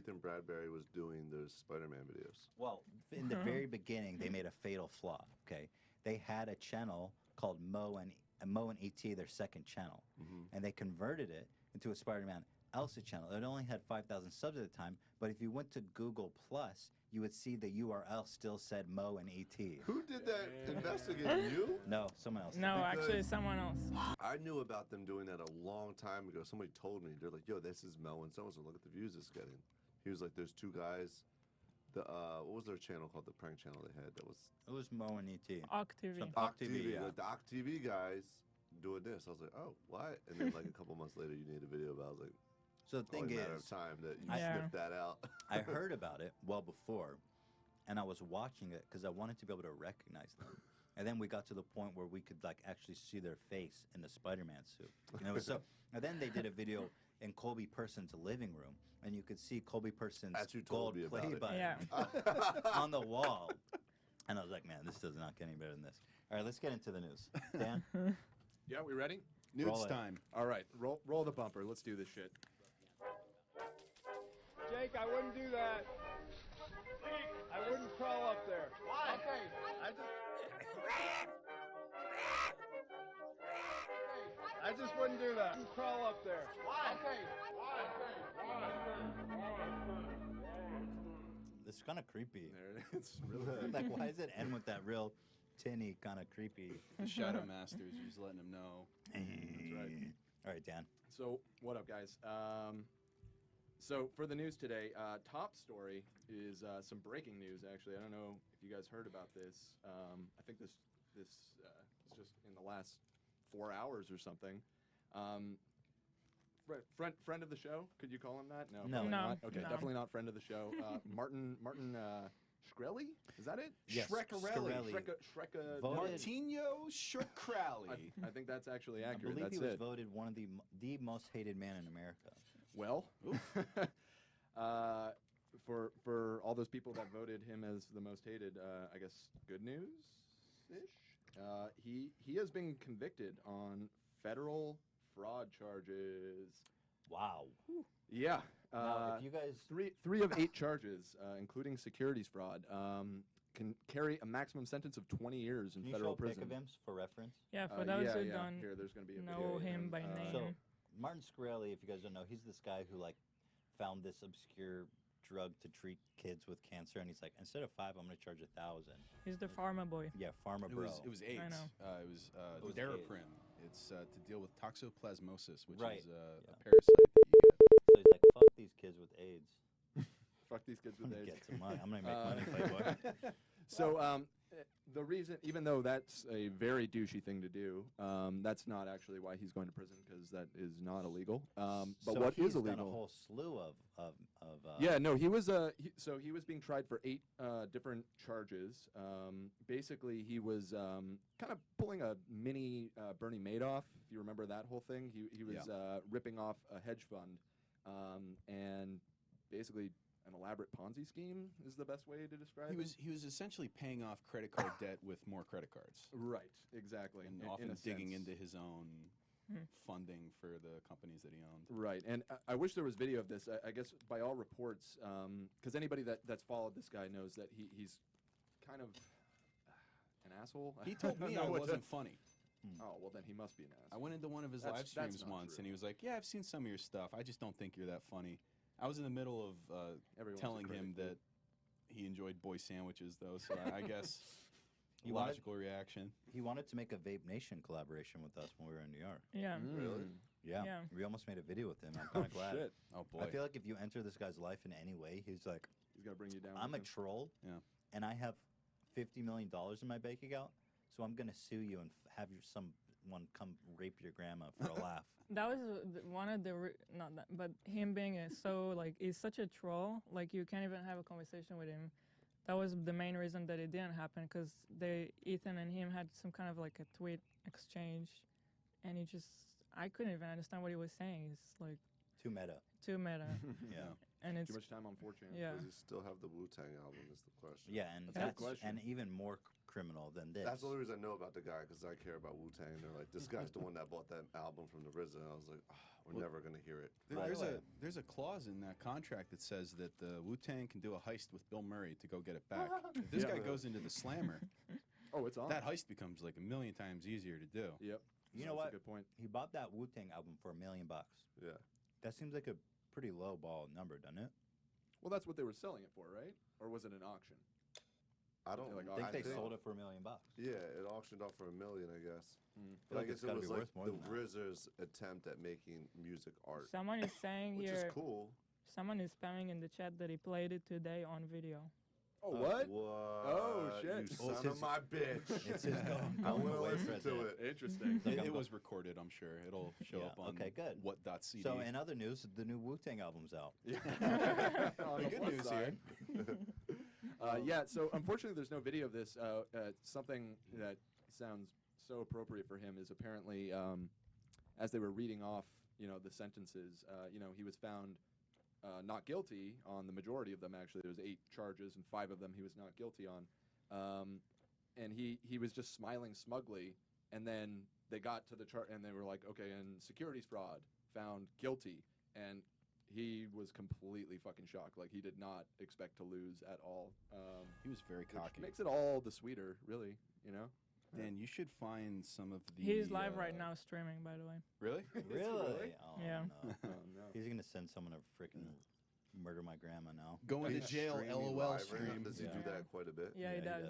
Ethan Bradbury was doing those Spider-Man videos? Well, in the very beginning, they made a fatal flaw. Okay, they had a channel called Mo and ET, their second channel, and they converted it into a Spider-Man Elsa channel. It only had 5,000 subs at the time, but if you went to Google Plus, you would see the URL still said Mo and ET. Who did that investigating? You? No, someone else. No, Because- actually, someone else. I knew about them doing that a long time ago. Somebody told me. They're like, yo, this is Mel and so-and-so. Look at the views it's getting. He was like, there's two guys. The what was their channel called? The prank channel they had. That was It was Mo and ET. Octavia. Some- TV. yeah. Like the TV guys doing this. I was like, oh, what? And then like a couple months later, you made a video about it. I was like, So the thing only a matter of is, time that you Yeah. sniffed that out. I heard about it well before, and I was watching it because I wanted to be able to recognize them. And then we got to the point where we could like actually see their face in the Spider-Man suit. And it was so. And then they did a video in Colby Person's living room, and you could see Colby Person's As you told gold me about play it. button Yeah. on the wall. And I was like, man, this does not get any better than this. All right, let's get into the news. Dan? Yeah, we ready? Roll Nudes it. time. All right, roll the bumper. Let's do this shit. Jake, I wouldn't do that. I wouldn't crawl up there. Why? Okay, I just wouldn't do that. Crawl up there. Why? Okay. This is kind of creepy. There it is. It's really Like, why does it end with that real tinny kind of creepy? The Shadow Masters, you're just letting them know. That's right. All right, Dan. So, what up, guys? So, for the news today, top story is some breaking news, actually. I don't know if you guys heard about this. I think this is just in the last 4 hours or something. Friend of the show? Could you call him that? No. No. probably No, not. Okay, no. definitely not friend of the show. Martin Shkreli? Is that it? Yes, Shrekarelli. Shrek. Voted- Martino Shkreli. I think that's actually I accurate. believe That's he was it. voted one of the most hated man in America. Well, for all those people that voted him as the most hated, I guess good news-ish. He has been convicted on federal fraud charges. Wow. Yeah. Now, if you guys, Three of 8 charges, including securities fraud, can carry a maximum sentence of 20 years in can you show federal a pic prison. of him for reference? Yeah, for those who yeah. don't Here, there's going to be a know video of him by name. So, Martin Shkreli, if you guys don't know, he's this guy who like found this obscure drug to treat kids with cancer, and he's like, instead of 5, I'm going to charge 1,000. He's the pharma boy. Yeah, pharma It bro. was AIDS. know. It was was Daraprim. It's to deal with toxoplasmosis, which Right. is Yeah. a parasite that you get. So he's like, fuck these kids with AIDS. Fuck these kids I'm with gonna AIDS. get some money. I'm gonna make money, Playboy. So the reason, even though that's a very douchey thing to do, that's not actually why he's going to prison, because that is not illegal. But So what he's is done a illegal? whole slew of Yeah, no, he was he was being tried for 8 different charges. Basically, he was kind of pulling a mini Bernie Madoff. If you remember that whole thing, he was ripping off a hedge fund, and basically an elaborate Ponzi scheme is the best way to describe it. He was essentially paying off credit card debt with more credit cards, Right, exactly, and in often a digging sense. into his own funding for the companies that he owned. Right, and I wish there was video of this. I guess by all reports, because anybody that's followed this guy knows that he's kind of an asshole. He told me I wasn't funny. Oh, well then he must be an asshole. I went into one of his That's live streams not once, true. and he was like, "Yeah, I've seen some of your stuff. I just don't think you're that funny." I was in the middle of Everyone's a telling critic, him dude. that he enjoyed boy sandwiches, though. So I guess He wanted- logical reaction. He wanted to make a Vape Nation collaboration with us when we were in New York. Yeah. Really? Yeah, Yeah. we almost made a video with him. I'm kind of glad. Shit. Oh boy. I feel like if you enter this guy's life in any way, he's like, He's gonna bring you down. I'm a with him. troll, Yeah. and I have $50 million in my bank account, so I'm gonna sue you and have someone come rape your grandma for a laugh. That was one of the not that, but him being he's such a troll. Like you can't even have a conversation with him. That was the main reason that it didn't happen, because Ethan and him had some kind of like a tweet exchange, and I couldn't even understand what he was saying. It's like Too meta. too meta, Yeah. and it's Too much time on 4chan. yeah. Does he still have the Wu-Tang album is the question. Yeah, and That's a good that's question. and even more criminal than this. That's the only reason I know about the guy, because I care about Wu-Tang. They're like, this guy's the one that bought that album from the RZA. And I was like, we're never going to hear it. There's a clause in that contract that says that the Wu-Tang can do a heist with Bill Murray to go get it back. If this guy goes into the slammer, Oh, it's on. that heist becomes like a million times easier to do. Yep. You know That's what? a good point. He bought that Wu-Tang album for $1 million. Yeah. That seems like a pretty low ball number, doesn't it? Well, that's what they were selling it for, right? Or was it an auction? I don't Like, I think they sold it for $1 million. Yeah, it auctioned off for $1 million, I guess. Feel But I like guess it's it gotta was be like worth more the than that. RZA's attempt at making music art, Someone is saying which here. is cool. Someone is spamming in the chat that he played it today on video. Oh, what? What? Oh, shit. You Well, son of my bitch. It's his I going want to away listen for to that. it. Interesting. It was recorded, I'm sure. It'll show Yeah, up on okay, good. what.cd. So, in other news, the new Wu-Tang album's out. On The the good plus news side. here. Yeah, so unfortunately there's no video of this. Something that sounds so appropriate for him is apparently as they were reading off, the sentences, he was found not guilty on the majority of them. Actually, there was 8 charges, and 5 of them he was not guilty on. And he was just smiling smugly, and then they got to the chart, and they were like, okay, and securities fraud found guilty, and he was completely fucking shocked. Like, he did not expect to lose at all. He was very Which cocky. makes it all the sweeter, really, Dan, you should find some of the. He's live right now streaming, by the way. Really? Really? Oh, Yeah. no. Oh, no. He's going to send someone to freaking murder my grandma now. Going to He's jail, streaming LOL live right now. stream. Does he do Yeah. that quite a bit? Yeah, he does.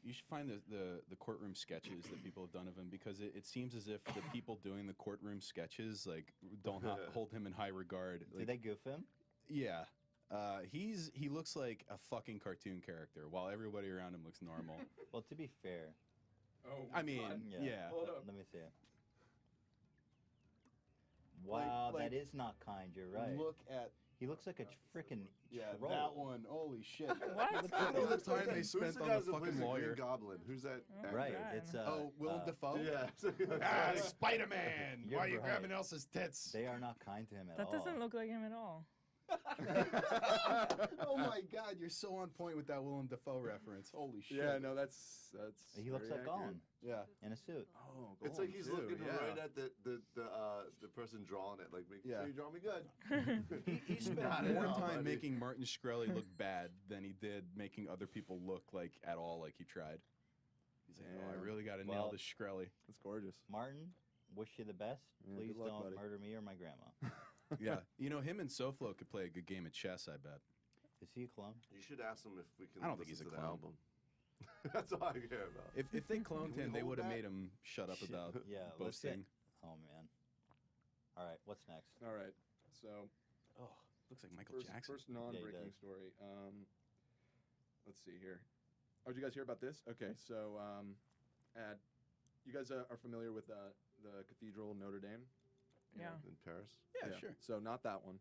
You should find the courtroom sketches that people have done of him, because it seems as if the people doing the courtroom sketches like don't hold him in high regard. Did Like, they goof him? yeah, he looks like a fucking cartoon character, while everybody around him looks normal. Well, to be fair. Oh, I mean, Yeah. yeah. Hold up. Let me see it. Wow, like- that is not kind. You're right. Look at He looks like a freaking troll. that one. Holy shit! What? Look at all the time they Who's spent the on guy the that plays fucking the lawyer. Green Goblin? Who's that? Oh, actor? Right. God. It's Willem Dafoe. Yeah. Spider-Man. You're Why are you right. grabbing Elsa's tits? They are not kind to him at That all. doesn't look like him at all. Oh my God, you're so on point with that Willem Dafoe reference. Holy shit. Yeah, no, that's. He looks very like accurate. Gollum Yeah. in a suit. Oh, It's like Gollum he's too, looking yeah. right at the person drawing it, like making Yeah. sure you draw me good. He spent Not at more all, time buddy. making Martin Shkreli look bad than he did making other people look like at all like he tried. He's like, oh, I Damn. really got to nail Well- this Shkreli. That's gorgeous. Martin, wish you the best. Yeah, Please good luck, don't buddy. murder me or my grandma. Yeah. You know, him and SoFlo could play a good game of chess, I bet. Is he a clone? You should ask him if we can. I don't think listen he's a to the clone. album. That's all I care about. If they cloned Can we him, they hold would have that? made him shut up Shit. about Yeah, let's get- boasting. Oh, man. All right, what's next? All right, so Oh, looks like Michael Jackson. first non-breaking does. story. Let's see here. Oh, did you guys hear about this? Okay, so you guys are familiar with the Cathedral of Notre Dame? Yeah. In Paris. Yeah, sure. So not that one,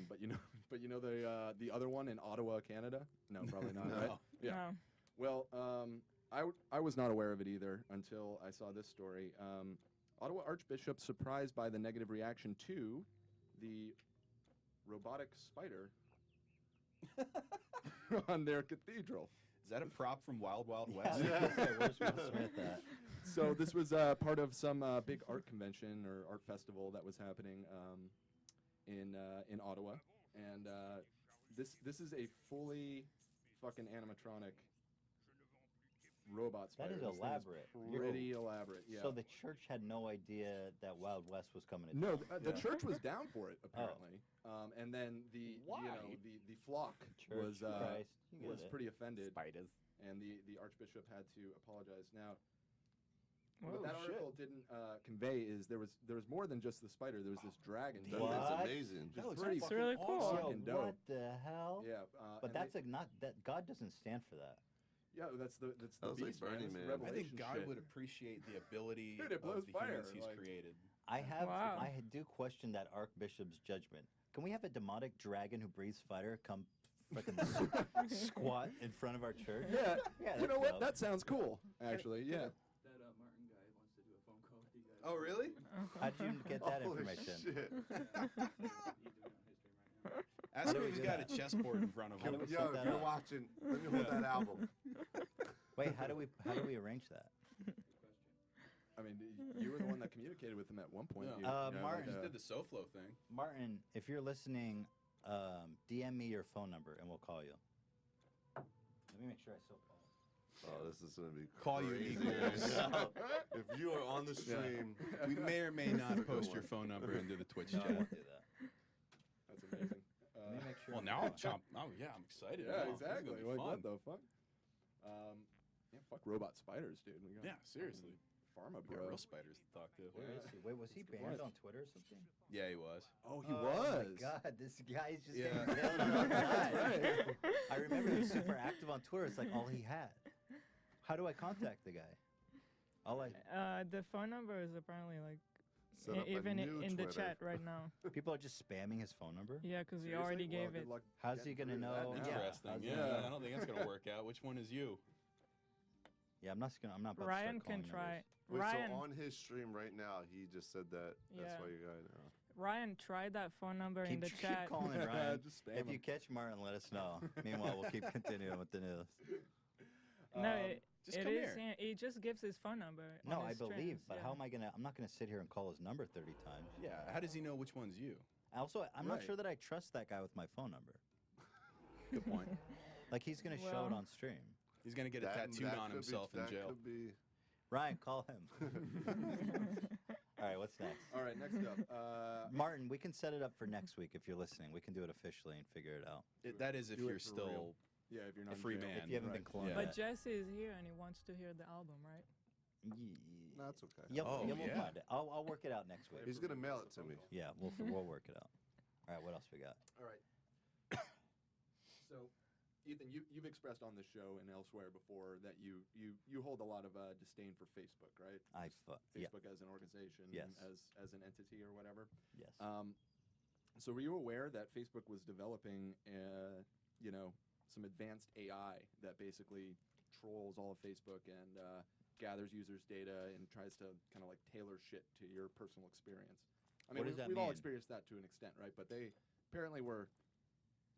but you know the other one in Ottawa, Canada. No, probably not. No. Right? Yeah. No. Well, I was not aware of it either until I saw this story. Ottawa Archbishop surprised by the negative reaction to the robotic spider on their cathedral. Is that a prop from Wild Wild West? Yeah, where's Will Smith at? So this was part of some big art convention or art festival that was happening in Ottawa, and this is a fully fucking animatronic robot That spider. is This thing elaborate. pretty elaborate. Yeah. So the church had no idea that Wild West was coming to No, town. the church was down for it apparently, and then the Why? the flock Church Christ, you get was it. pretty offended, Spiders. and the archbishop had to apologize. Now, Whoa, what that shit. article didn't convey is there was more than just the spider. There was this dragon. That What? is amazing. That looks pretty It's fucking really cool. awesome. Yo, fucking dope. what the hell? Yeah, But and that's not that God doesn't stand for that. yeah, that's the That was like beast, man. Burning That's Man. I Revelation think God shit. would appreciate the ability Dude, it blows of the fire, humans he's like- created. I have Wow. I do question that archbishop's judgment. Can we have a demonic dragon who breathes fire come freaking squat in front of our church? Yeah, Yeah, you know that's what? dope. That sounds cool, actually. Yeah. That Martin guy wants to do a phone call with you guys. Oh, really? How'd you get that Holy information? shit. He's doing it on his stream right now. Ask do him we if he's do got that? a chessboard in front of How do him. we Yo, set if that you're up? watching, let me hold that album. Wait, how do we arrange that? I mean, you were the one that communicated with him at one point. Yeah. You know, Martin. Just did the SoFlo thing. Martin, if you're listening, DM me your phone number and we'll call you. Let me make sure I still call. Oh, this is gonna be Call you crazy. equals. If you are on the stream, We may or may not Good post one. your phone number into the Twitch No, I chat. won't do that. That's amazing. Let me make sure. Well, now I'm chomped. Oh, yeah, I'm excited. Yeah, now. This is exactly. gonna be Like, fun. what the fuck? Yeah, fuck robot spiders, dude. We got Yeah, seriously. pharma, We got bro. real spiders to talk to. Where is he? Wait, was he That's a good banned point. on Twitter or something? Yeah, he was. Oh, he Oh was. my god, this guy's just Yeah. getting killed on all sides. Right. I remember he was super active on Twitter. It's like all he had. How do I contact the guy? The phone number is apparently like set up a even new in the Twitter. chat right now. People are just spamming his phone number. Yeah, because he Seriously? already Well, gave good it. luck How's he getting gonna through that know? now. Interesting. how's he Yeah, gonna- I don't think that's gonna work out. Which one is you? Yeah, I'm not about to start Ryan calling can try. numbers. Wait, Ryan, so on his stream right now, he just said that. That's Yeah. why you got it now. Ryan, try that phone number in the Keep chat. calling Ryan. Just spam If you him. catch Martin, let us know. Meanwhile, we'll keep continuing with the news. No, Um, Just it come is here. him. He just gives his phone number. No, on I his believe, streams, but yeah. how am I gonna? I'm not gonna sit here and call his number 30 times. Yeah. How does he know which one's you? Also, I'm not Right. sure that I trust that guy with my phone number. Good point. Like he's gonna show it Well- on stream. He's gonna get it tattooed on could himself be, in that jail. Could be. Ryan, call him. All right, what's next? All right, next up. Martin, we can set it up for next week if you're listening. We can do it officially and figure it out. That is if Do it you're for still. real. Yeah, if you're not A free in jail. man. If you haven't been Right. cloned. Yeah. But Jesse is here and he wants to hear the album, right? No, that's okay. We'll Oh, we'll yeah. find it. I'll work it out next week. He's gonna mail it to me. Yeah, we'll work it out. All right, what else we got? All right. So, Ethan, you've expressed on the show and elsewhere before that you hold a lot of disdain for Facebook, right? Yeah, Facebook as an organization, Yes. as an entity or whatever. yes. So were you aware that Facebook was developing, some advanced AI that basically trolls all of Facebook and gathers users' data and tries to kind of like tailor shit to your personal experience? I mean, What does that we've all mean? experienced that to an extent, right? But they apparently were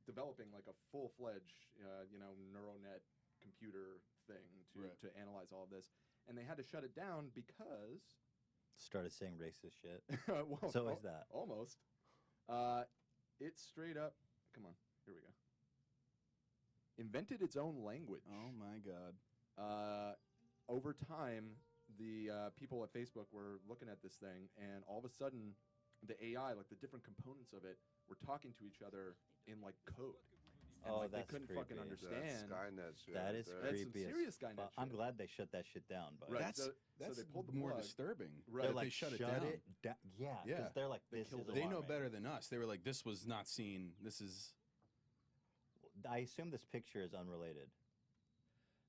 developing like a full-fledged, neural net computer thing Right. to analyze all of this, and they had to shut it down because Started saying racist shit. well, So is that. almost. It straight up. Come on, here we go. Invented its own language. Oh my God. Over time, the people at Facebook were looking at this thing, and all of a sudden, the AI, like the different components of it, were talking to each other in like code. And, Oh, like, that's they couldn't creepy. fucking That's understand. Skynet shit. That right is there. That's some creepy as serious Skynet fuck. I'm shit. glad they shut that shit down, but Right. That's so that's they pulled the more plug. disturbing. Right. they're That like, they shut it shut down. it down. Yeah, because Yeah. they're like, They this killed is it. They know alarming. better than us. They were like, this was not seen. This is. I assume this picture is unrelated.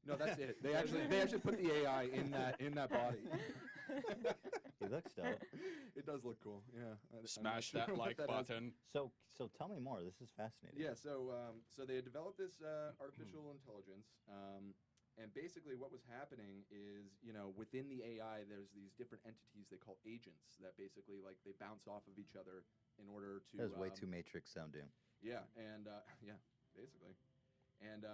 No, that's it. They actually put the AI in that body. He looks dope. It does look cool. Yeah. I'm not Smash sure that what like that is. button. So tell me more. This is fascinating. Yeah, so they had developed this artificial intelligence, and basically what was happening is, within the AI, there's these different entities they call agents that basically like they bounce off of each other in order to. That was way too Matrix sounding. Yeah, and yeah, basically, and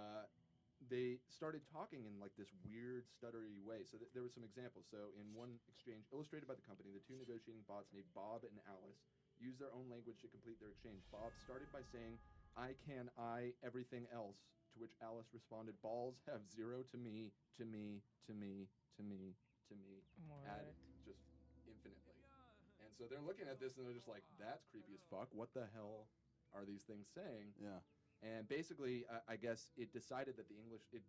they started talking in like this weird stuttery way. So there were some examples. So in one exchange illustrated by the company, the two negotiating bots named Bob and Alice used their own language to complete their exchange. Bob started by saying, "I can I everything else," to which Alice responded, "Balls have zero to me, to me, to me, to me, to me," ad just infinitely. And so they're looking at this and they're just like, "That's creepy as fuck. What the hell are these things saying?" Yeah. And basically, I guess it decided that the English, this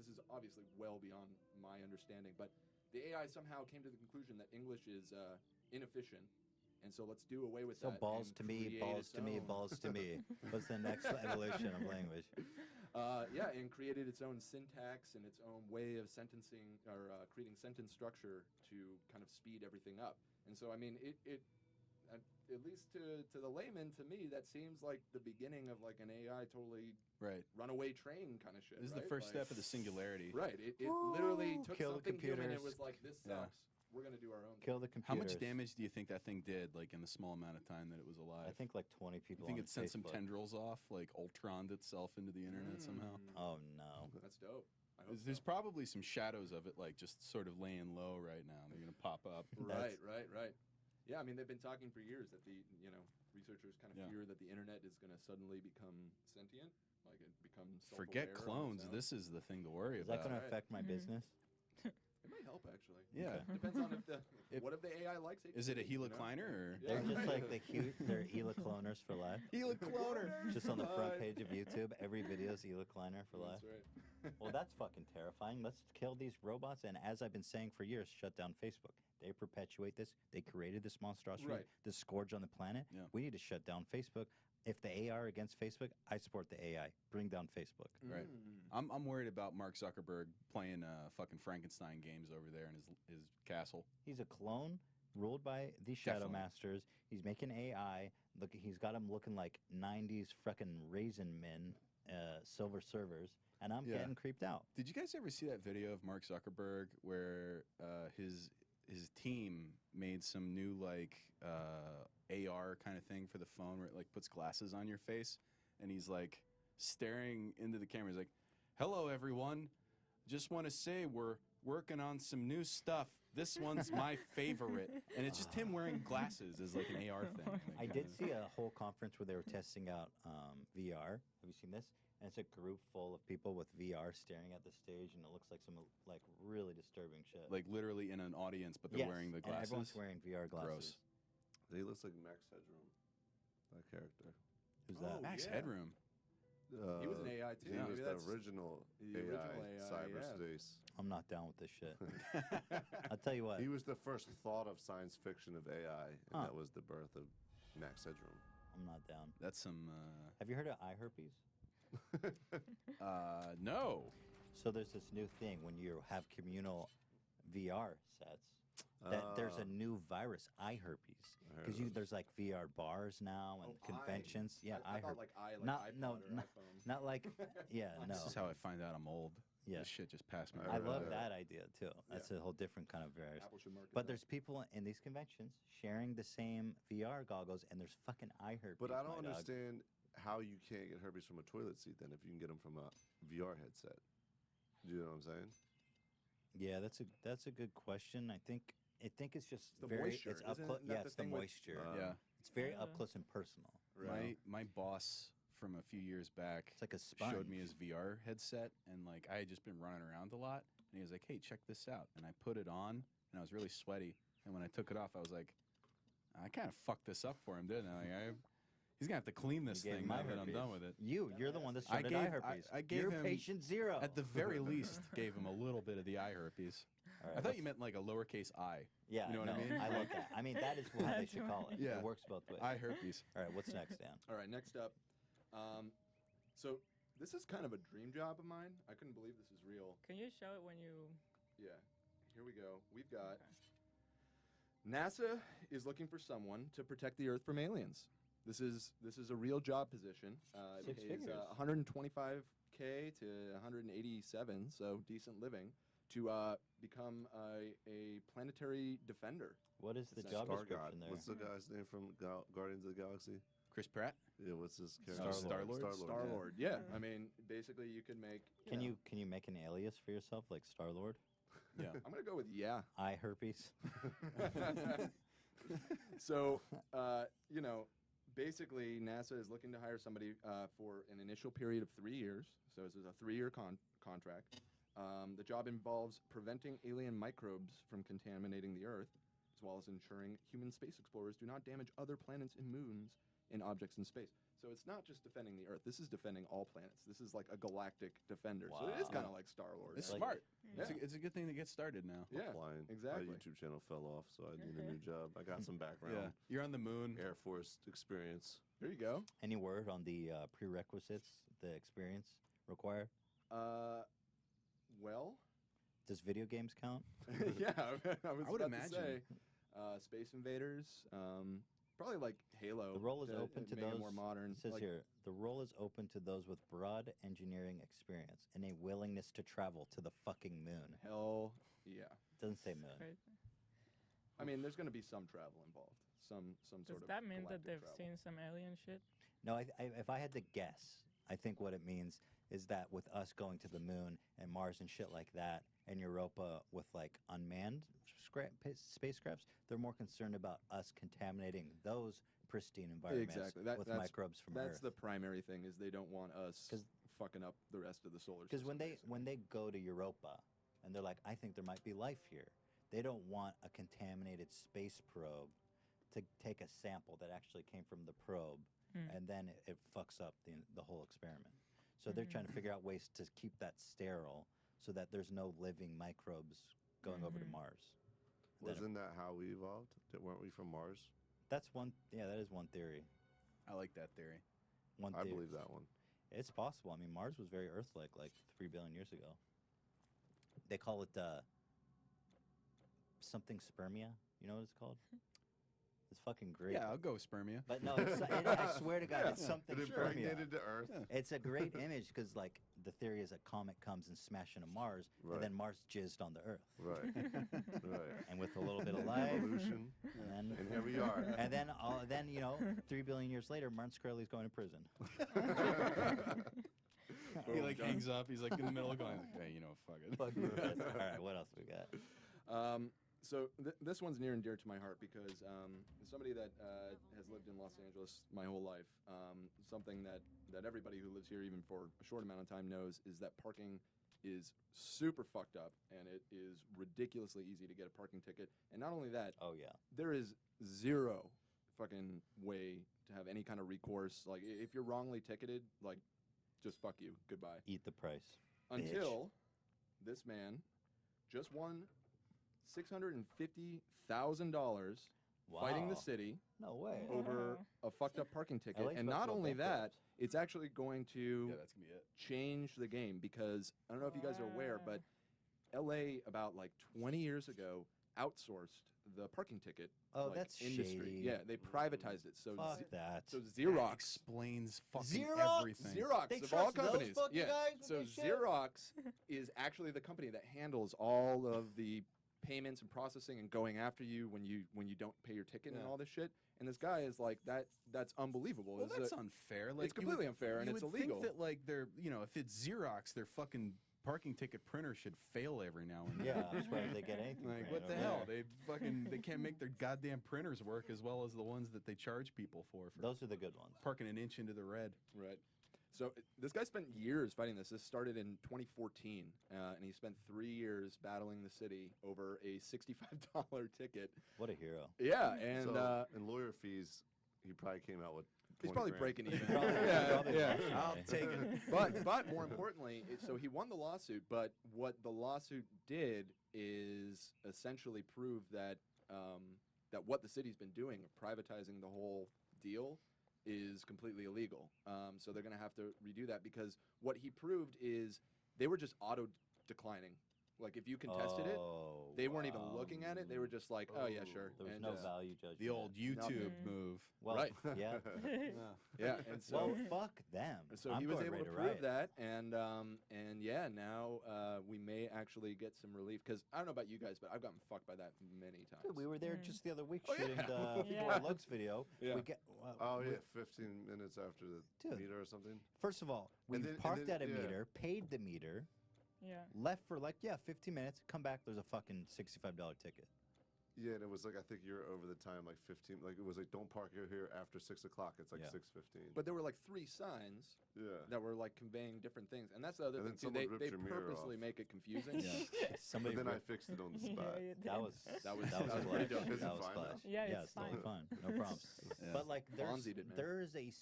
is obviously well beyond my understanding, but the AI somehow came to the conclusion that English is inefficient, and so let's do away with So that. balls and to me, create balls its to me, own. balls to me. What's the next evolution of language? Yeah, and created its own syntax and its own way of sentencing or creating sentence structure to kind of speed everything up. And so, I mean, it at least to the layman, to me, that seems like the beginning of like an AI totally Right. runaway train kind of shit. This is right? the first Like- step of the singularity. Right. It literally took Kill something human and computers. was like, this Yeah. sucks. we're gonna do our own. Kill the How computers. much damage do you think that thing did, like in the small amount of time that it was alive? I think like 20 people. You think on it sent some Facebook. tendrils off, like Ultroned itself into the internet somehow? Oh no. That's dope. I hope There's so. probably some shadows of it, like just sort of laying low right now. They're gonna pop up. Right. Yeah, I mean they've been talking for years that the researchers kind of Yeah. fear that the internet is going to suddenly become sentient, like it becomes. Forget self-aware on clones. its own. This is the thing to worry Is that about. going to Right. affect my business? It might help actually. Yeah. Depends on what if the AI likes it. Is it a helicliner or? Yeah. They're just like they're Ela cloners for life. Helicloner. Just on the front page of YouTube, every video is Ela Kleiner for life. That's right. Well, that's fucking terrifying. Let's kill these robots. And as I've been saying for years, shut down Facebook. They perpetuate this. They created this monstrosity, Right. this scourge on the planet. Yeah. We need to shut down Facebook. If the AI are against Facebook, I support the AI. Bring down Facebook. Right. I'm worried about Mark Zuckerberg playing fucking Frankenstein games over there in his castle. He's a clone ruled by the Shadow Definitely. Masters. He's making AI. Look, he's got him looking like 90s fucking Raisin Men, silver servers. And I'm Yeah. getting creeped out. Did you guys ever see that video of Mark Zuckerberg where his team made some new like AR kind of thing for the phone where it like puts glasses on your face and he's like staring into the camera. He's like, "Hello everyone. Just want to say we're working on some new stuff. This one's my favorite." And it's just him wearing glasses as like an AR thing. Like, I did see a whole conference where they were testing out VR. Have you seen this? And it's a group full of people with VR staring at the stage, and it looks like some like really disturbing shit. like literally in an audience, but they're Yes, wearing the and everyone's glasses. wearing VR glasses. Gross. He looks like Max Headroom, that character. Who's Oh, that? Max yeah. Headroom. He was an AI too. He Maybe was the that's original the original AI, cyberspace. I'm not down with this shit. I'll tell you what. He was the first thought of science fiction of AI, and Huh. that was the birth of Max Headroom. I'm not down. That's some. Have you heard of eye herpes? No. So there's this new thing when you have communal VR sets. That there's a new virus, eye herpes, I heard because of there's like VR bars now and Oh, conventions. eye. Yeah, I eye thought herpes. like eye, like Not- iPod no, or no. iPhone. Not like, yeah, no. This is how I find out I'm old. Yeah. This shit just passed me. I I heard love of that idea too. That's a whole different kind of virus. Apple should market But that. there's people in these conventions sharing the same VR goggles, and there's fucking eye herpes. But I don't my dog. understand how you can't get herpes from a toilet seat then if you can get them from a VR headset. Do you know what I'm saying? Yeah, that's a good question. I think it's just The very moisture, it's up isn't close. that Yeah, the it's the thing with- moisture. Yeah. It's very Yeah. up close and personal. My boss from a few years back It's like a sponge. showed me his VR headset, and like I had just been running around a lot, and he was like, "Hey, check this out," and I put it on, and I was really sweaty, and when I took it off, I was like, "I kind of fucked this up for him, didn't I? He's gonna have to clean this You gave thing him now eye that I'm herpes. done with it." You're the one that I started eye gave- herpes. I gave You're him- patient zero. At the very least, gave him a little bit of the eye herpes. All right, I thought let's- you meant like a lowercase I. Yeah, you know what I no, mean? I like that. I mean, that is what they That's should call it. Yeah. It works both ways. Eye herpes. All right, what's next, Dan? All right, next up. So this is kind of a dream job of mine. I couldn't believe this is real. Can you show it when you? Yeah. Here we go. We've got Okay. NASA is looking for someone to protect the Earth from aliens. This is a real job position. It Six pays figures. 125K to 187, so decent living, to become a planetary defender. What is the It's job Star God. description there? What's the guy's name from Guardians of the Galaxy? Chris Pratt. Yeah, what's his character? Star-Lord. Star-Lord. Star yeah. Lord. Yeah. I mean, basically, you could make. Can you make an alias for yourself like Star Lord? Yeah. I'm gonna go with yeah. Eye herpes. So, basically, NASA is looking to hire somebody for an initial period of 3 years. So this is a 3-year contract. The job involves preventing alien microbes from contaminating the Earth, as well as ensuring human space explorers do not damage other planets and moons and objects in space. So it's not just defending the Earth. This is defending all planets. This is like a galactic defender. So it is Wow. kind of like Star-Lord. It's Like- smart. Yeah. It's a good thing to get started now. Yeah, Applying. exactly. My YouTube channel fell off, so I need a new job. I got some background. You're on the moon. Air Force experience. There you go. Any word on the prerequisites, the experience required? Well, Does video games count? yeah, I was would about imagine. to say, Space Invaders, probably like Halo. The role is open to make it those. more modern. It says like, here, the role is open to those with broad engineering experience and a willingness to travel to the fucking moon. Hell yeah. Doesn't say moon. Right. I mean, there's going to be some travel involved, some sort Does of. that mean that galactic they've travel. seen some alien shit? No, if I had to guess, I think what it means is that with us going to the moon and Mars and shit like that, and Europa with like unmanned spacecrafts, they're more concerned about us contaminating those pristine environments Exactly. with That's microbes from That's Earth. the primary thing is they don't want us 'Cause- fucking up the rest of the solar Because system. when they go to Europa and they're like, I think there might be life here, they don't want a contaminated space probe to take a sample that actually came from the probe, and then it fucks up the whole experiment. So they're trying to figure out ways to keep that sterile so that there's no living microbes going over to Mars. And then Wasn't that how we evolved? Weren't we from Mars? that's one. Yeah, that is one theory. I like that theory. One I theory. believe that one. It's possible. I mean, Mars was very Earth-like, like 3 billion years ago. They call it something spermia. You know what it's called? It's fucking great. Yeah, I'll go spermia. But no, I swear to God, it's something It spermia. impregnated to Earth. It's a great image because, like, the theory is a comet comes and smashes into Mars, Right. and then Mars jizzed on the Earth. Right. Right. And with a little bit of life, Evolution. and And here we are. then, then 3 billion years later, Martin Shkreli's going to prison. He like hangs up. He's like in the middle going, hey, fuck it. Fuck you. All right, what else we got? So this one's near and dear to my heart because as somebody that has lived in Los Angeles my whole life, something that everybody who lives here, even for a short amount of time, knows is that parking is super fucked up, and it is ridiculously easy to get a parking ticket. And not only that, Oh yeah. there is zero fucking way to have any kind of recourse. Like, if you're wrongly ticketed, like, just fuck you. Goodbye. Eat the price. Until this man just won $650,000 fighting the Wow. city No way. over a fucked up parking ticket. LA's And about to not go only that, bankrupt. it's actually going to Yeah, that's gonna be it. change the game because I don't know if you guys are aware, but LA about like 20 years ago outsourced the parking ticket Oh, like, that's industry. shady. Yeah, they privatized it. So Fuck that. so That Xerox explains fucking Xerox? everything. Xerox They of all trust those companies. fucking Yeah. guys with So this shit? Xerox is actually the company that handles all of the payments and processing and going after you when you don't pay your ticket and Yeah. all this shit. And this guy is like that's unbelievable. Well, It's that's a- unfair. Like it's completely unfair and you it's would illegal. Think that like they're if it's Xerox, their fucking parking ticket printer should fail every now and then. Yeah, I'm surprised they get anything. Like printed what the over hell? there. They can't make their goddamn printers work as well as the ones that they charge people for Those are the good ones. parking an inch into the red. Right. So this guy spent years fighting this. This started in 2014, and he spent 3 years battling the city over a $65 ticket. What a hero. Yeah, and So, in lawyer fees, he probably came out with. he's 20 probably grand. breaking even. Probably- yeah, probably yeah. much I'll money. take it. But more importantly, so he won the lawsuit. But what the lawsuit did is essentially prove that that what the city's been doing, privatizing the whole deal, is completely illegal. So they're going to have to redo that because what he proved is they were just auto declining. Like if you contested it, Oh, they weren't even wow. looking at it. They were just like, oh yeah, sure. There was And no just- value judgment. The old YouTube Nothing. move. Well, Right. Yeah. Yeah, and so Well, fuck them. so I'm he was going able ready to to prove riot. that, and yeah, now we may actually get some relief because I don't know about you guys, but I've gotten fucked by that many times. Dude, we were there just the other week Oh, yeah. shooting the Yeah. Four Looks video. Yeah. We get, Oh yeah, 15 minutes after the Dude. meter or something. First of all, we And then- and parked then- at a yeah. meter, paid the meter, Yeah. left for 15 minutes, come back, there's a fucking $65 ticket. Yeah, and it was like I think you're over the time, like 15. Like it was like don't park here after 6 o'clock. It's like Yeah. 6:15. But there were like 3 signs yeah, that were like conveying different things, and that's the other And thing then too. someone They ripped they your mirror purposely off. make it confusing. Somebody but then I ripped- fixed it on the Yeah, spot. you did. that was That was that was pretty clutch. dope. Is it That was fine now? clutch. Yeah, it's it's totally fine. fine. No problems. Yeah. But like Fonzie did, man. there's a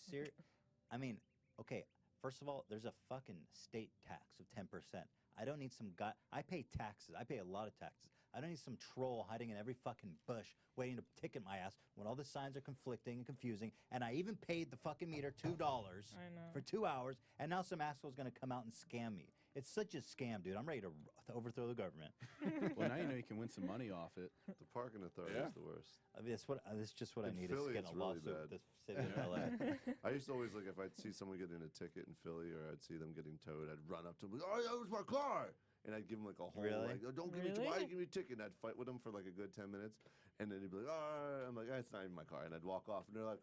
I mean, okay, first of all, there's a fucking state tax of 10%. I don't need some guy. I pay taxes. I pay a lot of taxes. I don't need some troll hiding in every fucking bush waiting to ticket my ass when all the signs are conflicting and confusing. And I even paid the fucking meter $2 I know. for 2 hours, and now some asshole's gonna come out and scam me. It's such a scam, dude. I'm ready to overthrow the government. Well, now you know you can win some money off it. The parking authority Yeah. is the worst. I mean, that's just what I In need Philly, is getting it's a really lawsuit bad. with the city of LA. I used to always like if I'd see someone getting a ticket in Philly or I'd see them getting towed, I'd run up to them. Oh, yeah, it was my car. and I'd give him like a whole Really? like, oh, don't give me why Really? you give me a ticket, and I'd fight with him for like a good 10 minutes, and then he'd be like, oh, I'm like, it's not even my car, and I'd walk off, and they're like,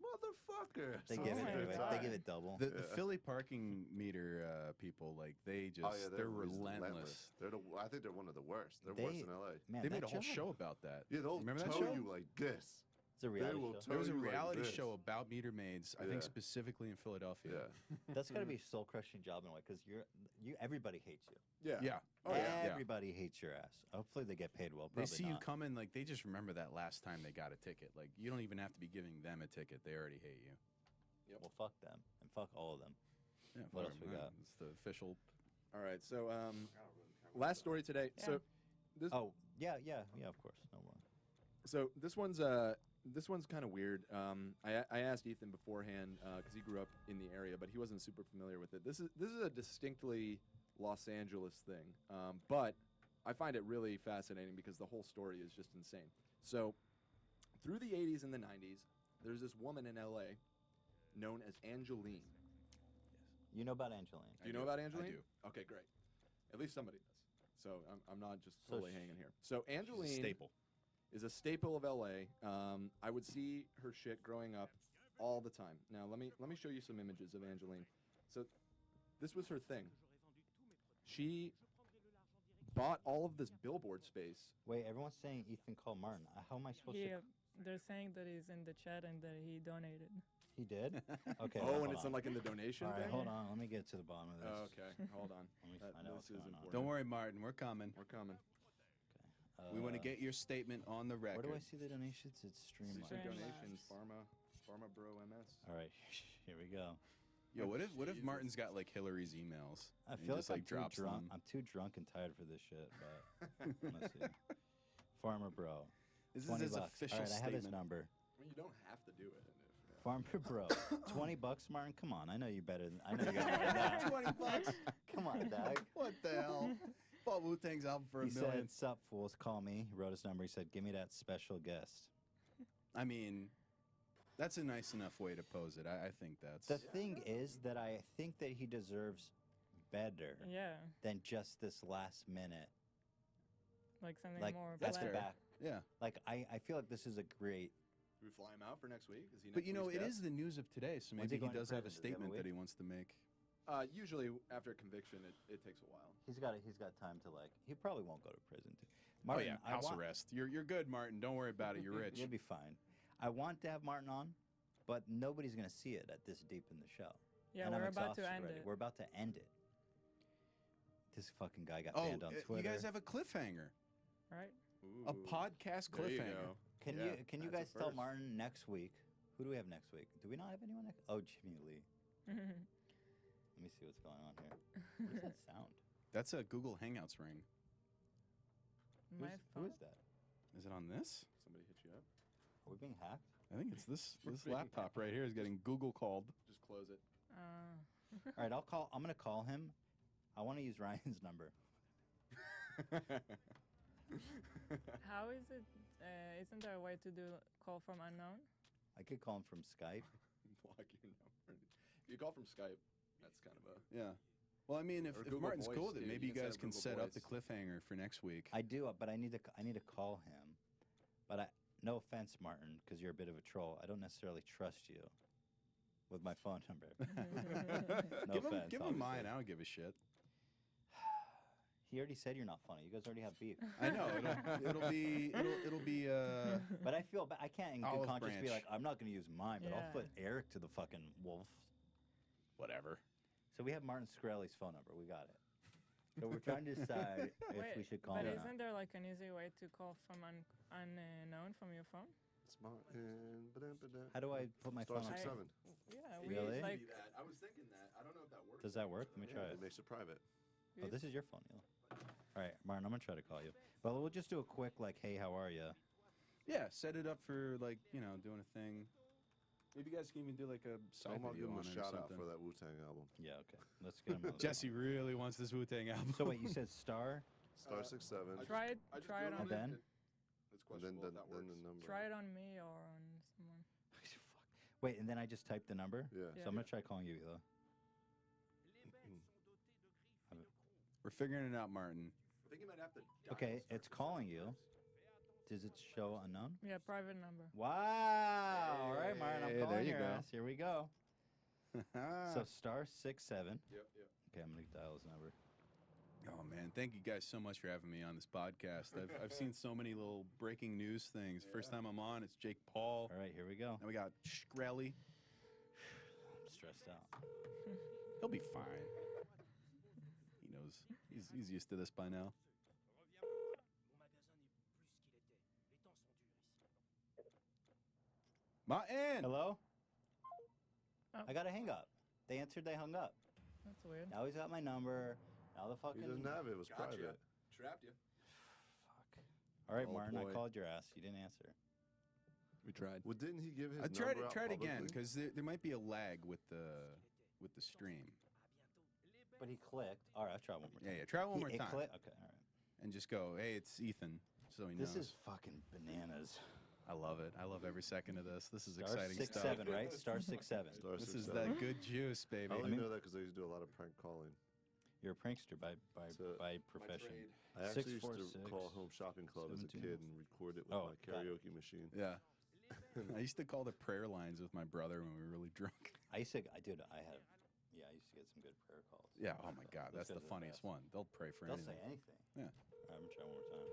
motherfucker. They So give it's it. a good They time. give it double. The Yeah. Philly parking meter people, like they just Oh yeah, they're relentless. relentless. I think they're one of the worst. They're worse They- than LA. Man, They that made a whole job- show about that. Yeah, they'll Remember that tell show? you like this. It's a reality will show. tell There was a you like reality this. show about meter maids, I think Yeah. specifically in Philadelphia. Yeah. That's got to be a soul crushing job in a way because everybody hates you. Yeah. Oh, yeah. Everybody hates your ass. Hopefully they get paid well. They Probably see you not. coming, like they just remember that last time they got a ticket. Like you don't even have to be giving them a ticket; they already hate you. Well, fuck them and fuck all of them. Yeah, What fuck else we 'em, man. got? It's the official. All right, so last story today. Yeah. So this Oh yeah, of course. No more. So this one's kind of weird. I asked Ethan beforehand because he grew up in the area, but he wasn't super familiar with it. This is a distinctly Los Angeles thing, but I find it really fascinating because the whole story is just insane. So through the 80s and the 90s, there's this woman in LA known as Angeline. You know about Angeline? Do you know about Angeline? I do. Okay, great. At least somebody does. So I'm not just So totally hanging here. So She's a Angeline staple. is a staple of LA. I would see her shit growing up all the time. Now let me show you some images of Angeline. So this was her thing. She bought all of this billboard space. Wait, everyone's saying Ethan called Martin. How am I supposed to? They're saying that he's in the chat and that he donated. He did. Okay. Oh, hold and it's on. in like in the donation All right, thing. hold on. Let me get to the bottom of this. Oh, okay, hold on. Let me That- find out this what's is going on. important. Don't worry, Martin. We're coming. We're coming. We want to Uh, get your statement on the record. Where do I see the donations? It's Streamline. Streamline. Donations, Pharma Bro MS. All right, here we go. Yo, what if Jesus. Martin's got like Hillary's emails? I and he feel just like like I'm too drops drunk. them. I'm too drunk and tired for this shit. But let's see. Farmer Bro. This is 20 his bucks. official All right, I have his statement. number. I mean, you don't have to do it. Farmer Bro. 20 bucks, Martin. Come on. I know you better. I know you got more than that. 20 bucks. Come on, dog. What the hell? Bought Wu-Tang's album for He $1 million. said, "Sup, fools, call me." He wrote his number. He said, "Give me that special guest." I mean, that's a nice enough way to pose it. I think that's. The thing is that I think that he deserves better Yeah, than just this last minute. like something Like more. That's at the planned. back. yeah. Like I feel like this is a great. Do we fly him out for next week? Is he But next you know, week's it guest? is the news of today, so When's maybe he he going to does have a prison? Does he have a statement that week? he wants to make. Usually after conviction, it takes a while. He's got time to like. He probably won't go to prison. Too. Oh Martin, yeah, I house want- arrest. You're good, Martin. Don't worry about it. You're rich. You'll be fine. I want to have Martin on, but nobody's gonna see it at this deep in the show. Yeah, and I'm we're about to exhausted end already. it. We're about to end it. This fucking guy got Oh, banned on you Twitter. guys have a cliffhanger, Right? a Ooh, podcast there you cliffhanger. go. Can Yeah, you that's a guys tell first. Martin next week? Who do we have next week? Do we not have anyone next? Oh, Jimmy Lee. Let me see what's going on here. What is that sound? That's a Google Hangouts ring. My Who phone. is that? Is it on this? Somebody hit you up. Are we being hacked? I think it's this We're this being laptop right here is getting Google called. Just close it. All right, I'm gonna call him. I want to use Ryan's number. How is it? Isn't there a way to do call from unknown? I could call him from Skype. Block your number. If you call from Skype, that's kind of a. Yeah. Well, I mean, if Or Google Martin's Voice, cool with it, dude. maybe You you can guys set can up set Google up the Voice. cliffhanger for next week. I do, but I need to call him. But no offense, Martin, because you're a bit of a troll. I don't necessarily trust you with my phone number. No give him, offense. give him mine. obviously. I don't give a shit. He already said you're not funny. You guys already have beef. I know it'll be. But I feel I can't in good Olive conscience be branch. like, I'm not going to use mine, but I'll Yeah. put Eric to the fucking wolf. Whatever. So we have Martin Scarelli's phone number. We got it. So we're trying to decide if Wait, we should call but him. or not. isn't there like an easy way to call from unknown from your phone? Smart and ba-da-ba-da. How do I put my Star phone on? 67. Yeah, we Really? like. I was thinking that. I don't know if that works. Does that work? Let me try Yeah, it. it makes it private. Oh, this is your phone, yeah. All right, Martin, I'm gonna try to call you. Well, we'll just do a quick like, hey, how are you? Yeah, set it up for like doing a thing. Maybe you guys can even do like a So side I'm gonna give video him on a it or shout out something. for that Wu Tang album. Yeah, okay. Let's get him. on the Jesse phone. really wants this Wu-Tang album. So wait, you said star? Star 67. Try it. I just Try it Googled on. And then? It's And then, questionable then, if that then works. the number. Try it on me or on someone. Wait, and then I just typed the number. Yeah. So I'm gonna try calling you, Ela. We're figuring it out, Martin. I think you might have to. Okay, it's calling you. Does it show unknown? Yeah, private number. Wow. All right, Martin, I'm Hey, calling there you your go. ass. Here we go. So *67. Yep. Okay, I'm gonna dial his number. Oh man, thank you guys so much for having me on this podcast. I've seen so many little breaking news things. First time I'm on, it's Jake Paul. All right, here we go. Now we got Shkreli. I'm stressed out. He'll be fine. He knows. He's used to this by now. Martin! Hello? Oh. I got a hang up. They answered, they hung up. That's weird. Now he's got my number. Now the He fucking. doesn't have it. It was private. Trapped you. Fuck. All right, Oh, Martin, boy. I called your ass. You didn't answer. We tried. Well, didn't he give his I tried number it. out Try it again, publicly? because there might be a lag with the stream. But he clicked. All right, I'll try one more time. Yeah. Try one more It time, clicked? Okay, all right. and just go. Hey, it's Ethan. So he knows. This is fucking bananas. I love it. I love every second of this. This is Star exciting six stuff. seven, right? *67. Star This 6, is 7. that good juice, baby. I only I mean- know that because I used to do a lot of prank calling. You're a prankster by So- profession. I actually used to 646, call Home Shopping Club as a 17. kid and record it with Oh, my karaoke machine. Yeah. I used to call the prayer lines with my brother when we were really drunk. I used to get some good prayer calls. Yeah. Oh my God, Those that's the guys are the funniest best. one. They'll pray for They'll anything. say anything. Yeah. All right, I'm gonna try one more time.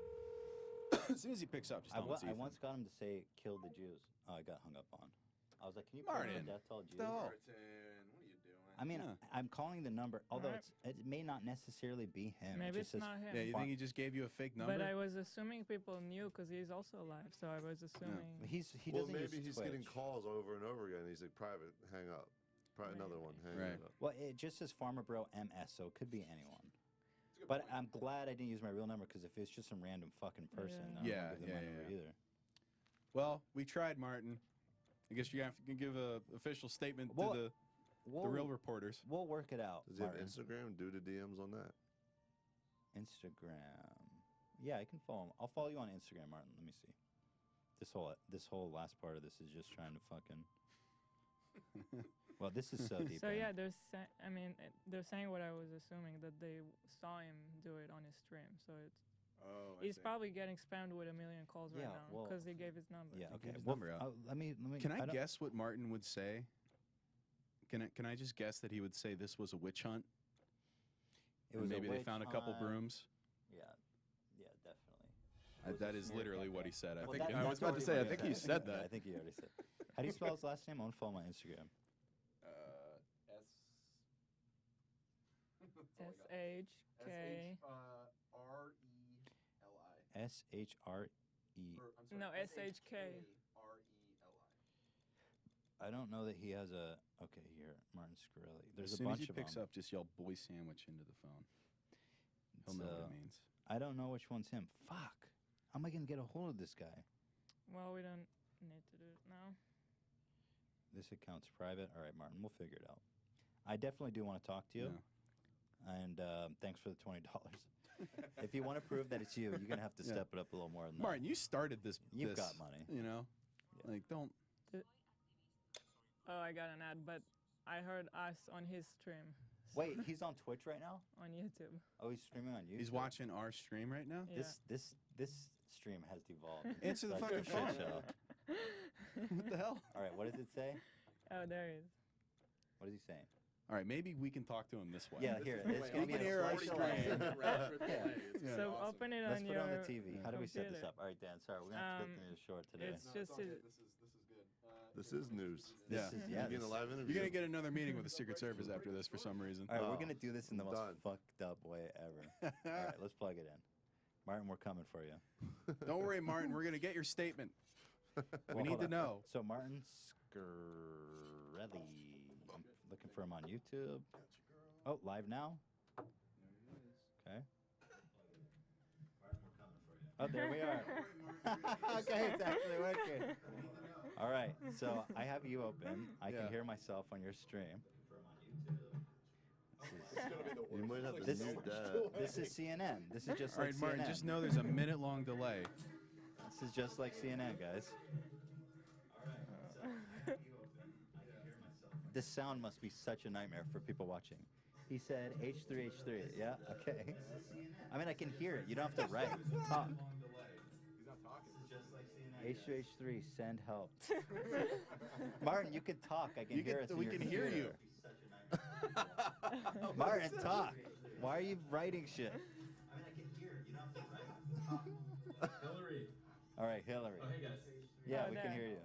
As soon as he picks up, just tell him it's I Ethan. once got him to say "kill the Jews." Oh, I got hung up on. I was like, "Can you Martin, pray to death to all Jews?" No. Martin, what are you doing? I mean, Yeah. I'm calling the number, although Alright. it may not necessarily be him. Maybe it it's just says, not him. Yeah, you Fine. think he just gave you a fake number? But I was assuming people knew because he's also alive, so I was assuming. he Well, doesn't maybe use he's Twitch. getting calls over and over again. He's like, private, hang up. Another one, hang Right. it up. Well, it just says Farmer Bro MS, so it could be anyone. But I'm glad I didn't use my real number because if it's just some random fucking person, Yeah. I don't Yeah, give them yeah, my number yeah. either. Well, we tried, Martin. I guess you have to give a official statement Well, to the real reporters. We'll work it out. Does he have Martin. Instagram? Do the DMs on that. Instagram. Yeah, I can follow him. I'll follow you on Instagram, Martin. Let me see. This whole last part of this is just trying to fucking. Well, this is so deep. So in. yeah, they're saying what I was assuming that they saw him do it on his stream. So Oh, he's probably getting spammed with a million calls right Yeah, now well, because he gave his number. Yeah. Give Okay. his Well, number out. let me. Can I don't- guess what Martin would say? Can I just guess that he would say this was a witch hunt? It And was a maybe they witch found a couple hunt. brooms. Yeah. Yeah, definitely. That a is smear literally what he campaign. said. I Well, think. that- I was that's about to already say. what I he think he said Yeah, I that. think he already said. How do you spell his last name? I want to follow my Instagram. SHK. SHRE. No, SHK. I don't know that he has a. Okay, here, Martin Scarelli. There's As a soon as bunch he of picks them. up, just yell "boy sandwich" into the phone. He'll know what So- it means. I don't know which one's him. Fuck. How am I gonna get a hold of this guy? Well, we don't need to do it now. This account's private. All right, Martin, we'll figure it out. I definitely do want to talk to you. Yeah. And thanks for the $20. If you want to prove that it's you, you're gonna have to Yeah. step it up a little more than Martin, you started this. You've this, got money. You know, Yeah. like don't. Oh, I got an ad, but I heard us on his stream. that. Wait, he's on Twitch right now? On YouTube. Oh, he's streaming on YouTube. He's watching our stream right now. Yeah. This stream has devolved. into Answer the such fucking a shit phone. show. What the hell? All right, what does it say? Oh, there he is. What is he saying? All right, maybe we can talk to him this way. Yeah, here. It's We gonna be can a hear our slight stream. delay. Yeah. So open it Let's on put your it on the TV. How do we set this computer. up? All right, Dan. Sorry, we're gonna have to cut this short today. It's just his, This is good. This is news. This Yeah. is You're yeah. getting a this- live interview. You're gonna get another meeting with the Secret Service after this for some reason. All right, we're Oh, gonna do this in the most done. fucked up way ever. All right, let's plug it in. Martin, we're coming for you. Don't worry, Martin. We're gonna get your statement. We Well, need hold to on. know. So Martin Scarelli. I'm looking for him on YouTube. Oh, live now. Okay. Oh, there we are. Okay, it's actually working. All right, so I have you open. I Yeah. can hear myself on your stream. You might have to This mute is- that. This is CNN. This is just All like right, Martin. CNN. Just know there's a minute-long delay. This is just like CNN, guys. This sound must be such a nightmare for people watching. He said H3, H3. Yeah, okay. I mean, I can hear it. You don't have to write. Talk. He's not talking. H3, H3, send help. Martin, you can talk. I can hear us. We can hear you. Martin, talk. Why are you writing shit? I mean, I can hear it. You don't have to write. Hillary. All right, Hillary. Oh, hey guys. Yeah, Oh, we can there. hear you.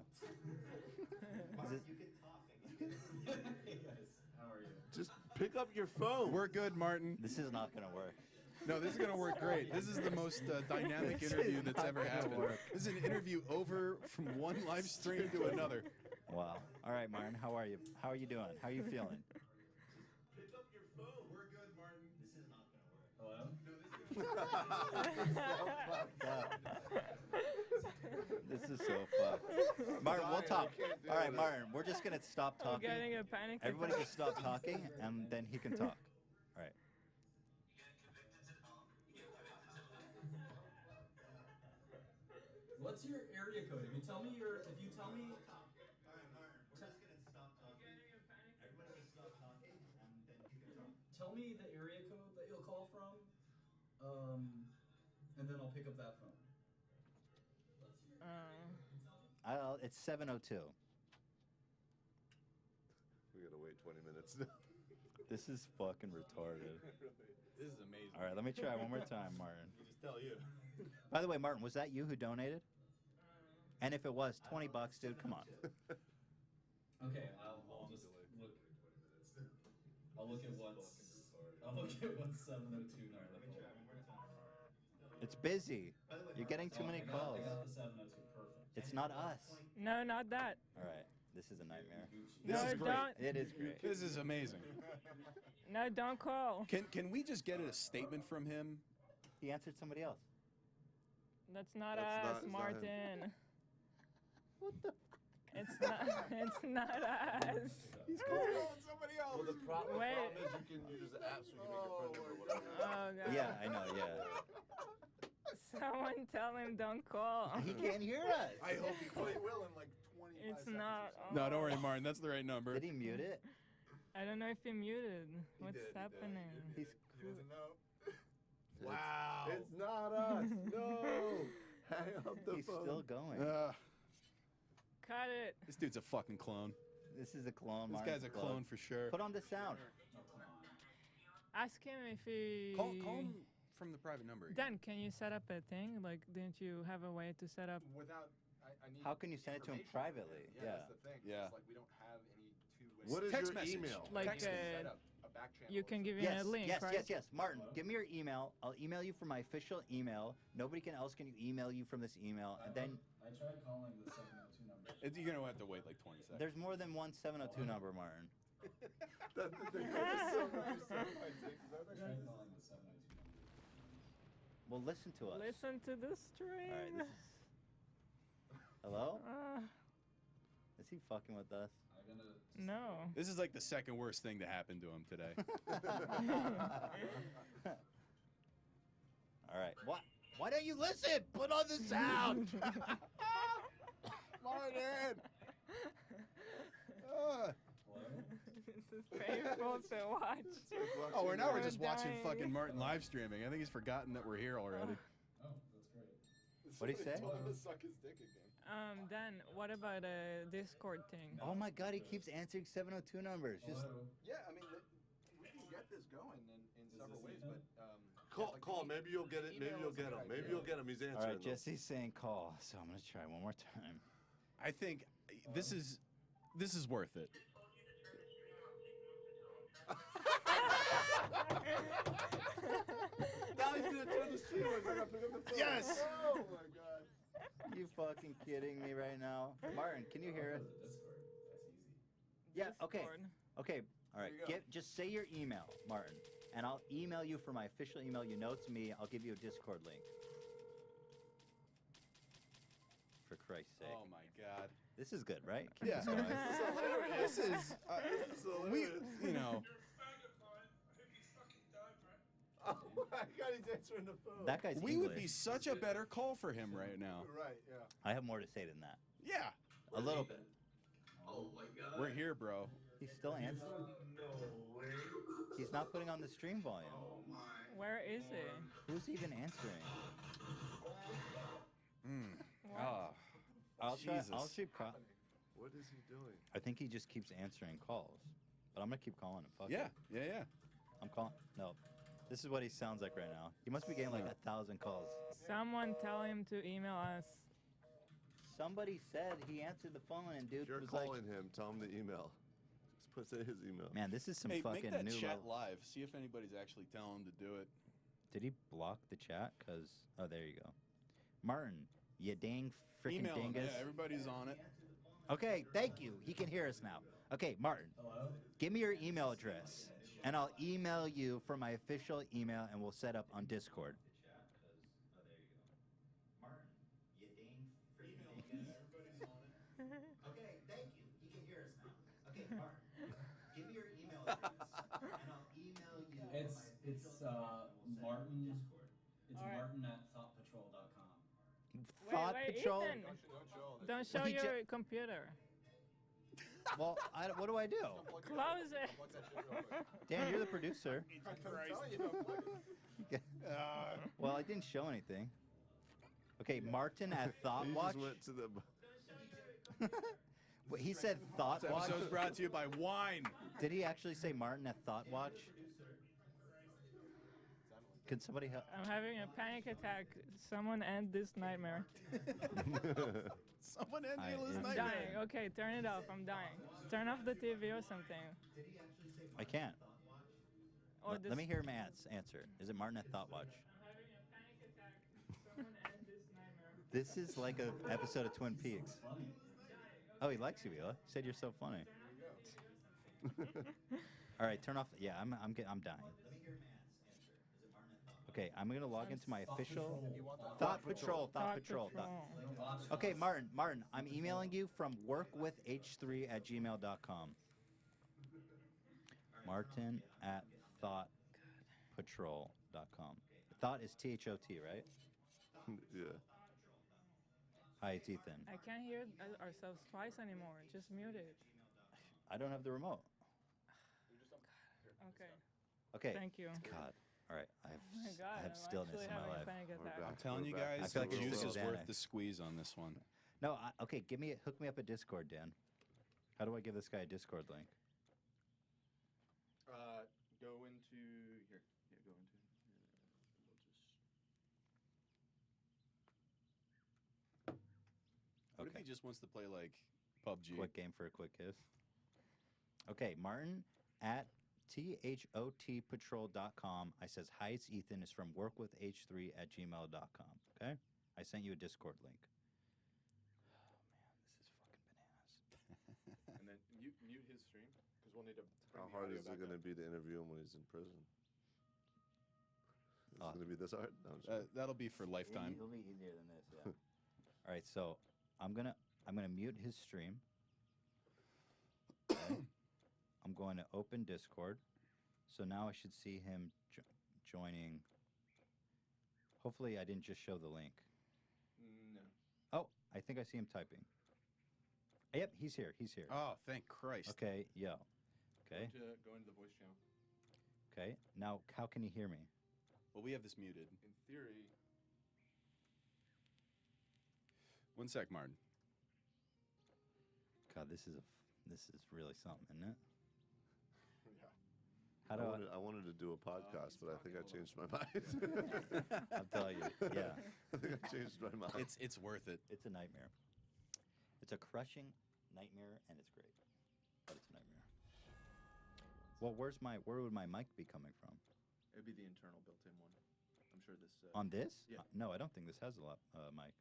Hey guys. How are you? Just pick up your phone. We're good, Martin. This is not going to work. No, this is going to work great. This is the most dynamic This interview is that's not ever gonna happened. work. This is an interview over from one live stream to another. Wow. All right, Martin, how are you? How are you doing? How are you feeling? Pick up your phone. We're good, Martin. This is not going to work. Hello? This is so fucked. Martin, we'll talk. All right, Martin, we're just going to stop I'm talking. getting a panic Everybody attack. just stop talking, and then he can talk. All right. What's your area code? If you tell me your, if you tell me, tell me the area code that you'll call from, and then I'll pick up that phone. It's 7:02. We gotta wait 20 minutes. This is fucking retarded. This is amazing. All right, let me try one more time, Martin. Just tell you. By the way, Martin, was that you who donated? And if it was, $20, dude, come on. Okay, I'll just look. I'll look at what's. I'll look at what's 702 now. It's busy. You're getting too many calls. I got the 702. Perfect. It's not us. No, not that. All right, this is a nightmare. This no, is great. don't. It is great. This is amazing. No, don't call. Can we just get a statement from him? He answered somebody else. That's not That's us, not- it's not him. Martin. What the? It's not. It's not us. He's calling somebody else. Well, the problem Wait. is you can use the app so you can make your phone number whatever. Oh god. Yeah, I know, yeah. Someone tell him don't call. He can't hear us. I hope he will in like 25 It's seconds. not. No, don't worry, Martin. That's the right number. Did he mute it? I don't know if he muted. What's did, he did, happening? He's He doesn't know. It's- Wow. It's not us. No. Hang up the He's phone. still going. Cut it. This dude's a fucking clone. This is a clone. This Martin's guy's a clone for sure. Put on the sound. Ask him if he. Call him from the private number. again. Dan, can you set up a thing? Like, didn't you have a way to set up? Without, I need. How can you send it to him information. privately? Yeah, that's the thing. Yeah. It's like we don't have any two-way. What is Text your message. email? Like, Text me. Set up a back channel you or can give something. him Yes, a link, yes, right? yes, yes. Martin, give me your email. I'll email you from my official email. Nobody else can email you from this email. And then I tried calling the 702 number. You're going to have to wait like 20 seconds. there's more than one 702 number, Martin. That's the thing. There's so many I tried calling the 702 number. Well, listen to us. Listen to the All stream. right, this is... Hello? Is he fucking with us? I'm gonna. No. This is like the second worst thing to happen to him today. All right. Why don't you listen? Put on the sound. Martin! Hello? This is painful to watch. Oh, now we're We're just watching dying. fucking Martin live streaming. I think he's forgotten that we're here already. Oh, that's great. What'd he say? Told him to suck his dick again. Dan, what about a Discord thing? Oh my God, he keeps answering 702 numbers. Just Hello? Yeah, I mean, we can get this going in several this ways, Ethan? but Call, like, call. e- Maybe you'll get it. Maybe email you'll is a get him. good Maybe idea. you'll get him. He's answering. all right. them. Jesse's saying call, so I'm gonna try one more time. I think this is worth it. Now he's gonna turn the stream on. I gotta pick up the phone. Yes! Oh my god. You fucking kidding me right now, Martin? Can you hear us? Discord. That's easy. Yeah. Okay. Discord. Okay. All right. There you go. Just say your email, Martin, and I'll email you from my official email. You know it's me. I'll give you a Discord link. For Christ's sake. Oh my God. This is good, right? Keep Yeah. this going. This is, This is we, hilarious. you know, Oh my god, he's answering the phone. That guy's we English. would be such a better call for him right now. Right. Yeah. I have more to say than that. Yeah. A little bit. Oh my god. We're here, bro. He's still answering. No way. He's It's not putting on the stream volume. Where is it? Who's even answering? What? Oh, I'll try. I'll Jesus. keep. What is he doing? I think he just keeps answering calls, but I'm gonna keep calling him. Fuck Yeah, it. yeah. I'm calling. No, this is what he sounds like right now. He must be getting like 1,000 calls. Someone tell him to email us. Somebody said he answered the phone and dude If you're was calling him, tell him the email. Just put his email. like, "Man, this is some Hey, fucking make that new chat level." live. See if anybody's actually telling him to do it. Did he block the chat? Cause there you go. Martin, you dang freaking Email him. dingus. Yeah, everybody's on it. Okay, thank you. He can hear us now. Okay, Martin, Hello? give me your email address, and I'll email you from my official email, and we'll set up on Discord. Okay, thank you. He can hear us now. Okay, Martin, give me your email address, and I'll email you. It's Martin. It's All right. Martin at thoughtpatrol.com. Thought wait, Patrol. Ethan. Don't show Well, he your computer. Well, what do I do? Close it. Dan, you're the producer. Well, I didn't show anything. Okay, Martin at He ThoughtWatch. just went to the. Wait, he said This ThoughtWatch. episode's brought to you by wine. Did he actually say Martin at ThoughtWatch? Can somebody help? I'm having a panic attack. Someone end this nightmare. Someone end I- Neil's it's I'm nightmare. dying. Okay, turn it off. I'm dying. Turn off the TV or something. I can't. Or Let me hear Matt's answer. Is it Martin at ThoughtWatch? I'm having a panic attack. Someone end this nightmare. This is like an episode of Twin Peaks. Funny. Oh, he likes you, Vila. He said you're so funny. All right, turn off. Yeah, I'm dying. Okay, I'm gonna log into my official Thought Patrol. Okay, Martin, I'm emailing you from workwith h3@gmail.com. Martin at thoughtpatrol.com. Thought is THOT, right? Yeah. Oh, Hi, it's Ethan. I can't hear ourselves twice anymore. Just mute it. I don't have the remote. Okay. Okay. Thank you. God. All right. I Oh my God, have I'm stillness actually in my having a life. panic We're attack. back. I'm telling you We're back. guys, I feel like the it's juice just is worth Xanax. the squeeze on this one. No, okay, hook me up a Discord, Dan. How do I give this guy a Discord link? Go into here. Yeah, go into. What if he just wants to play like PUBG? Quick game for a quick kiss. Okay, Martin at thotpatrol.com. I says, hi, it's Ethan. It's from workwith h3@gmail.com. Okay? I sent you a Discord link. Oh, man, this is fucking bananas. And then mute his stream because we'll need to. How hard is it going to be to interview him when he's in prison? Is it going to be this hard? No, I'm just kidding. That'll be for lifetime. It'll be easier than this, yeah. All right, so I'm gonna mute his stream. Okay. I'm going to open Discord. So now I should see him joining. Hopefully I didn't just show the link. No. Oh, I think I see him typing. Yep, he's here. He's here. Oh, thank Christ. Okay, yo. Okay. Go into the voice channel. Okay. Now, how can he hear me? Well, we have this muted. In theory. One sec, Martin. God, this is really something, isn't it? Yeah. How do I wanted to do a podcast, but I think I changed my mind. I'll tell you. Yeah. I think I changed my mind. It's worth it. It's a nightmare. It's a crushing nightmare, and it's great. But it's a nightmare. Well, where would my mic be coming from? It would be the internal built-in one. I'm sure this. On this? Yeah. No, I don't think this has a mic.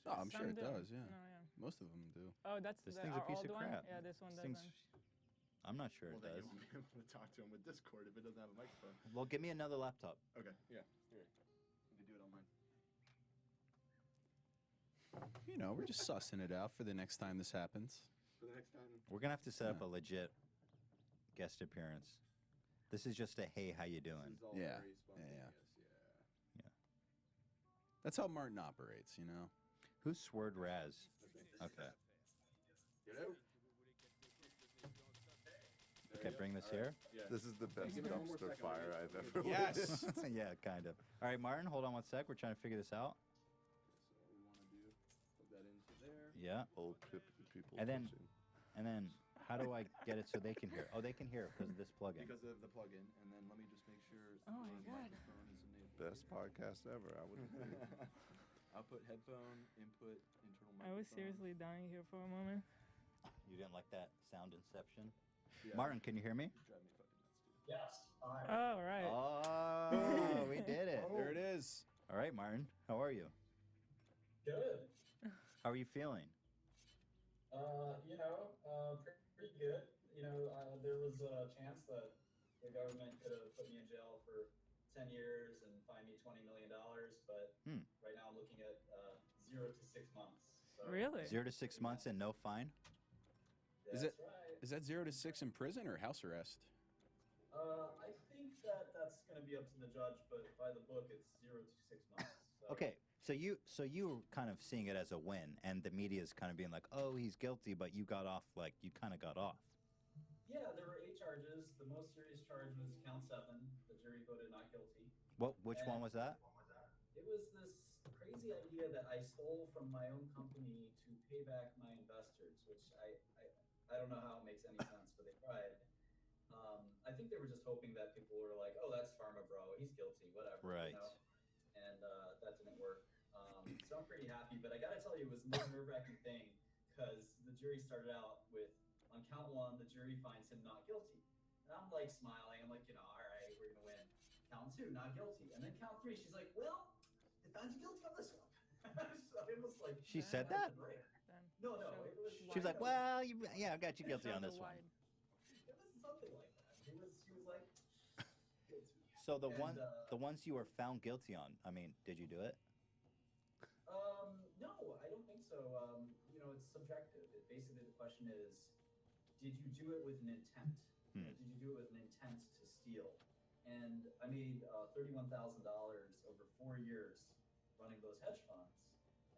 Oh, I'm sure Some it do. does, yeah. No, yeah. Most of them do. Oh, that's This the thing's a our piece old of one? crap. Yeah, this one This thing's- doesn't. I'm not sure Well, it then does. you won't be able to talk to him with Discord if it doesn't have a microphone. Well, give me another laptop. Okay. Yeah. Here. You can do it online. You know, we're just sussing it out for the next time this happens. For the next time. We're gonna have to set up Yeah. a legit guest appearance. This is just a hey, how you doing? This is all Yeah. very Yeah, spontaneous, yeah. That's how Martin operates, you know? Who's Sword Raz? Okay. Get out. There Okay, bring this here. Yeah. This is the best give it one more dumpster second, fire I've ever Yes. Yeah, kind of. All right, Martin, hold on 1 sec. We're trying to figure this out. So what we want to do, plug that into there. Yeah. Old people And then- pitching. And then how do I get it so they can hear? Oh, they can hear because of this plug-in. Because of the plug-in, and then let me just make sure Oh my the God. microphone is enabled. Best podcast ever, I would agree. Output headphone, input internal I was microphone. seriously dying here for a moment. You didn't like that sound inception? Yeah, Martin, can you hear me? drive me fucking nuts, dude. Yes. Hi. Oh, right. Oh, we did it. There it is. All right, Martin, how are you? Good. How are you feeling? Pretty good. There was a chance that the government could have put me in jail for 10 years and fined me $20 million, but right now I'm looking at 0 to 6 months. So, Really? 0 to 6 months and no fine? That's Is it- right. Is that 0 to 6 in prison or house arrest? I think that's going to be up to the judge, but by the book, it's 0 to 6 months. So. Okay, so you were kind of seeing it as a win, and the media's kind of being like, "Oh, he's guilty," but you got off like you kind of got off. Yeah, there were 8 charges. The most serious charge was count 7. The jury voted not guilty. Which one was that? It was this crazy idea that I stole from my own company to pay back my investors, which I don't know how it makes any sense, but they tried. I think they were just hoping that people were like, "Oh, that's Pharma Bro. He's guilty. Whatever." Right. And that didn't work. So I'm pretty happy. But I got to tell you, it was the most nerve-wracking thing because the jury started out with, on count 1, the jury finds him not guilty. And I'm like smiling. I'm like, all right, we're going to win. Count 2, not guilty. And then count 3, she's like, well, they found you guilty on this one. So it was like, She said that? Then No, show- it was. She was like, "Well, I got you guilty show on the this one." It wide. was something like that. She was like, guilty. So the And, ones you were found guilty on. I mean, did you do it? No, I don't think so. It's subjective. Basically, the question is, did you do it with an intent? Did you do it with an intent to steal? And I made $31,000 over 4 years running those hedge funds,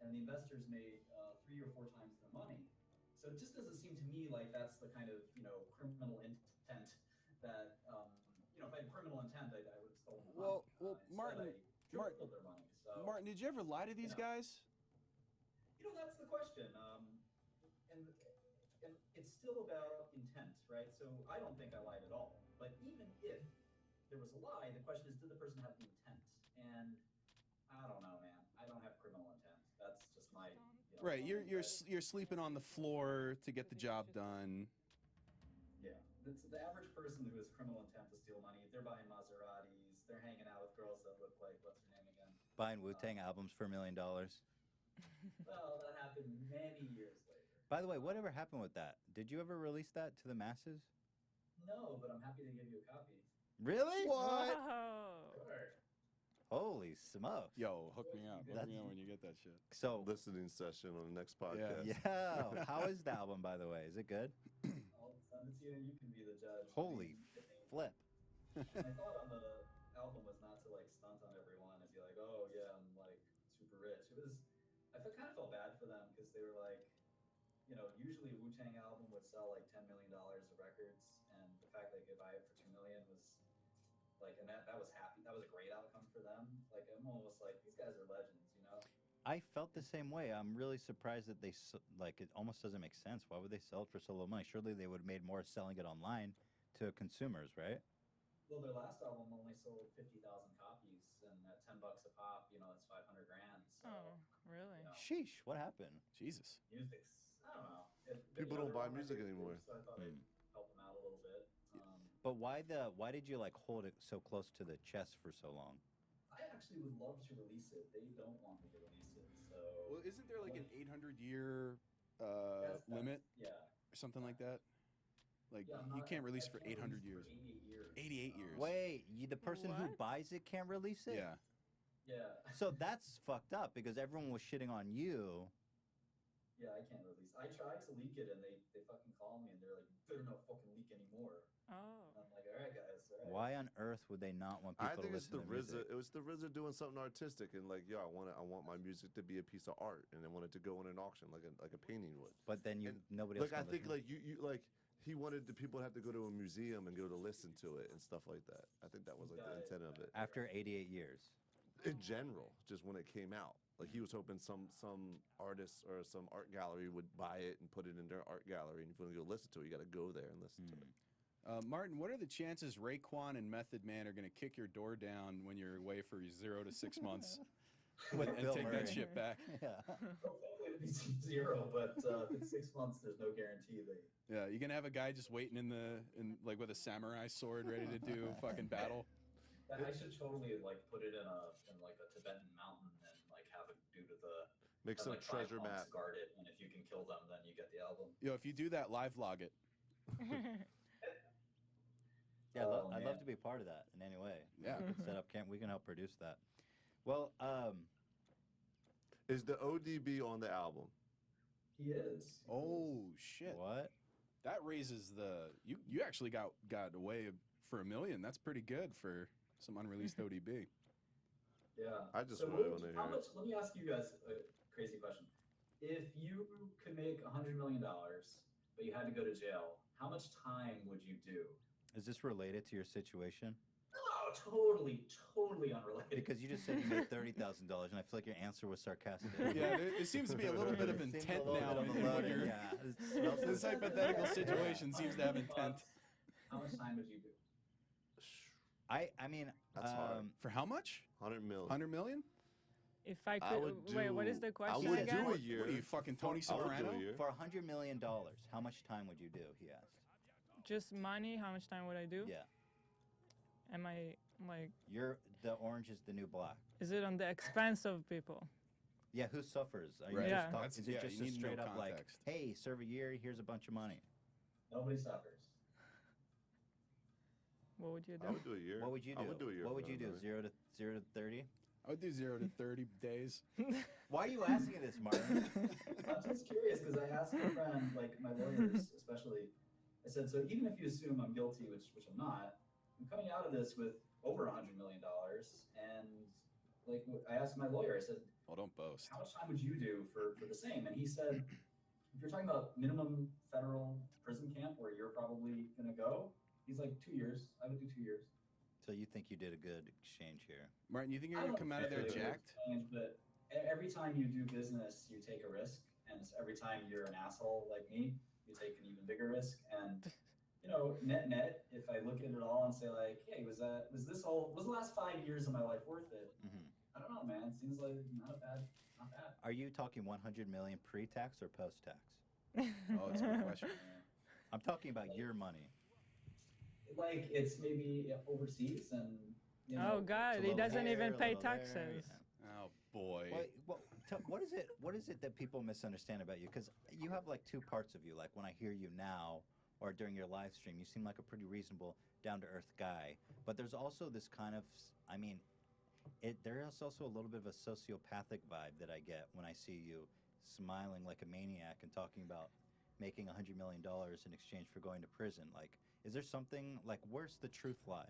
and the investors made 3 or 4 times their money. So it just doesn't seem to me like that's the kind of criminal intent that if I had criminal intent, I would have stolen the money. Well, Martin, Instead, I tripled their money. So Martin, did you ever lie to these guys? that's the question. And it's still about intent, right? So I don't think I lied at all. But even if there was a lie, the question is, did the person have the intent? And I don't know, man. I don't have criminal intent. That's just my Right, you're sleeping on the floor to get the job done. Yeah, it's the average person who has criminal intent to steal money. They're buying Maseratis. They're hanging out with girls that look like what's her name again? Buying Wu-Tang albums for $1 million. Well, that happened many years later. By the way, whatever happened with that? Did you ever release that to the masses? No, but I'm happy to give you a copy. Really? What? Wow. Sure. Holy smokes! Yo, hook me up. Hook That's- me up when you get that shit. So Listening session on the next podcast. yeah, how is the album, by the way? Is it good? I'll send it to you and you can be the judge. Holy flip! My thought on the album was not to like stunt on everyone and be like, oh yeah, I'm like super rich. Kind of felt bad for them because they were like, usually a Wu-Tang album would sell like $10 million of records, and the fact they could buy it for $2 million was like, and that was happy. That was a great outcome for them. Like I'm almost like these guys are legends. I felt the same way. I'm really surprised that they it almost doesn't make sense. Why would they sell it for so little money? Surely they would have made more selling it online to consumers, right? Well, their last album only sold 50,000 copies, and at $10 a pop, that's 500 grand. So, Oh, really? Sheesh! What happened? Jesus. music's, I don't know. People don't they're buy on my music big anymore. group, So I thought I'd help them out a little bit. But why did you like hold it so close to the chest for so long? I actually would love to release it. They don't want me to release it, so Well, isn't there like an 800-year that's- limit yeah. or something like that? Like Yeah, you can't release I for can't 800 release years. for 88 years. 88 years. Wait, the person who What? buys it can't release it? Yeah. Yeah. So that's fucked up because everyone was shitting on you. Yeah, I can't release. I tried to leak it, and they fucking call me, and they're like, "Better not fucking leak anymore." Oh. And I'm like, "All right, guys. All right." Why on earth would they not want people I think to it's listen the to music? RZA. It was the RZA doing something artistic and like, I want my music to be a piece of art, and I want it to go in an auction like a painting would. But then And, nobody else. Like I can think listen. like you like he wanted the people to have to go to a museum and go to listen to it and stuff like that. I think that was like the intent of it. After 88 years. In general, just when it came out, like he was hoping some artist or some art gallery would buy it and put it in their art gallery, and if you want to go listen to it, you got to go there and listen to it. Martin, what are the chances Raekwon and Method Man are going to kick your door down when you're away for 0 to 6 months With and Bill take Murray. that shit back? Yeah. Hopefully it'd be 0, but if it's 6 months, there's no guarantee they. Yeah, you gonna have a guy just waiting in like with a samurai sword ready to do fucking battle. I should totally like put it in like a Tibetan mountain and like have a dude with a Make have, some like, 5 treasure monks map. guard it, and if you can kill them, then you get the album. Yo, if you do that, live log it. Yeah, Oh, I'd man. love to be a part of that in any way. Yeah. We can set up camp. We can help produce that. Well, Is the ODB on the album? He is. Oh shit! what? That raises the you actually got away for $1 million. That's pretty good for some unreleased ODB. Yeah. I just So really what wanna would- how hear it. much? Let me ask you guys a crazy question. If you could make $100 million, but you had to go to jail, how much time would you do? Is this related to your situation? Oh, totally unrelated. Because you just said you made $30,000, and I feel like your answer was sarcastic. Yeah, there seems to be a little bit of It seems a intent little now bit of in a what loading, you're. yeah. It smells This like- hypothetical situation seems to have intent. How much time would you do? I mean, That's hard. For how much? 100 million. 100 million? If I I could, would wait, what do- is the I question would again? do a year. What are you, fucking Tony I would do Soprano? a year. for $100 million, how much time would you do? He asked. Just money? How much time would I do? Yeah, Am I like? the orange is the new black. Is it on the expense of people? Yeah, who suffers? Are you Right. just Yeah. talk- That's- is it yeah, just you a need to know straight up like, context. hey, serve a year, here's a bunch of money? Nobody suffers. What would you do? I would do a year. What would you do? I would do a year. What for would you that, do? man. 0 to 30? I would do 0 to 30 days. Why are you asking this, Martin? I'm just curious because I asked my friend, like my lawyers especially, I said, so even if you assume I'm guilty, which I'm not, I'm coming out of this with over $100 million. And like I asked my lawyer, I said, Well, don't boast. how much time would you do for the same? And he said, if you're talking about minimum federal prison camp where you're probably going to go, he's like 2 years. I would do 2 years. So you think you did a good exchange here? Martin, you think you're I gonna don't come out of there think it's jacked? exchange, but every time you do business, you take a risk, and every time you're an asshole like me, you take an even bigger risk. And you know, net, if I look at it all and say like, hey, was the last 5 years of my life worth it? Mhm. I don't know, man. It seems like not bad. Are you talking 100 million pre-tax or post-tax? Oh, it's a good question. I'm talking about your money. Like it's maybe overseas, and you know, Oh God, a he little doesn't here, even a pay little there, taxes. yeah. Oh boy. What is it? What is it that people misunderstand about you? Because you have like two parts of you. Like when I hear you now, or during your live stream, you seem like a pretty reasonable, down-to-earth guy. But there's also this kind of, I mean, there is also a little bit of a sociopathic vibe that I get when I see you smiling like a maniac and talking about making $100 million in exchange for going to prison. Like, is there something like where's the truth lie?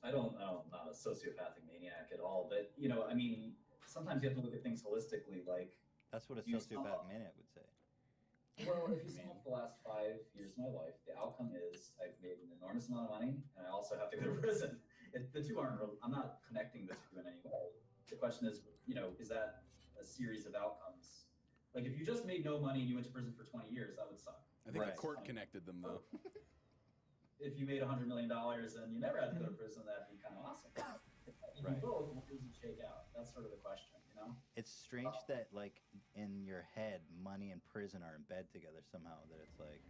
I don't know, I'm not a sociopathic maniac at all, but you know, I mean, sometimes you have to look at things holistically. Like, That's what a You sociopathic saw- maniac would say. well, if you sum up the last 5 years of my life, the outcome is I've made an enormous amount of money, and I also have to go to prison. The two aren't real. I'm not connecting the two in any way. The question is, you know, is that a series of outcomes? Like, if you just made no money and you went to prison for 20 years, that would suck. I think Right. the court connected them though. If you made $100 million and you never had to go to prison, that'd be kind of awesome. If you Right. do both, what does it shake out? That's sort of the question, you know? It's strange that like in your head, money and prison are in bed together somehow. That it's like,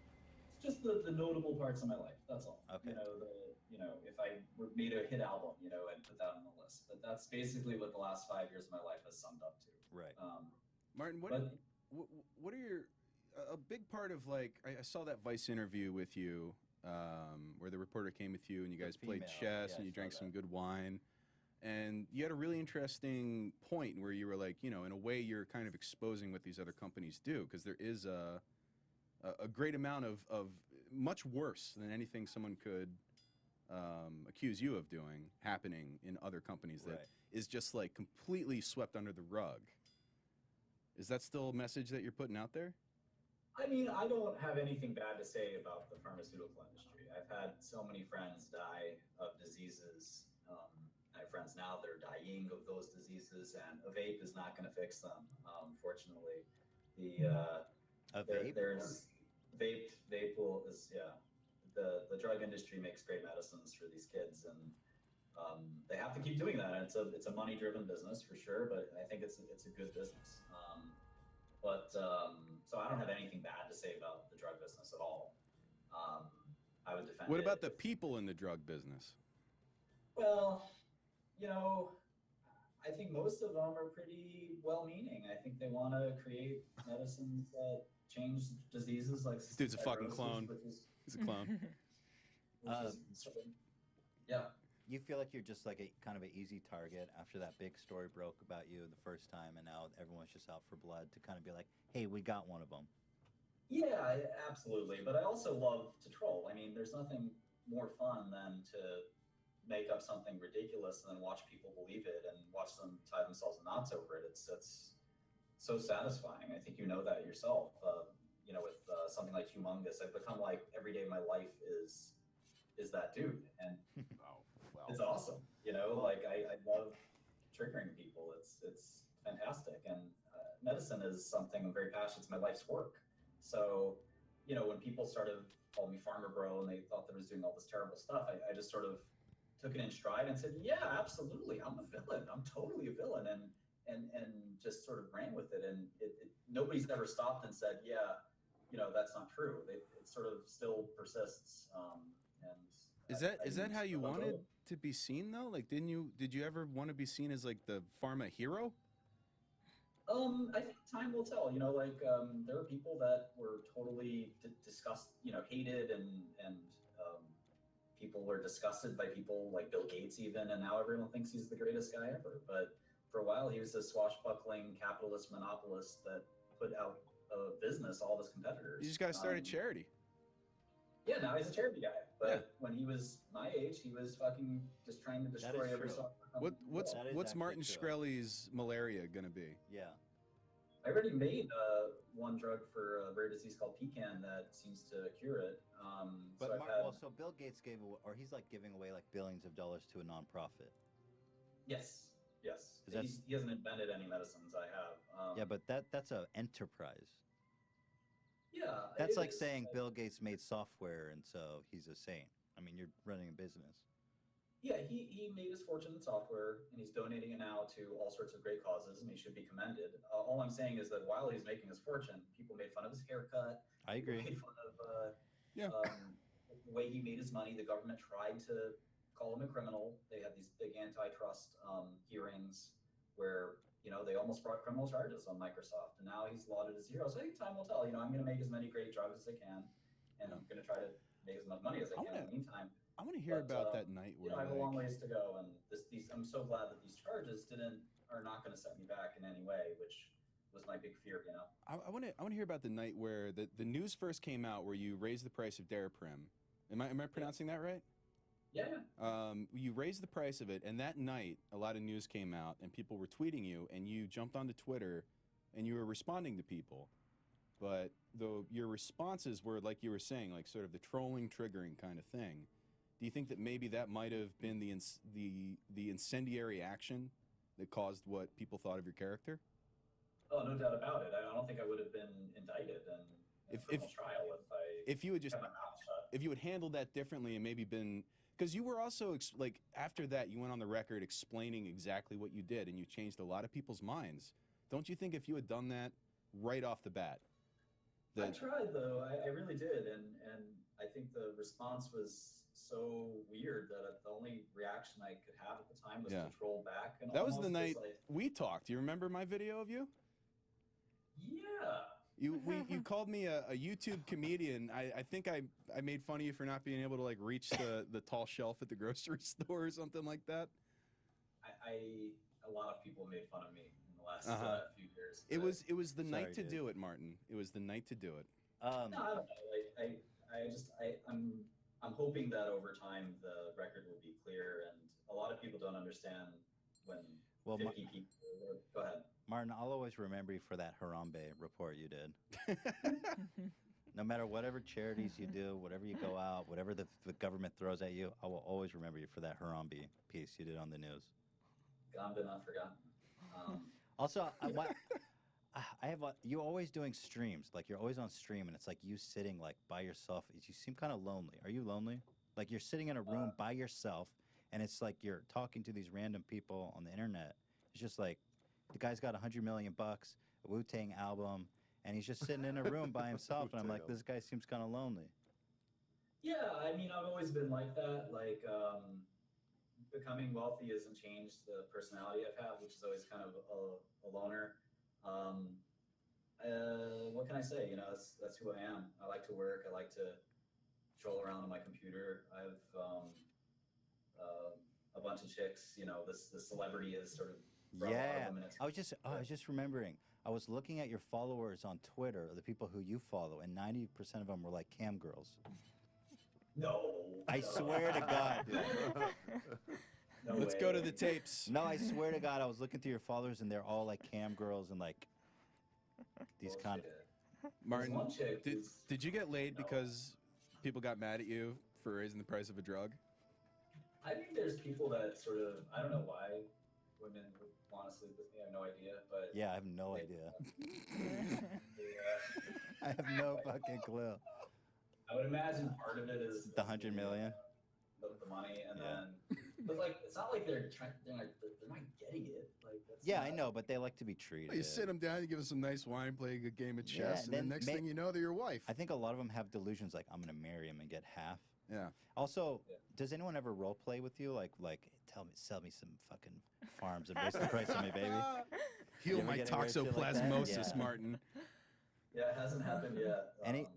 It's just the notable parts of my life. That's all. Okay. You know, if I made a hit album, you know, and put that on the list. But that's basically what the last 5 years of my life has summed up to. right. Martin, But what are your a big part of like I saw that Vice interview with you where the reporter came with you and you The guys played female, chess yeah, and I you saw drank that. some good wine. And you had a really interesting point where you were like, you know, in a way you're kind of exposing what these other companies do because there is a great amount of much worse than anything someone could accuse you of doing happening in other companies that Right. is just like completely swept under the rug. Is that still a message that you're putting out there? I mean, I don't have anything bad to say about the pharmaceutical industry. I've had so many friends die of diseases. I have friends now that are dying of those diseases, and a vape is not going to fix them. Fortunately, there's vape will is yeah. The drug industry makes great medicines for these kids, and they have to keep doing that. And it's a money driven business for sure, but I think it's a good business. So I don't have anything bad to say about the drug business at all. I would defend. What about the people in the drug business? Well, I think most of them are pretty well-meaning. I think they want to create medicines that change diseases like Dude's a fucking clone. He's a clone. Yeah. You feel like you're just like a kind of an easy target after that big story broke about you the first time, and now everyone's just out for blood to kind of be like, hey, we got one of them. Yeah, absolutely. But I also love to troll. I mean, there's nothing more fun than to make up something ridiculous and then watch people believe it and watch them tie themselves in knots over it. It's so satisfying. I think you know that yourself. With something like Humongous, I've become like every day of my life is that dude, and it's awesome. Like I love triggering people. It's fantastic, and medicine is something I'm very passionate. It's my life's work. So, when people started calling me Farmer Bro and they thought that I was doing all this terrible stuff, I just sort of took it in stride and said, yeah, absolutely, I'm a villain. I'm totally a villain, and just sort of ran with it. And nobody's ever stopped and said, yeah, that's not true. It sort of still persists. Is that how you wanted to be seen though? Like, did you ever want to be seen as like the pharma hero? I think time will tell. There are people that were totally disgusted, hated, and people were disgusted by people like Bill Gates even, and now everyone thinks he's the greatest guy ever. But for a while, he was a swashbuckling capitalist monopolist that put out of business all of his competitors. You just got to start a charity. Yeah, now he's a charity guy. But when he was my age, he was fucking just trying to destroy every song. What's Martin Shkreli's malaria gonna be? Yeah. I already made one drug for a rare disease called pecan that seems to cure it. So Bill Gates he's like giving away like billions of dollars to a nonprofit. Yes. He hasn't invented any medicines. I have. Yeah, but that's an enterprise. Yeah. That's like saying Bill Gates made software and so he's a saint. I mean, you're running a business. Yeah, he made his fortune in software, and he's donating it now to all sorts of great causes, and he should be commended. All I'm saying is that while he's making his fortune, people made fun of his haircut. I agree. Made fun of the way he made his money. The government tried to call him a criminal. They had these big antitrust hearings where they almost brought criminal charges on Microsoft, and now he's lauded as a hero. So I think time will tell. I'm going to make as many great drugs as I can, and I'm going to try to make as much money as I can in the meantime. I want to hear about that night where I have a long ways to go, and I'm so glad that these charges are not going to set me back in any way, which was my big fear. I want to hear about the night where the news first came out, where you raised the price of Daraprim. Am I pronouncing that right? Yeah. You raised the price of it, and that night a lot of news came out, and people were tweeting you, and you jumped onto Twitter, and you were responding to people, but your responses were like you were saying, like sort of the trolling, triggering kind of thing. Do you think that maybe that might have been the incendiary action that caused what people thought of your character? Oh, no doubt about it. I don't think I would have been indicted in a criminal trial if you had just kept my mouth shut. If you had handled that differently and maybe been, because you were also like after that you went on the record explaining exactly what you did and you changed a lot of people's minds. Don't you think if you had done that right off the bat? I tried though. I really did, and I think the response was so weird that the only reaction I could have at the time was to troll back. And that was the night we talked. Do you remember my video of you? Yeah. You called me a YouTube comedian. I think I made fun of you for not being able to like reach the tall shelf at the grocery store or something like that. A lot of people made fun of me in the last few years. It was the night to do it, Martin. It was the night to do it. No, I don't know. I'm hoping that over time the record will be clear, and a lot of people don't understand when 50 people. Go ahead. Martin, I'll always remember you for that Harambe report you did. No matter whatever charities you do, whatever you go out, whatever the government throws at you, I will always remember you for that Harambe piece you did on the news. Gone but not forgotten. Also, I have you always doing streams. Like you're always on stream, and it's like you sitting like by yourself. You seem kind of lonely. Are you lonely? Like you're sitting in a room by yourself, and it's like you're talking to these random people on the internet. It's just like the guy's got $100 million, a Wu-Tang album, and he's just sitting in a room by himself. And I'm like, this guy seems kind of lonely. Yeah, I mean, I've always been like that. Like, becoming wealthy hasn't changed the personality I've had, which is always kind of a loner. What can I say? You know, that's who I am. I like to work. I like to troll around on my computer. I have a bunch of chicks. You know, the celebrity is sort of for a lot of women, it's I was just remembering. I was looking at your followers on Twitter, the people who you follow, and 90% of them were like cam girls. No. I swear to God, dude. No Let's way. go to the tapes. No, I swear to God, I was looking through your followers, and they're all like cam girls and like these kind of. Bullshit. Martin, There's one chick did you get laid No. because people got mad at you for raising the price of a drug? I think there's people that sort of, I don't know why women would want to sleep with me. I have no idea, but Yeah, I have no idea. yeah. I have no fucking clue. I would imagine part of it is The 100 million? the money, and Yeah. then, but like, it's not like they're not getting it. Like, that's Yeah, not, I know, but they like to be treated. Well, you sit them down, you give them some nice wine, play a good game of Yeah, chess, and then then next thing you know, they're your wife. I think a lot of them have delusions like I'm gonna marry him and get half. Yeah. Also, Yeah. does anyone ever role play with you? Like, sell me some fucking farms and raise the price on me, baby. Heal You ever my get anywhere shit like that? toxoplasmosis, Yeah. Martin. Yeah, it hasn't happened yet. Any-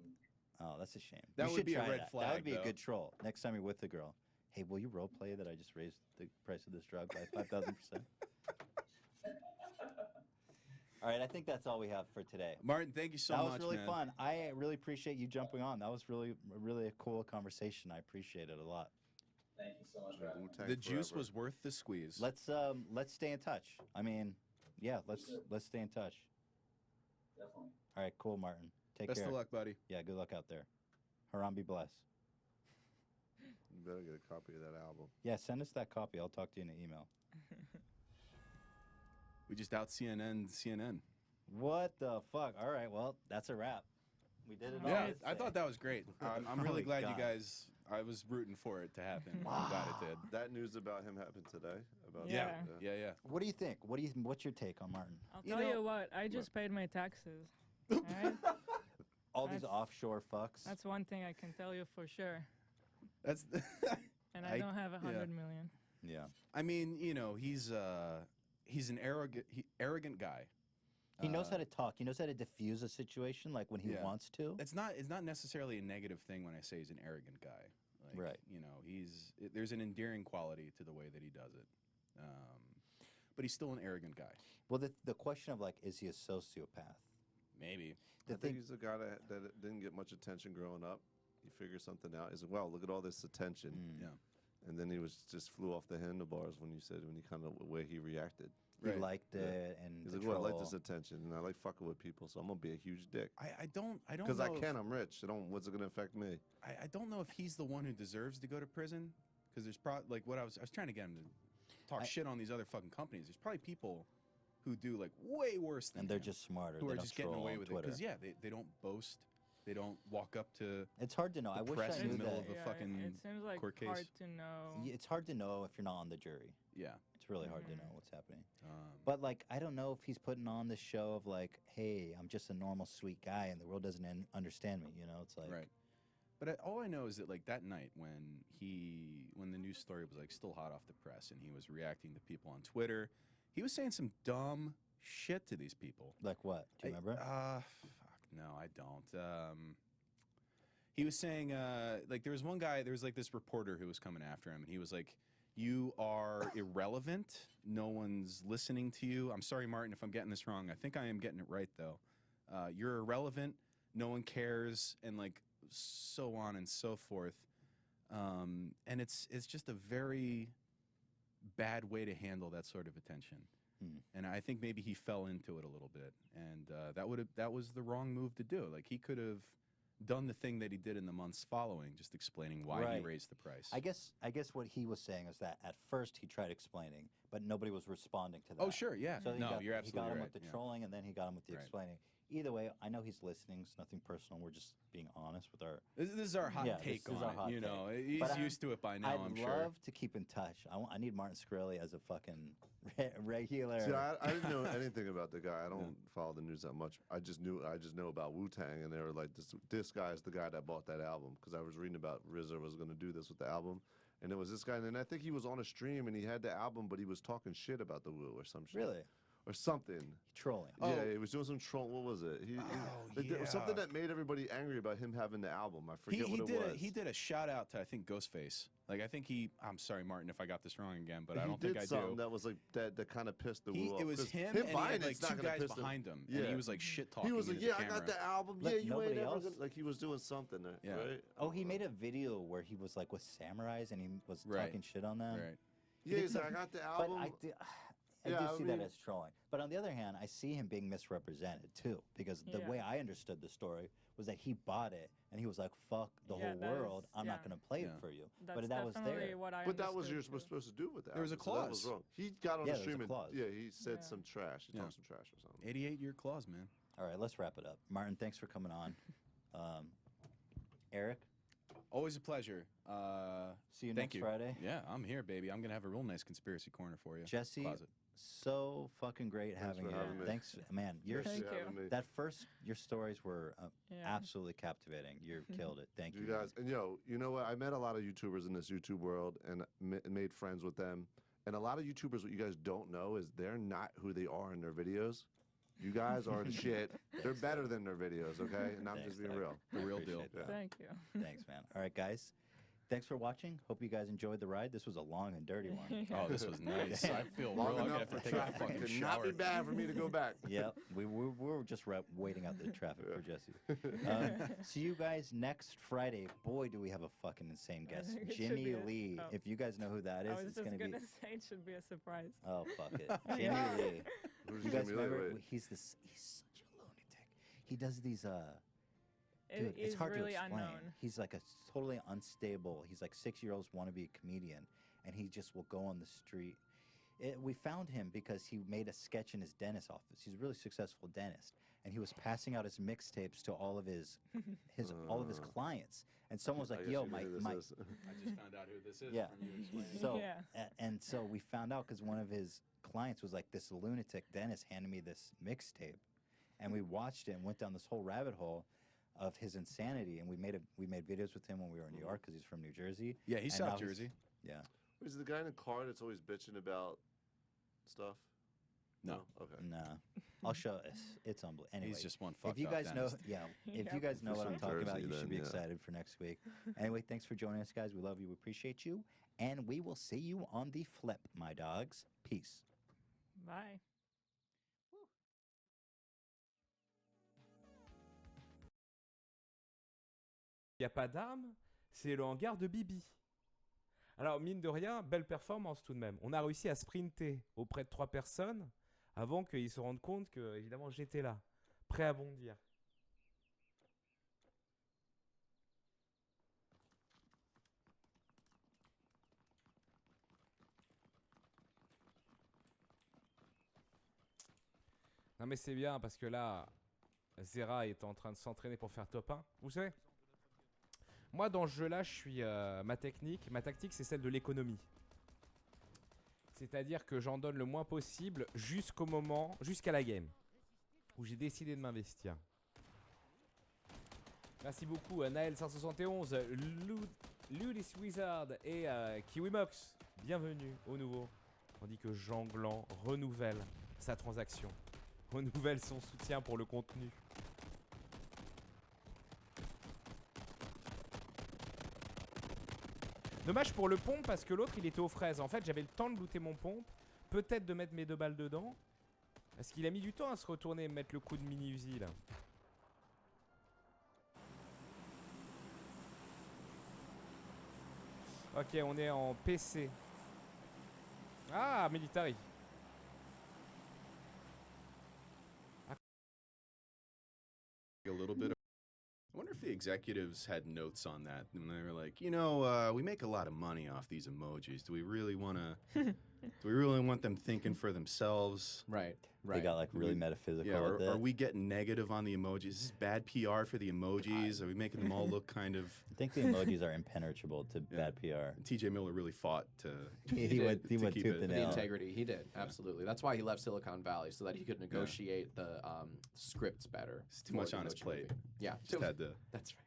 Oh, that's a shame. That You would should be a try red that. That flag, would be though. a good troll. Next time you're with the girl, hey, will you role play that I just raised the price of this drug by 5,000%? All right, I think that's all we have for today. Martin, thank you so that much, was really man. fun. I really appreciate you jumping on. That was really a cool conversation. I appreciate it a lot. Thank you so much for having me. Wu-Tang The juice forever. was worth the squeeze. Let's stay in touch. I mean, yeah, let's stay in touch. Definitely. All right, cool, Martin. Take Best care. of luck, buddy. Yeah, good luck out there. Harambe bless. You better get a copy of that album. Yeah, send us that copy. I'll talk to you in an email. We just out CNN. What the fuck? All right, well, that's a wrap. We did it all. Yeah, Nice. I thought that was great. I'm Oh really my glad God. you guys. I was rooting for it to happen. I'm glad it did. That news about him happened today. About Yeah. Yeah. What do you think? What's your take on Martin? I'll You tell know- you what, I just paid my taxes. All right? All these That's- offshore fucks. That's one thing I can tell you for sure. That's. And I don't have 100 yeah. million. Yeah. I mean, you know, he's an arrogant guy. He knows how to talk. He knows how to diffuse a situation like when he Yeah. wants to. It's not necessarily a negative thing when I say he's an arrogant guy. Like, Right. You know, there's an endearing quality to the way that he does it. But he's still an arrogant guy. Well, the question of like, is he a sociopath? Maybe. The I thing, think he's a guy that didn't get much attention growing up. He figures something out. He's like, wow, look at all this attention. Yeah. And then he just flew off the handlebars when he kind of the way he reacted. he Right. liked Yeah. it, and He's the like, well, I like troll. this attention, and I like fucking with people, so I'm gonna be a huge dick. I don't Because know I if- can. I'm rich. What's it gonna affect me? I don't know if he's the one who deserves to go to prison, because there's probably like what I was trying to get him to talk shit on these other fucking companies. There's probably people who do like way worse than And they're him, just smarter. who They are don't just getting troll away on with it Twitter. because they don't boast, they don't walk up to It's hard to know. the I wish press I in knew the middle that. of a Yeah, fucking it seems like court case. hard to know. It's hard to know if you're not on the jury. yeah. It's really hard to Mhm. know what's happening. Um, But like, I don't know if he's putting on this show of like, hey, I'm just a normal sweet guy, and the world doesn't understand me. You know, it's like, right. But all I know is that like that night when the news story was like still hot off the press and he was reacting to people on Twitter, he was saying some dumb shit to these people. like what? Do you remember? Fuck, no, I don't. He was saying, like, there was one guy, there was like this reporter who was coming after him, and he was like, "You are irrelevant. No one's listening to you." I'm sorry, Martin, if I'm getting this wrong. I think I am getting it right though. You're irrelevant. No one cares, and like so on and so forth. And it's just a very bad way to handle that sort of attention. And I think maybe he fell into it a little bit, and that was the wrong move to do. Like he could have done the thing that he did in the months following, just explaining why he raised the price. I guess what he was saying is that at first he tried explaining, but nobody was responding to that. Oh, sure, yeah. So You're absolutely he got him right. with the trolling, and then he got him with the explaining. Either way, I know he's listening. It's nothing personal. We're just being honest with our. This is our hot take on it. You know, he's used to it by now. I'm sure. I'd love to keep in touch. I need Martin Shkreli as a fucking regular. See, I didn't know anything about the guy. I don't follow the news that much. I just know about Wu-Tang, and they were like, this guy's the guy that bought that album, because I was reading about RZA was going to do this with the album, and it was this guy, and I think he was on a stream, and he had the album, but he was talking shit about the Wu or some shit. Really? Or something. Trolling. Yeah, he was doing some troll. What was it? There was something that made everybody angry about him having the album. I forget what it was. He did a shout out to, I think, Ghostface. Like, I think I'm sorry, Martin, if I got this wrong again, but I don't think I do. He did something that was like that kind of pissed the Wu off. It was him and he had like two guys behind him, and he was like shit talking. He was like, I got the album. Like, yeah, you nobody ain't ever else? gonna, like he was doing something there, right? Oh, he made a video where he was like with samurais and he was talking shit on them. Right. Yeah, he's like, I got the album. But I do see that as trolling. But on the other hand, I see him being misrepresented too, because the way I understood the story was that he bought it and he was like, "Fuck the whole world, I'm not going to play it for you." That's but that was there. What I but that was you're supposed to do with that. There was a clause. So that was wrong. He got on the stream and clause. he said some trash. He talked some trash or something. 88-year clause, man. All right, let's wrap it up. Martin, thanks for coming on. Eric, always a pleasure. See you next Friday. Yeah, I'm here, baby. I'm gonna have a real nice conspiracy corner for you. Jesse, so fucking great having you. Thanks, man. Your stories were absolutely captivating. You killed it. Thank you, guys. And you know what? I met a lot of YouTubers in this YouTube world and made friends with them. And a lot of YouTubers, what you guys don't know is they're not who they are in their videos. You guys are the shit. They're better than their videos, okay? And I'm just being real. The real deal. Thank you. Thanks, man. All right, guys. Thanks for watching. Hope you guys enjoyed the ride. This was a long and dirty one. Oh, this was nice. I feel real. I'm gonna have to take a fucking shower. Not be bad for me to go back. Yep. We were just waiting out the traffic for Jesse. See you guys next Friday. Boy, do we have a fucking insane guest. Jimmy Lee. If you guys know who that is, it's going to be... say it should be a surprise. Oh, fuck it. Jimmy Lee. Who's you guys Jimmy remember? Lee? He's such a lunatic. He does these... Dude, it's hard really to explain. Unknown. He's like a totally unstable. He's like 6-year-old's wannabe comedian, and he just will go on the street. We found him because he made a sketch in his dentist office. He's a really successful dentist, and he was passing out his mixtapes to all of his all of his clients. And someone was like, "Yo, my." I just found out who this is. Yeah. From you explaining. So and so we found out because one of his clients was like, "This lunatic dentist handed me this mixtape," and we watched it and went down this whole rabbit hole of his insanity, and we made videos with him when we were in New York because he's from New Jersey. Yeah, he's South Jersey. Yeah. Is it the guy in the car that's always bitching about stuff? No. Okay. Nah. I'll show it's unbelievable. Anyway, he's just one fucked if you up guys know, dentist. if you guys know what I'm talking about, you Jersey, should be then, excited for next week. Anyway, thanks for joining us, guys. We love you. We appreciate you, and we will see you on the flip, my dogs. Peace. Bye. Il n'y a pas d'armes, c'est le hangar de Bibi. Alors, mine de rien, belle performance tout de même. On a réussi à sprinter auprès de 3 personnes avant qu'ils se rendent compte que, évidemment, j'étais là, prêt à bondir. Non mais c'est bien parce que là, Zera est en train de s'entraîner pour faire top 1. Vous savez, moi dans ce jeu-là, je suis ma tactique, c'est celle de l'économie. C'est-à-dire que j'en donne le moins possible jusqu'à la game, où j'ai décidé de m'investir. Merci beaucoup à Naël571, Ludis Wizard et Kiwimox. Bienvenue au nouveau. Tandis que Janglan renouvelle sa transaction. Renouvelle son soutien pour le contenu. Dommage pour le pompe parce que l'autre il était aux fraises. En fait j'avais le temps de looter mon pompe. Peut-être de mettre mes 2 balles dedans. Parce qu'il a mis du temps à se retourner et mettre le coup de mini-Uzi là. Ok, on est en PC. Ah, Military. a little bit. I wonder if the executives had notes on that, and they were like, we make a lot of money off these emojis. Do we really want to? Do we really want them thinking for themselves? They got like really metaphysical. Yeah, with it. are we getting negative on the emojis? Is this bad PR for the emojis? Are we making them all look kind of? I think the emojis are impenetrable to bad PR. TJ Miller really fought to. He went keep tooth it. and The nail. integrity, he did, absolutely. That's why he left Silicon Valley, so that he could negotiate the scripts better. It's too for much the on his Emoji plate. movie. Yeah, Just had to. that's right.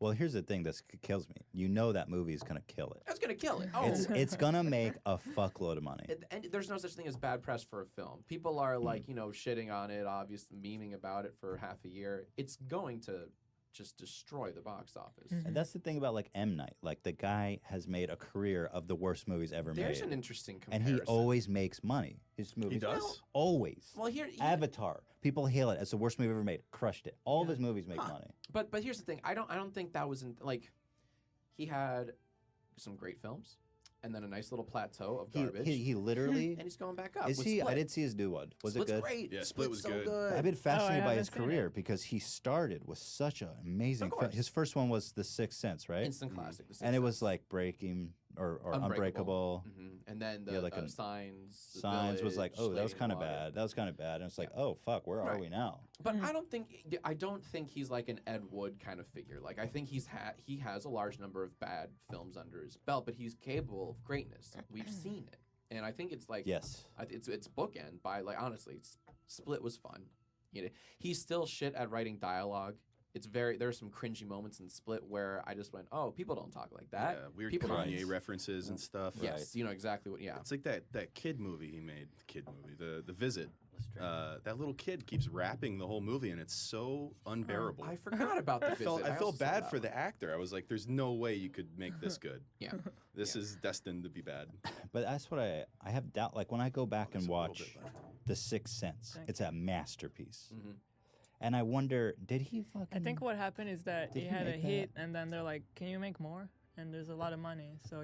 Well, here's the thing that kills me. You know that movie is gonna kill it. That's gonna kill it. Oh, It's gonna make a fuckload of money. and there's no such thing as bad press for a film. People are like, shitting on it, obviously memeing about it for half a year. It's going to just destroy the box office. And that's the thing about like M. Night. Like the guy has made a career of the worst movies ever There's made. an interesting And comparison. he always makes money. His movies. does? Always. Well, here, Avatar. People hail it as the worst movie ever made. Crushed it. All of his movies make money. but here's the thing. I don't think that was like he had some great films and then a nice little plateau of garbage. He literally and he's going back up. is with he? Split. I did see his new one. Was Split's it good? Great. Yeah, Split Split's was so good. I've been fascinated by haven't his seen career it. because he started with such an amazing Of film. course. His first one was The Sixth Sense, right? Instant classic. The And Sixth it was Sense. like Breaking or Unbreakable. And then the Yeah, like Signs. The Signs was like, Village, oh, that was Lady in kind of Water. bad. That was kind of bad. And it's like, Yeah. oh, fuck, where are Right. we now? But I don't think he's like an Ed Wood kind of figure. Like I think he has a large number of bad films under his belt, but he's capable of greatness. We've seen it, and I think it's like Yes. it's bookend by like honestly, Split was fun. He's still shit at writing dialogue. There are some cringy moments in Split where I just went, oh, people don't talk like that. Yeah, weird people don't- Kanye references and stuff. Yes, you know exactly what. Yeah, It's like that kid movie he made. The Visit. That little kid keeps rapping the whole movie, and it's so unbearable. I forgot about the I Visit. felt also felt saw bad that for one. the actor. I was like, "There's no way you could make this good. Yeah. This is destined to be bad." But that's what I have doubt. Like when I go back and There's a little watch bit left. The Sixth Sense, Thank it's a masterpiece. Mhm. And I wonder, did he fucking? I think what happened is that Did he he had a make that? hit, and then they're like, "Can you make more?" And there's a lot of money, so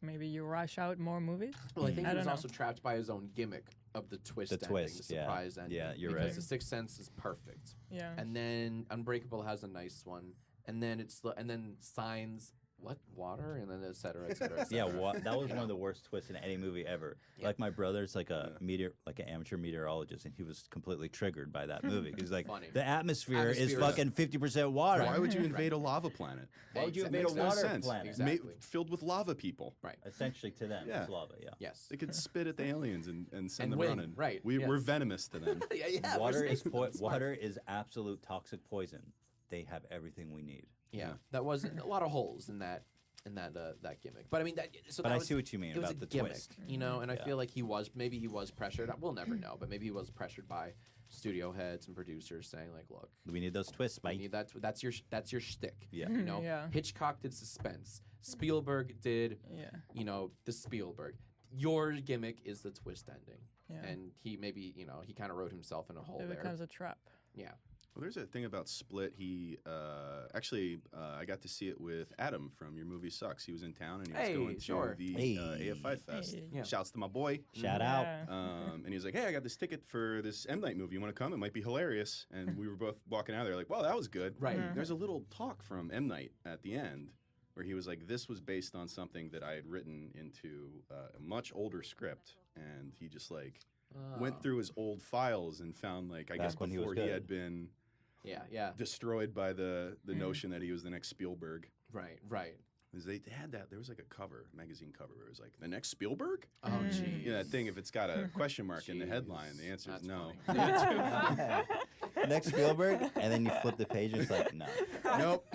maybe you rush out more movies. Well, I think I he was don't know. also trapped by his own gimmick of the twist, The ending, twist, the yeah. surprise ending. Yeah, you're because right. The Sixth Sense is perfect, Yeah. and then Unbreakable has a nice one, and then Signs, water, and then et cetera, et cetera. Et Yeah, cetera. that was one of the worst twists in any movie ever. Yeah. Like my brother's like a like an amateur meteorologist, and he was completely triggered by that movie. He's like, Funny. the atmosphere is Atmosphere is- fucking 50% water. Why would you invade a lava planet? Why would you Exactly. invade a Makes no water sense. planet? Exactly. Filled with lava people. Right. Essentially, to them, Yeah. it's lava. Yeah. Yes. They could spit at the aliens and send And them win, running. right, We're yeah. venomous to them. yeah. Water we're is safe. Smart. water is absolute toxic poison. They have everything we need. Yeah, that was a lot of holes in that gimmick. But I mean, But that I was, see what you mean it was about a the gimmick, twist. and I Yeah. feel like maybe he was pressured. We'll never know, but maybe he was pressured by studio heads and producers saying like, look, We need those twists, we mate. need that's your shtick. Yeah. You know, Yeah. Hitchcock did suspense. Spielberg did, Yeah. the Spielberg. Your gimmick is the twist ending, Yeah. and he maybe he kind of wrote himself in a hole It there. becomes a trap. Yeah. Well, there's a thing about Split. He I got to see it with Adam from Your Movie Sucks. He was in town and he was Hey, going sure. to the Hey. AFI Fest. Hey. Yeah. Shouts to my boy. Shout out. Yeah. And he was like, "Hey, I got this ticket for this M Night movie. You want to come? It might be hilarious." And we were both walking out there like, "Well, that was good." Right. Mhm. There's a little talk from M Night at the end where he was like, "This was based on something that I had written into a much older script," and he just like went Oh. through his old files and found like I guess Back when he was before he good. had been Yeah. destroyed by the notion that he was the next Spielberg. Right. 'Cause they had that. There was like a magazine cover where it was like, "The next Spielberg?" Oh, Mm. geez. You know, that thing, if it's got a question mark in the headline, the Jeez, answer is that's no. funny. Next Spielberg, and then you flip the page and it's like, no, Nope.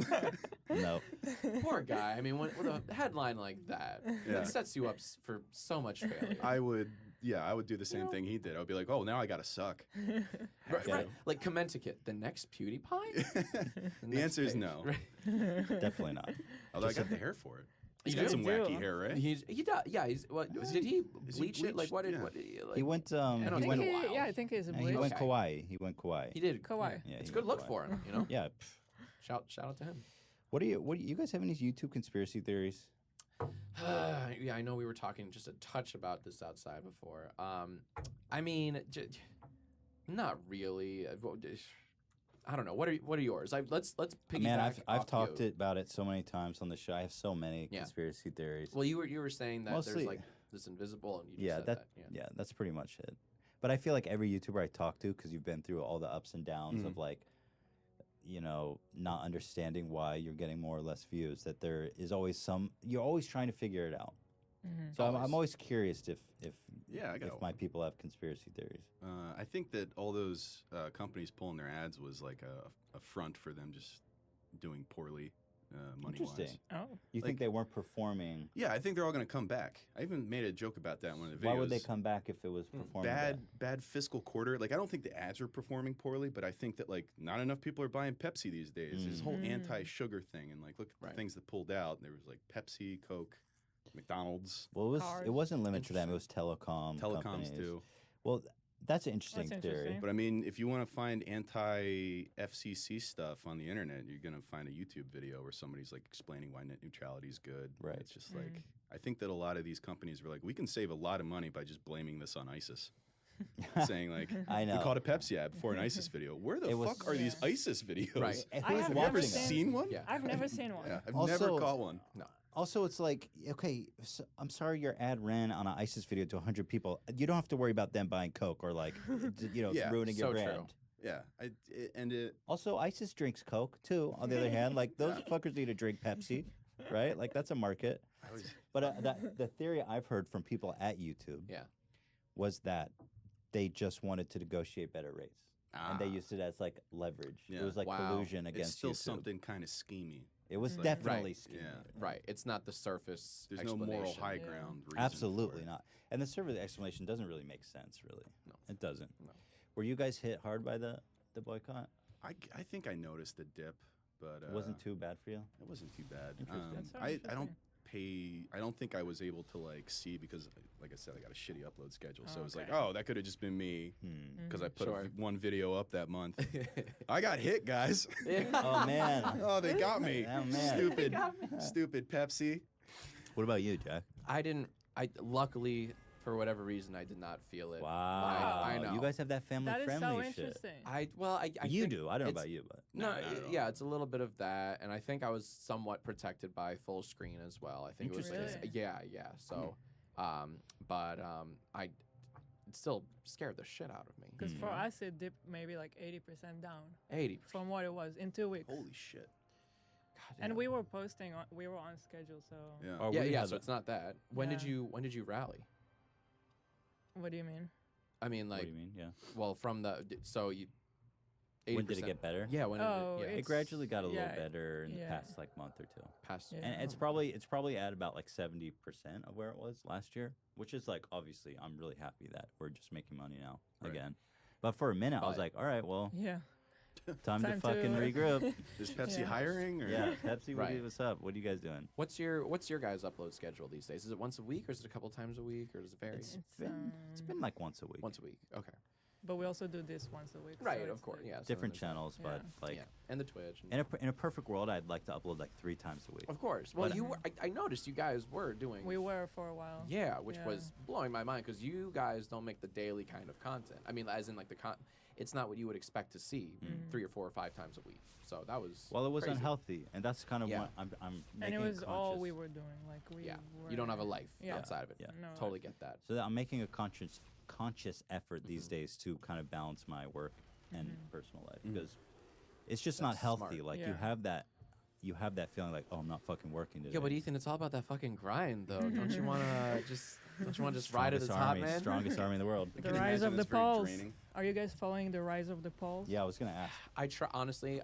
no. Poor guy. I mean, with a headline like that, Yeah. it sets you up for so much failure. I would do the same thing he did. I would be like, "Oh, now I gotta suck." Right, Yeah. right. Like Commenticate, the next PewDiePie? The answer is no. Definitely not. Although I got the hair for it. He's You got some do. wacky hair, right? He does. Yeah. Did he Is he bleach it? Like bleached? what did Yeah. what? Did he, like, He went. I don't I He think went. he- while. yeah, I think he's a He bleach. went Okay. kawaii. He went kawaii. He did. Kawaii. Yeah, It's he good went look kawaii. for him. You know. Yeah. Shout out to him. What do you guys have any YouTube conspiracy theories? Yeah, I know we were talking just a touch about this outside before. I mean, not really. I don't know. What are yours? Let's piggyback. Man, I've off talked you. about it so many times on the show. I have so many Yeah. conspiracy theories. Well, you were saying that Mostly- there's like this invisible, and you just yeah, said that. yeah, that's pretty much it. But I feel like every YouTuber I talk to, because you've been through all the ups and downs of like, you know, not understanding why you're getting more or less views, that there is always you're always trying to figure it out. So I'm always curious if my people have conspiracy theories. I think that all those companies pulling their ads was like a front for them just doing poorly money-wise. Interesting. Oh. You think Like- they weren't performing? Yeah, I think they're all going to come back. I even made a joke about that in one of the videos. Why would they come back if it was performing Bad fiscal quarter. Like, I don't think the ads are performing poorly, but I think that like not enough people are buying Pepsi these days. This whole anti-sugar thing, and like look at the things that pulled out. There was like Pepsi, Coke, McDonald's. Well, Cars. it wasn't limited to them. It was telecoms Telecoms too. Well, that's an interesting That's theory. interesting. But I mean, if you want to find anti-FCC stuff on the internet, you're gonna find a YouTube video where somebody's like explaining why net neutrality is good. Right. It's just like I think that a lot of these companies were like, we can save a lot of money by just blaming this on ISIS. Saying like, I know. we called a Pepsi ad before an ISIS video. Where the It was- fuck are these ISIS videos? Right. And I who's have Have you ever never watching them? seen one? Yeah. I've never seen one. Yeah, I've Also- never caught one. No. Also, it's like, okay, so I'm sorry your ad ran on an ISIS video to 100 people. You don't have to worry about them buying Coke or like, Yeah, ruining your so true. brand. Yeah, Also, ISIS drinks Coke too. On the other hand, like those fuckers need to drink Pepsi, right? Like that's a market. But the theory I've heard from people at YouTube, Yeah. was that they just wanted to negotiate better rates, and they used it as like leverage. It Yeah. was like Wow. collusion it's against still YouTube. something kind of schemey. It was Right. definitely Right. scheming. Yeah. Right. It's not the surface. There's no moral explanation. high Yeah. ground. Reason for Absolutely it. not. And the server explanation doesn't really make sense, really. No. It doesn't. No. Were you guys hit hard by the boycott? I think I noticed a dip, but It wasn't too bad for you? It wasn't too bad. Interesting. That's so I don't interesting. pay. I don't think I was able to like see because, like I said, I got a shitty upload schedule. So it was like, Okay. oh, that could have just been me because I put Sure. one video up that month. I got hit, guys. Oh, man. Oh, they got me. Oh, man. Stupid Pepsi. What about you, Jack? I didn't. I luckily, for whatever reason, I did not feel it. Wow. I know. You guys have that family That is friendly so shit. interesting. I You think do. I don't know it's- about you, but. No, not at all. yeah, it's a little bit of that, and I think I was somewhat protected by full screen as well. I think it was, Interesting. just, yeah. So, I it still scared the shit out of me. Because for us, it dipped maybe like 80% down 80. from what it was in 2 weeks. Holy shit. God, And yeah. we were posting, we were on schedule, so. Yeah. Oh, yeah, we yeah. had So that. it's not that. When did Yeah. you rally? What do you mean? I mean, What like, do you mean? Yeah. well, from the so you. 80%, When did it get better? Yeah, when Oh, did it, yeah, It gradually got a little yeah, better in the yeah. past like month or two. past. Yeah. And it's probably at about like 70% of where it was last year, which is like obviously I'm really happy that we're just making money now Right. again. But for a minute I was But- like, all right, well, Yeah. time to Time fucking to- regroup. Is Pepsi Yeah. hiring? Or? Yeah, Pepsi, Right. what's up? What are you guys doing? What's your guys' upload schedule these days? Is it once a week, or is it a couple times a week, or does it vary? It's It's been like once a week. Once a week. Okay. But we also do this once a week. so Right. it's Of course. like- Yeah. so Different then there's channels, but Yeah. like yeah, and the Twitch. And in a perfect world, I'd like to upload like 3 times a week. of course. Well, But- you were, I noticed you guys were doing. We were for a while. Yeah, which Yeah. was blowing my mind because you guys don't make the daily kind of content. I mean, as in like it's not what you would expect to see 3 or 4 or 5 times a week. So that was Well, it was crazy. unhealthy, and that's kind of Yeah. what I'm And making it was all conscious- we were doing. Like we. Yeah, Were, you don't have a life Yeah. outside of it. Yeah. No, Totally get that. So that I'm making a conscious effort these days to kind of balance my work and personal life because it's just not That's healthy. smart. Like Yeah. you have that feeling like, oh, I'm not fucking working today. Yeah, but Ethan, it's all about that fucking grind, though. Don't you want to just ride to the Strongest top, army, man? strongest army in the world. I The can rise imagine of the it's very polls. draining. Are you guys following the rise of the polls? Yeah, I was gonna ask. I try honestly,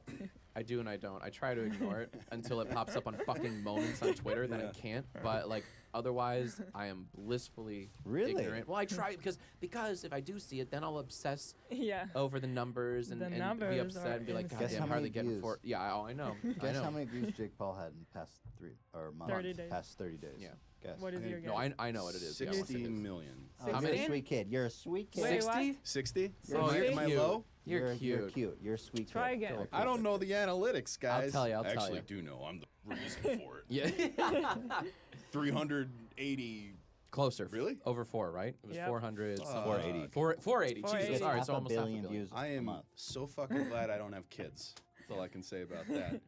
I do and I don't. I try to ignore it until it pops up on fucking moments on Twitter. Then I can't. But like otherwise, I am blissfully Really? ignorant. Well, I try because if I do see it, then I'll obsess Yeah. over the numbers and, The and be numbers upset are and be like, insane. God Guess damn, how hardly many getting views? for. Yeah, I know. I Guess know. how many views Jake Paul had in the past 3 or month? 30 days. Past 30 days. Yeah. Guess. What is your guess? No, I know what it is. Yeah, what's it 60 is. million. Oh, you're a 60? sweet kid. You're a sweet kid. Wait, what? 60? 60? You're Oh, a you're sweet Am I cute. low? You're You're cute. cute. You're a sweet Try kid. again. Totally I don't cool. know the analytics, guys. tell you, I'll I tell actually you. do know. I'm the reason for it. Yeah. 380 Closer. Really? Over 4, right? It was Yep. 400. 480. 480. 480. Jesus. It's All right, half so a almost half a billion billion. views I a am month. so fucking glad I don't have kids. That's all I can say about that.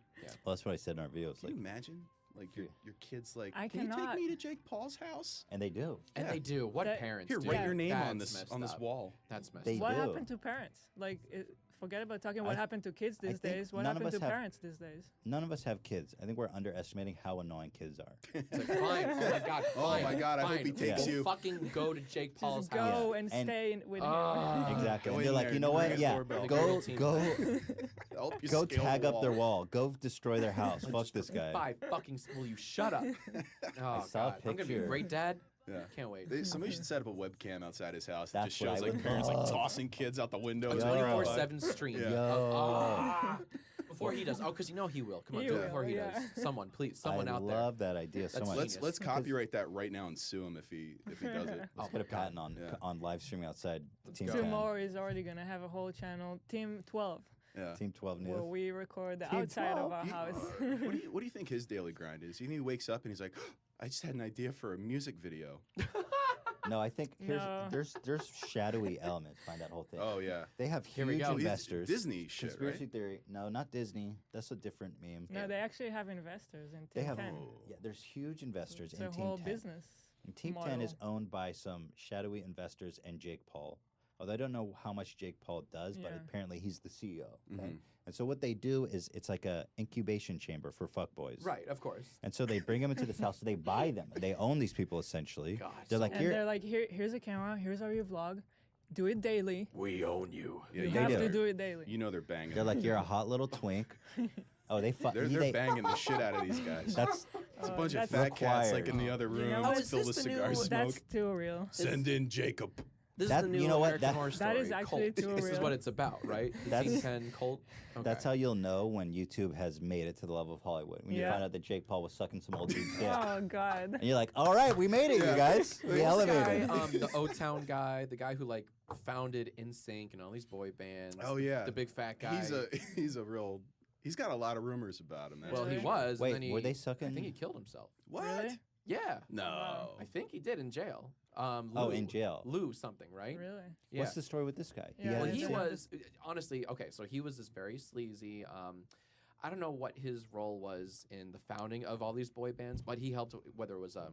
Well, that's what I said in our videos. Can Like, you imagine? Like your kids like, I can you take cannot. me to Jake Paul's house? and they do. And Yeah. they do. What That- parents Here, do? write your name That's on this messed up. wall. That's messed They up. What do. happened to parents? Like, forget about talking what I- happened to kids I these think days. What none of happened us to have- parents these days? None of us have kids. I think we're underestimating how annoying kids are. It's like, fine. Oh my god. Oh Fine, my God, I hope fine. he takes Go you. Fucking go to Jake Paul's Just house. go and And- stay with Ah. him. Exactly. Go And in they're like, there, you know ring what? his Yeah, doorbell. Go- go Help you go scale tag the up their wall. wall. Go destroy their house. Fuck this guy. Will you shut up? Oh saw a god. I'm gonna be a picture. great dad. Yeah. Can't wait. Somebody should set up a webcam outside his house. That's That just what I shows like would parents like love. tossing kids out the window. A Yo. 24/7 stream. Yeah. Before he does. Oh, because you know he will. Come on, He do it will, before he yeah. does. Someone, please. Someone I out there. love that idea so That's much. genius. Let's copyright that right now and sue him if he does it. Oh Let's get a my God. patent on Yeah. on live streaming outside Team go. 10. Tomorrow is already gonna have a whole channel, Team 12, Yeah. Team 12 where News. we record the Team outside 12? of our You- house. What do you think his daily grind is? You think he wakes up and he's like, I just had an idea for a music video. No, I think No. there's shadowy elements behind that whole thing. Oh yeah. They have Here we huge go. He's investors. Disney shit, Conspiracy right? theory. No, not Disney. That's a different meme. No, they actually have investors in Team They have 10. yeah. There's huge investors It's in a Team whole 10. business. And Team 10 is model. owned by some shadowy investors and Jake Paul. Although I don't know how much Jake Paul does, but Yeah. apparently he's the CEO. Okay? Mhm. And so what they do is it's like a incubation chamber for fuckboys. Right, of course. And so they bring them into this house. So they buy them. They own these people essentially. God, they're so like, And here. they're like, here's a camera. Here's how you vlog. Do it daily. We own you. Yeah, You They have do. to do it daily. You know they're banging. They're like, you're a hot little twink. Oh, they fuck. they're banging the shit out of these guys. That's It's a bunch of that's fat cats like required. in the other You room know what? is filled this with the cigar new- smoke. That's too real. Send in Jacob. This That- is the new you know what? American That- Horror Story that is actually cult. too This is real. what it's about, right? The That's- Team 10 cult. Okay. That's how you'll know when YouTube has made it to the level of Hollywood. When you Yeah. find out that Jake Paul was sucking some old dude's dick. Oh God. And you're like, all right, we made it, you guys. We Who's the elevated. guy, the O-Town guy, the guy who like founded NSYNC and all these boy bands. Oh yeah. The big fat guy. He's got a lot of rumors about him. That's Well, he Really? was. Wait, and then he, were they I sucking? think he killed himself. what? Really? Yeah. No. I think he did in jail. Oh, Lou- in jail. Lou something, right? Really? Yeah. What's the story with this guy? Yeah, Well, had he Yeah. was honestly okay. So he was this very sleazy. I don't know what his role was in the founding of all these boy bands, but he helped whether it was a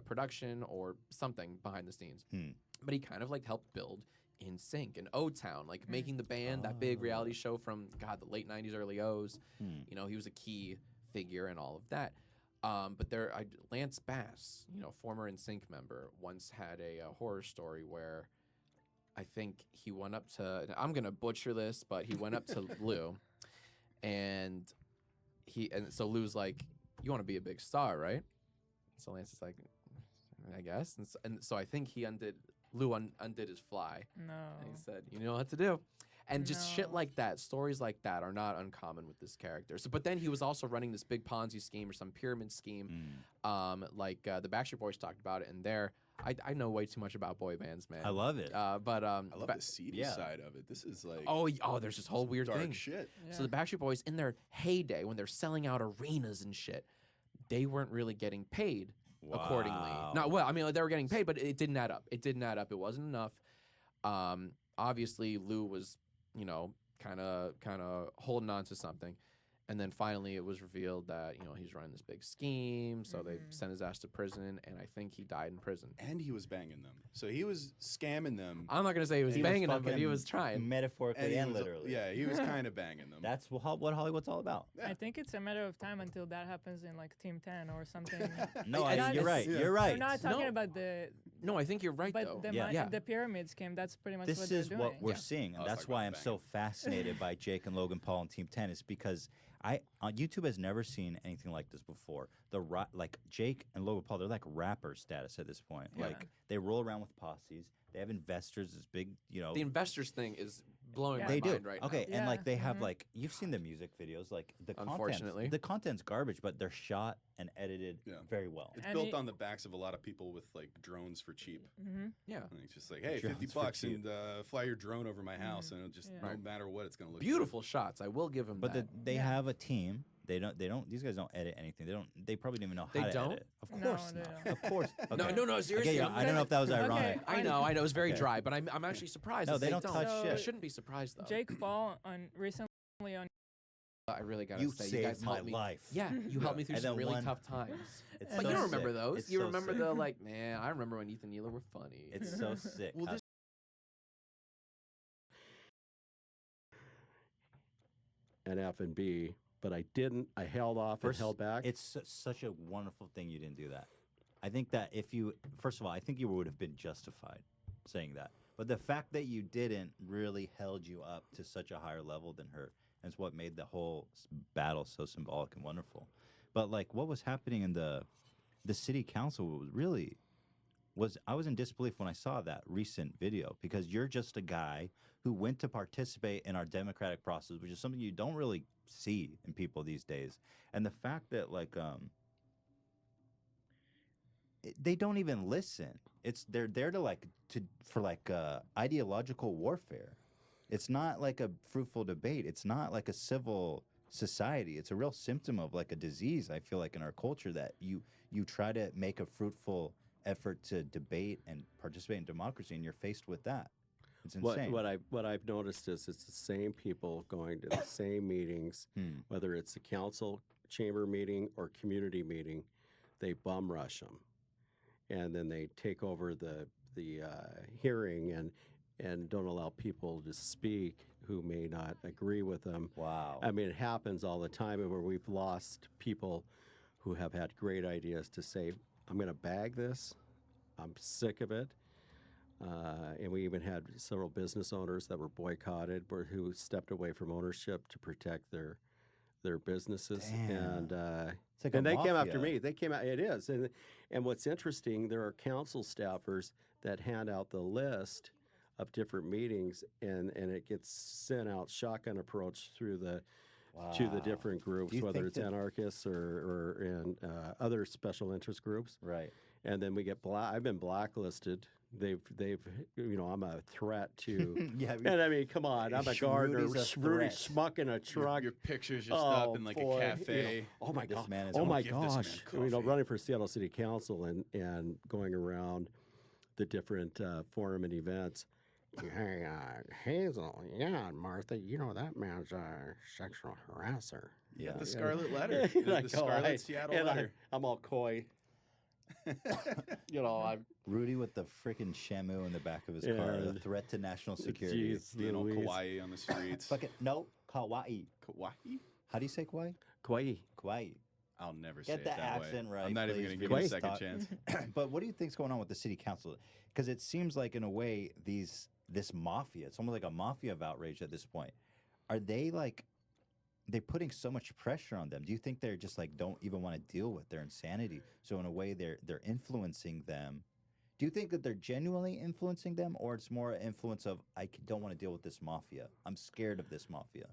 production or something behind the scenes. Hmm. But he kind of like helped build NSYNC and O-Town, like making the band that big reality show from the late '90s, early O's. Hmm. You know, he was a key figure in all of that. But Lance Bass, former NSYNC member, once had a horror story where I think he went up to. I'm gonna butcher this, but he went up to Lou, and so Lou's like, "You want to be a big star, right?" So Lance is like, "I guess." And so I think Lou undid his fly, No. and he said, "You know what to do." And just shit No. like that, stories like that are not uncommon with this character. So, but then he was also running this big Ponzi scheme or some pyramid scheme, like the Backstreet Boys talked about it. And I know way too much about boy bands, man. I love it. But I love the seedy yeah. side of it. This is like there's this whole weird dark thing. shit. Yeah. So the Backstreet Boys, in their heyday, when they're selling out arenas and shit, they weren't really getting paid accordingly. Wow. Not well. I mean, they were getting paid, but it didn't add up. It didn't add up. It wasn't enough. Obviously, Lou was, kind of holding on to something. And then finally it was revealed that, he's running this big scheme. So they sent his ass to prison, and I think he died in prison. And he was banging them. So he was scamming them. I'm not going to say he was He banging them, but fucking he was trying. Metaphorically he and was- literally. Yeah, he was kind of banging them. That's what Hollywood's all about. I think it's a matter of time until that happens in like Team 10 or something. No, I- you're right. Yeah. You're right. We're not talking No. about the, No, I think you're right, but though. Yeah. the pyramid scheme. That's pretty much what This they're is doing. what we're Yeah. seeing, and I was that's talking why about I'm so fascinated by Jake and Logan Paul and Team 10 is because YouTube has never seen anything like this before. Like Jake and Logan Paul, they're like rapper status at this point. Yeah. Like they roll around with posses. They have investors, this big, The investors thing is blowing Yeah. my They do. mind right Okay, now. and like Yeah, they have mhm. like you've seen the music videos, like Unfortunately. the content's garbage, but they're shot and edited Yeah. very well. It's And built he- on the backs of a lot of people with like drones for cheap. Mm-hmm. Yeah. And it's just like, hey, Drones 50 for bucks cheap. and fly your drone over my house, and it'll just Yeah. no Right. matter what, it's gonna look Beautiful shots. I will give him But that. they Yeah. have a team. They don't. These guys don't edit anything. They probably don't even know how They to don't? edit. Of No, course they not. don't. Of course. No, Okay. no, no, I seriously. get you. I don't know if that was Okay, ironic. I know, it was very Okay. dry, but I'm actually surprised. No, that they don't touch So- shit. I shouldn't be surprised though. Jake Paul recently on I really gotta You say, you saved guys my helped me. life. Yeah, you helped me through And some then really one- tough times. It's Like so you don't remember sick. those. It's You so remember sick. the like, man, I remember when Ethan Nealer were funny. It's so sick. Well, how- this- and F and B, but I didn't. I held off and First, held back. It's such a wonderful thing you didn't do that. I think that if you, first of all, I think you would have been justified saying that. But the fact that you didn't really held you up to such a higher level than her. And it's what made the whole battle so symbolic and wonderful. But like what was happening in the city council was really I was in disbelief when I saw that recent video because you're just a guy who went to participate in our democratic process, which is something you don't really see in people these days. And the fact that like they don't even listen. They're there to for ideological warfare. It's not like a fruitful debate. It's not like a civil society. It's a real symptom of like a disease, I feel like, in our culture that you try to make a fruitful effort to debate and participate in democracy, and you're faced with that. It's insane. What I've noticed is it's the same people going to the same meetings, whether it's a council chamber meeting or community meeting. They bum rush them, and then they take over the hearing and don't allow people to speak who may not agree with them. Wow. I mean, it happens all the time where we've lost people who have had great ideas to say, I'm going to bag this. I'm sick of it. And we even had several business owners that were boycotted who stepped away from ownership to protect their businesses. Damn. And It's like a and they came after mafia. me. They came out. It is. And what's interesting, there are council staffers that hand out the list of different meetings, and it gets sent out shotgun approach through to the Wow. different groups, Do you whether think it's that- anarchists or other special interest groups. Right. And then we get I've been blacklisted. They've I'm a threat to. Yeah, And I mean, come on, I'm a gardener, Rudy's a Rudy threat. Schmuck in a truck. Your picture's just up in like boy, a cafe. oh my This god! man is Oh on- my Give this man gosh! coffee. Running for Seattle City Council and going around the different forum and events. Hey, Hazel, yeah, Martha, you know that man's a sexual harasser. Yeah. The Scarlet Letter. And I the go, Scarlet Seattle and Letter. I'm all coy. I'm Rudy with the freaking shamu in the back of his car, the And- threat to national security. Jeez Being all Louise. kawaii on the streets. Fucking no, kawaii. Kawaii? How do you say kawaii? Kawaii. Kawaii. I'll never say Get it the that accent way. right. I'm not even please, going to give it a please second stop. chance. But what do you think's going on with the city council? Because it seems like, in a way, this mafia. It's almost like a mafia of outrage at this point. Are they like? They're putting so much pressure on them. Do you think they're just like don't even want to deal with their insanity? So in a way, they're influencing them. Do you think that they're genuinely influencing them, or it's more an influence of don't want to deal with this mafia? I'm scared of this mafia.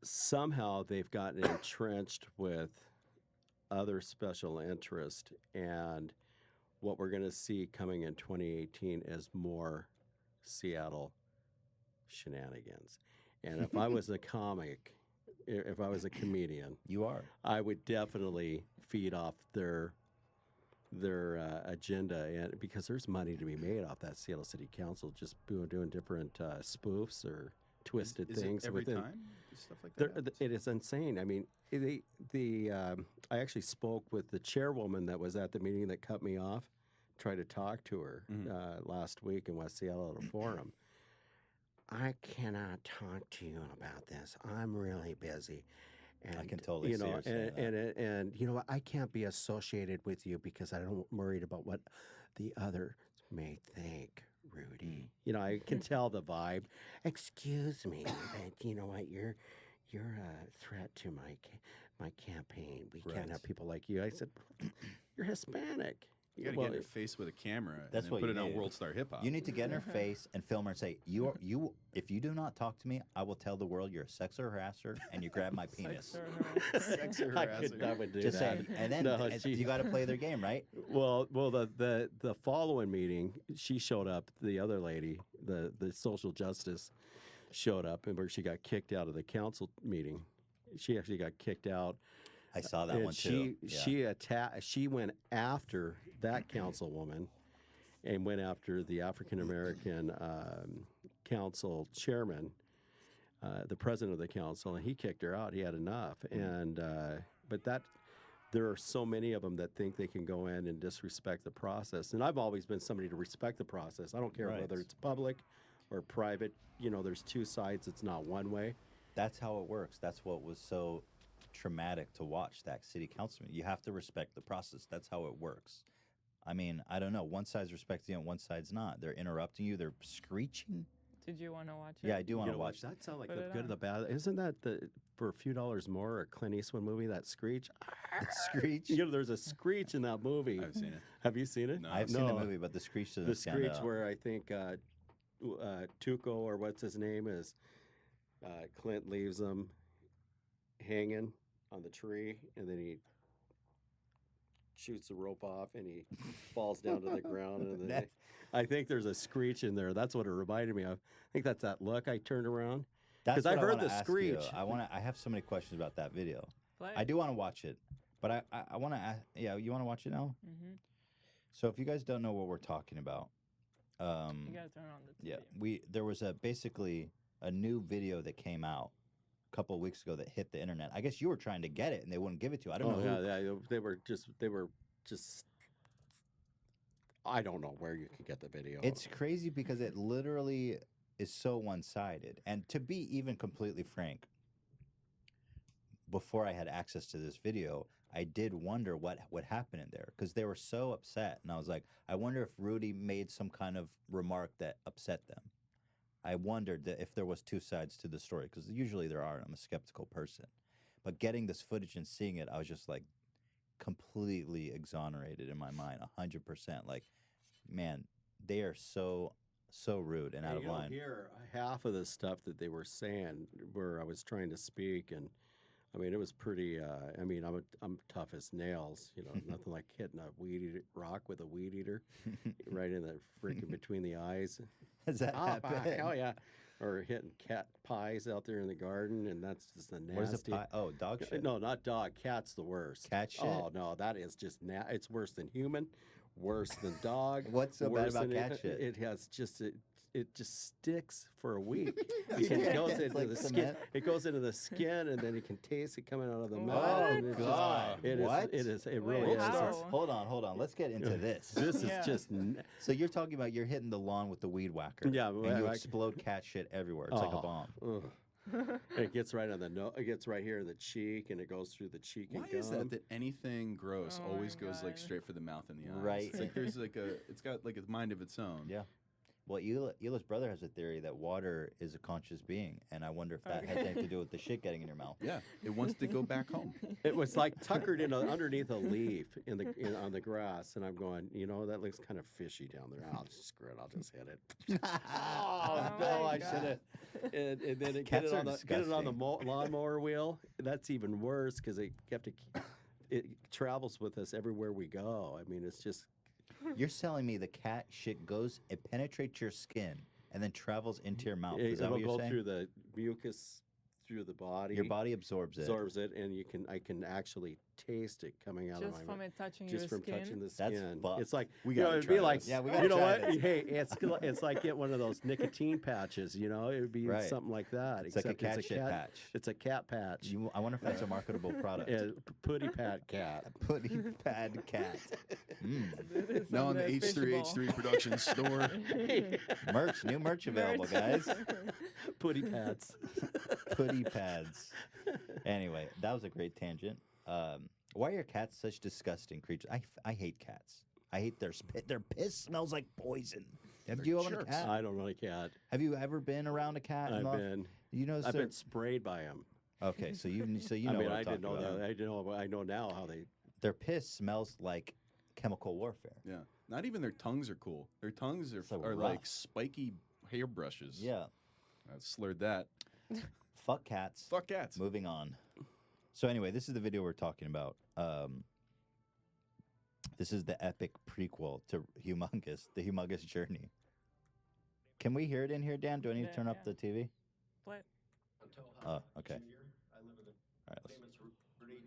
Somehow they've gotten entrenched with other special interest, and what we're going to see coming in 2018 is more Seattle shenanigans. And if I was a comic, if I was a comedian, You are. I would definitely feed off their agenda, and because there's money to be made off that Seattle City Council just doing different spoofs or twisted Is things it every within. time? Stuff like There, that? it is insane. I mean, I actually spoke with the chairwoman that was at the meeting that cut me off. Tried to talk to her last week in West Seattle at a forum. I cannot talk to you about this. I'm really busy. And, I can totally see her saying that. and you know what? I can't be associated with you because I'm worried about what the others may think. Rudy, you know, I can tell the vibe. Excuse me, but you know what? You're a threat to my campaign. We can't Right. have people like you. I said, you're Hispanic. You got to Well, get in her face with a camera That's and what then put you it on need. World Star Hip Hop. You need to get in her face and film her and say, "You, if you do not talk to me, I will tell the world you're a sex harasser and you grab my penis." Sex I harasser. would do Just that. saying. And then No, and you got to play their game, right? Well, the following meeting, she showed up. The other lady, the social justice, showed up, and where she got kicked out of the council meeting, She actually got kicked out. I saw that And one too. She went after that councilwoman, and went after the African American council chairman, the president of the council, and he kicked her out. He had enough, and but there are so many of them that think they can go in and disrespect the process. And I've always been somebody to respect the process. I don't care Right. whether it's public or private. You know, there's two sides. It's not one way. That's how it works. That's what was so traumatic to watch, that city councilman. You have to respect the process. That's how it works. I mean, I don't know. One side's respecting it, one side's not. They're interrupting you. They're screeching. Did you want to watch it? Yeah, I do want to know, watch that. Sound like Put the it good or on. the bad? Isn't that for a few dollars more a Clint Eastwood movie? That screech. the screech. You know, there's a screech in that movie. I've seen it. Have you seen it? No. I've seen the movie, but the screech doesn't The stand screech out. where I think Tuco, or what's his name, is Clint leaves him hanging on the tree, and then he shoots the rope off, and he falls down to the ground. And then I think there's a screech in there. That's what it reminded me of. I think that's that look. I turned around. That's 'Cause I what heard wanna the ask screech. you. I have so many questions about that video. Play I it. do want to watch it, but I want to ask. Yeah, you want to watch it now? Mm-hmm. So if you guys don't know what we're talking about, You gotta turn on the TV. yeah, there was basically a new video that came out a couple of weeks ago that hit the internet. I guess you were trying to get it and they wouldn't give it to you. I don't know. Who, Yeah, they were just. I don't know where you can get the video. It's crazy because it literally is so one-sided. And to be even completely frank, before I had access to this video, I did wonder what would happen in there because they were so upset. And I was like, I wonder if Rudy made some kind of remark that upset them. I wondered that if there was two sides to the story because usually there are. And I'm a skeptical person. But getting this footage and seeing it, I was just like completely exonerated in my mind, 100%. Like, man, they are so rude and out of you don't line. hear half of the stuff that they were saying where I was trying to speak, and I mean it was pretty. I mean I'm tough as nails, you know, nothing like hitting a rock with a weed eater right in the freaking between the eyes. Has that happened? Hell yeah. Or hitting cat pies out there in the garden, and that's just the nasty. What is a pie? Oh, dog shit. No, not dog. Cat's the worst. Cat shit? Oh no, that is just it's worse than human, worse than dog. What's so bad worse about than cat shit? It has just it just sticks for a week. It goes into like the skin. cement? It goes into the skin, and then you can taste it coming out of the mouth. Oh, and it's God. It is. What? It is. It Wait, really is. how? Hold on. Let's get into this. This is Yeah. just. So you're talking about you're hitting the lawn with the weed whacker. Yeah, and you like- explode cat shit everywhere. It's like a bomb. Ugh. It gets right on the nose. It gets right here in the cheek, and it goes through the cheek Why and gum. is that anything gross Oh always my goes like God. straight for the mouth and the eyes? Right. It's like there's like it's got like a mind of its own. Yeah. Well, Hila's brother has a theory that water is a conscious being, and I wonder if that has anything to do with the shit getting in your mouth. Yeah, it wants to go back home. It was like tuckered in underneath a leaf on the grass, and I'm going, you know, that looks kind of fishy down there. I'll just screw it. I'll just hit it. Oh no, my I God. should have. And then get Cats it are on the disgusting. lawnmower wheel. That's even worse because it travels with us everywhere we go. I mean, it's just. You're telling me the cat shit it penetrates your skin and then travels into your mouth. Is that It'll what you're go saying? through the mucus through the body. Your body absorbs it. And I can actually taste it coming out Just of my from mouth. it touching Just your from skin. touching the That's skin. fucked. It's like We you know, gotta it'd be try like this. Yeah, we gotta you know try what? this. Hey, it's like get one of those nicotine patches. You know, it would be Right. something like that. It's like a except cat shit patch. It's a cat patch. I wonder if that's a marketable product. Putty pat cat. Putty pad cat. This is Now on on the fishbowl. H3H3 Productions store. New merch available, guys. Putty pads. Putty pads. Anyway, that was a great tangent. Why are cats such disgusting creatures? I hate cats. I hate their spit. Their piss smells like poison. Have you owned a jerks. cat? I don't know a cat. Have you ever been around a cat? I've enough? been. You know, I've been sprayed by them. okay. So you know I mean, what I I'm didn't talking know about. that. I didn't know. I know now how they. Their piss smells like chemical warfare. Yeah, not even their tongues are cool. Their tongues So are like rough. spiky hairbrushes. Yeah. I slurred that. Fuck cats. Fuck cats. Moving on. So anyway, this is the video we're talking about. This is the epic prequel to the Humongous Journey. Can we hear it in here, Dan? Do I need to Yeah, turn up yeah. the TV? Play. Oh, okay. Morales. My name is Rudy,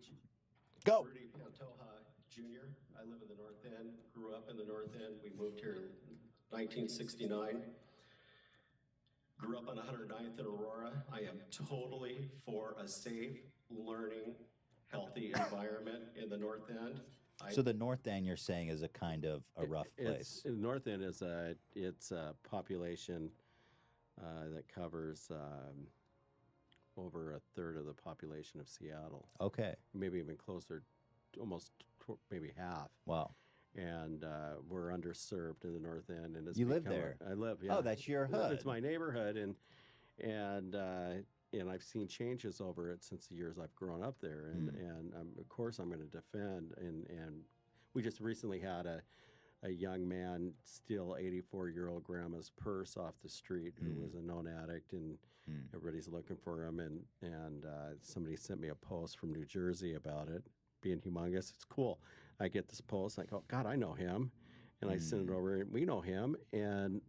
Go. Rudy Pantoja Jr. I live in the North End, grew up in the North End. We moved here in 1969. Grew up on 109th and Aurora. I am totally for a safe, learning, healthy environment in the North End. So the North End, you're saying, is a kind of a rough place. The North End is it's a population that covers over a third of the population of Seattle. Okay. Maybe even closer, almost maybe half. Wow. And we're underserved in the North End. And it's You live become there? I live. Yeah. Oh, that's your hood. It's my neighborhood, and I've seen changes over it since the years I've grown up there. And of course I'm going to defend. And we just recently had a young man steal 84-year-old grandma's purse off the street who was a known addict, and everybody's looking for him. And somebody sent me a post from New Jersey about it being humongous. It's cool. I get this post. I go, God, I know him, and I send it over. And we know him, and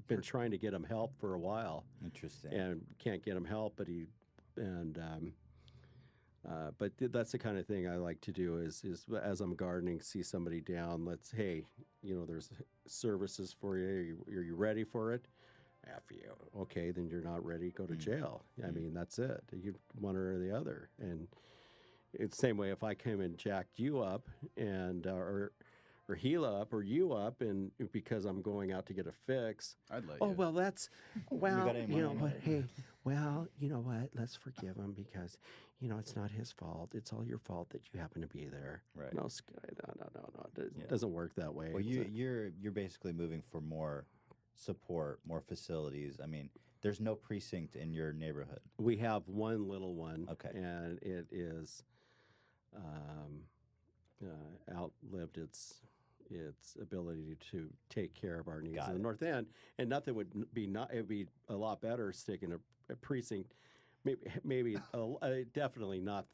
been trying to get him help for a while. Interesting. And can't get him help, but but that's the kind of thing I like to do is as I'm gardening, see somebody down, hey, there's services for you. Are you ready for it? F you. Okay, then you're not ready. Go to jail. I mean, that's it. You one or the other. And it's the same way if I came and jacked you up and or heal up or you up, and because I'm going out to get a fix. I'd let Oh, you. well, that's, well, got any you know money? what, hey, well, you know what, let's forgive him because, it's not his fault. It's all your fault that you happen to be there. Right. No. It doesn't work that way. Well, you're basically moving for more support, more facilities. I mean, there's no precinct in your neighborhood. We have one little one. Okay. And it is outlived its ability to take care of our needs Got in the it. North End, and nothing would be it would be a lot better sticking a precinct, maybe definitely not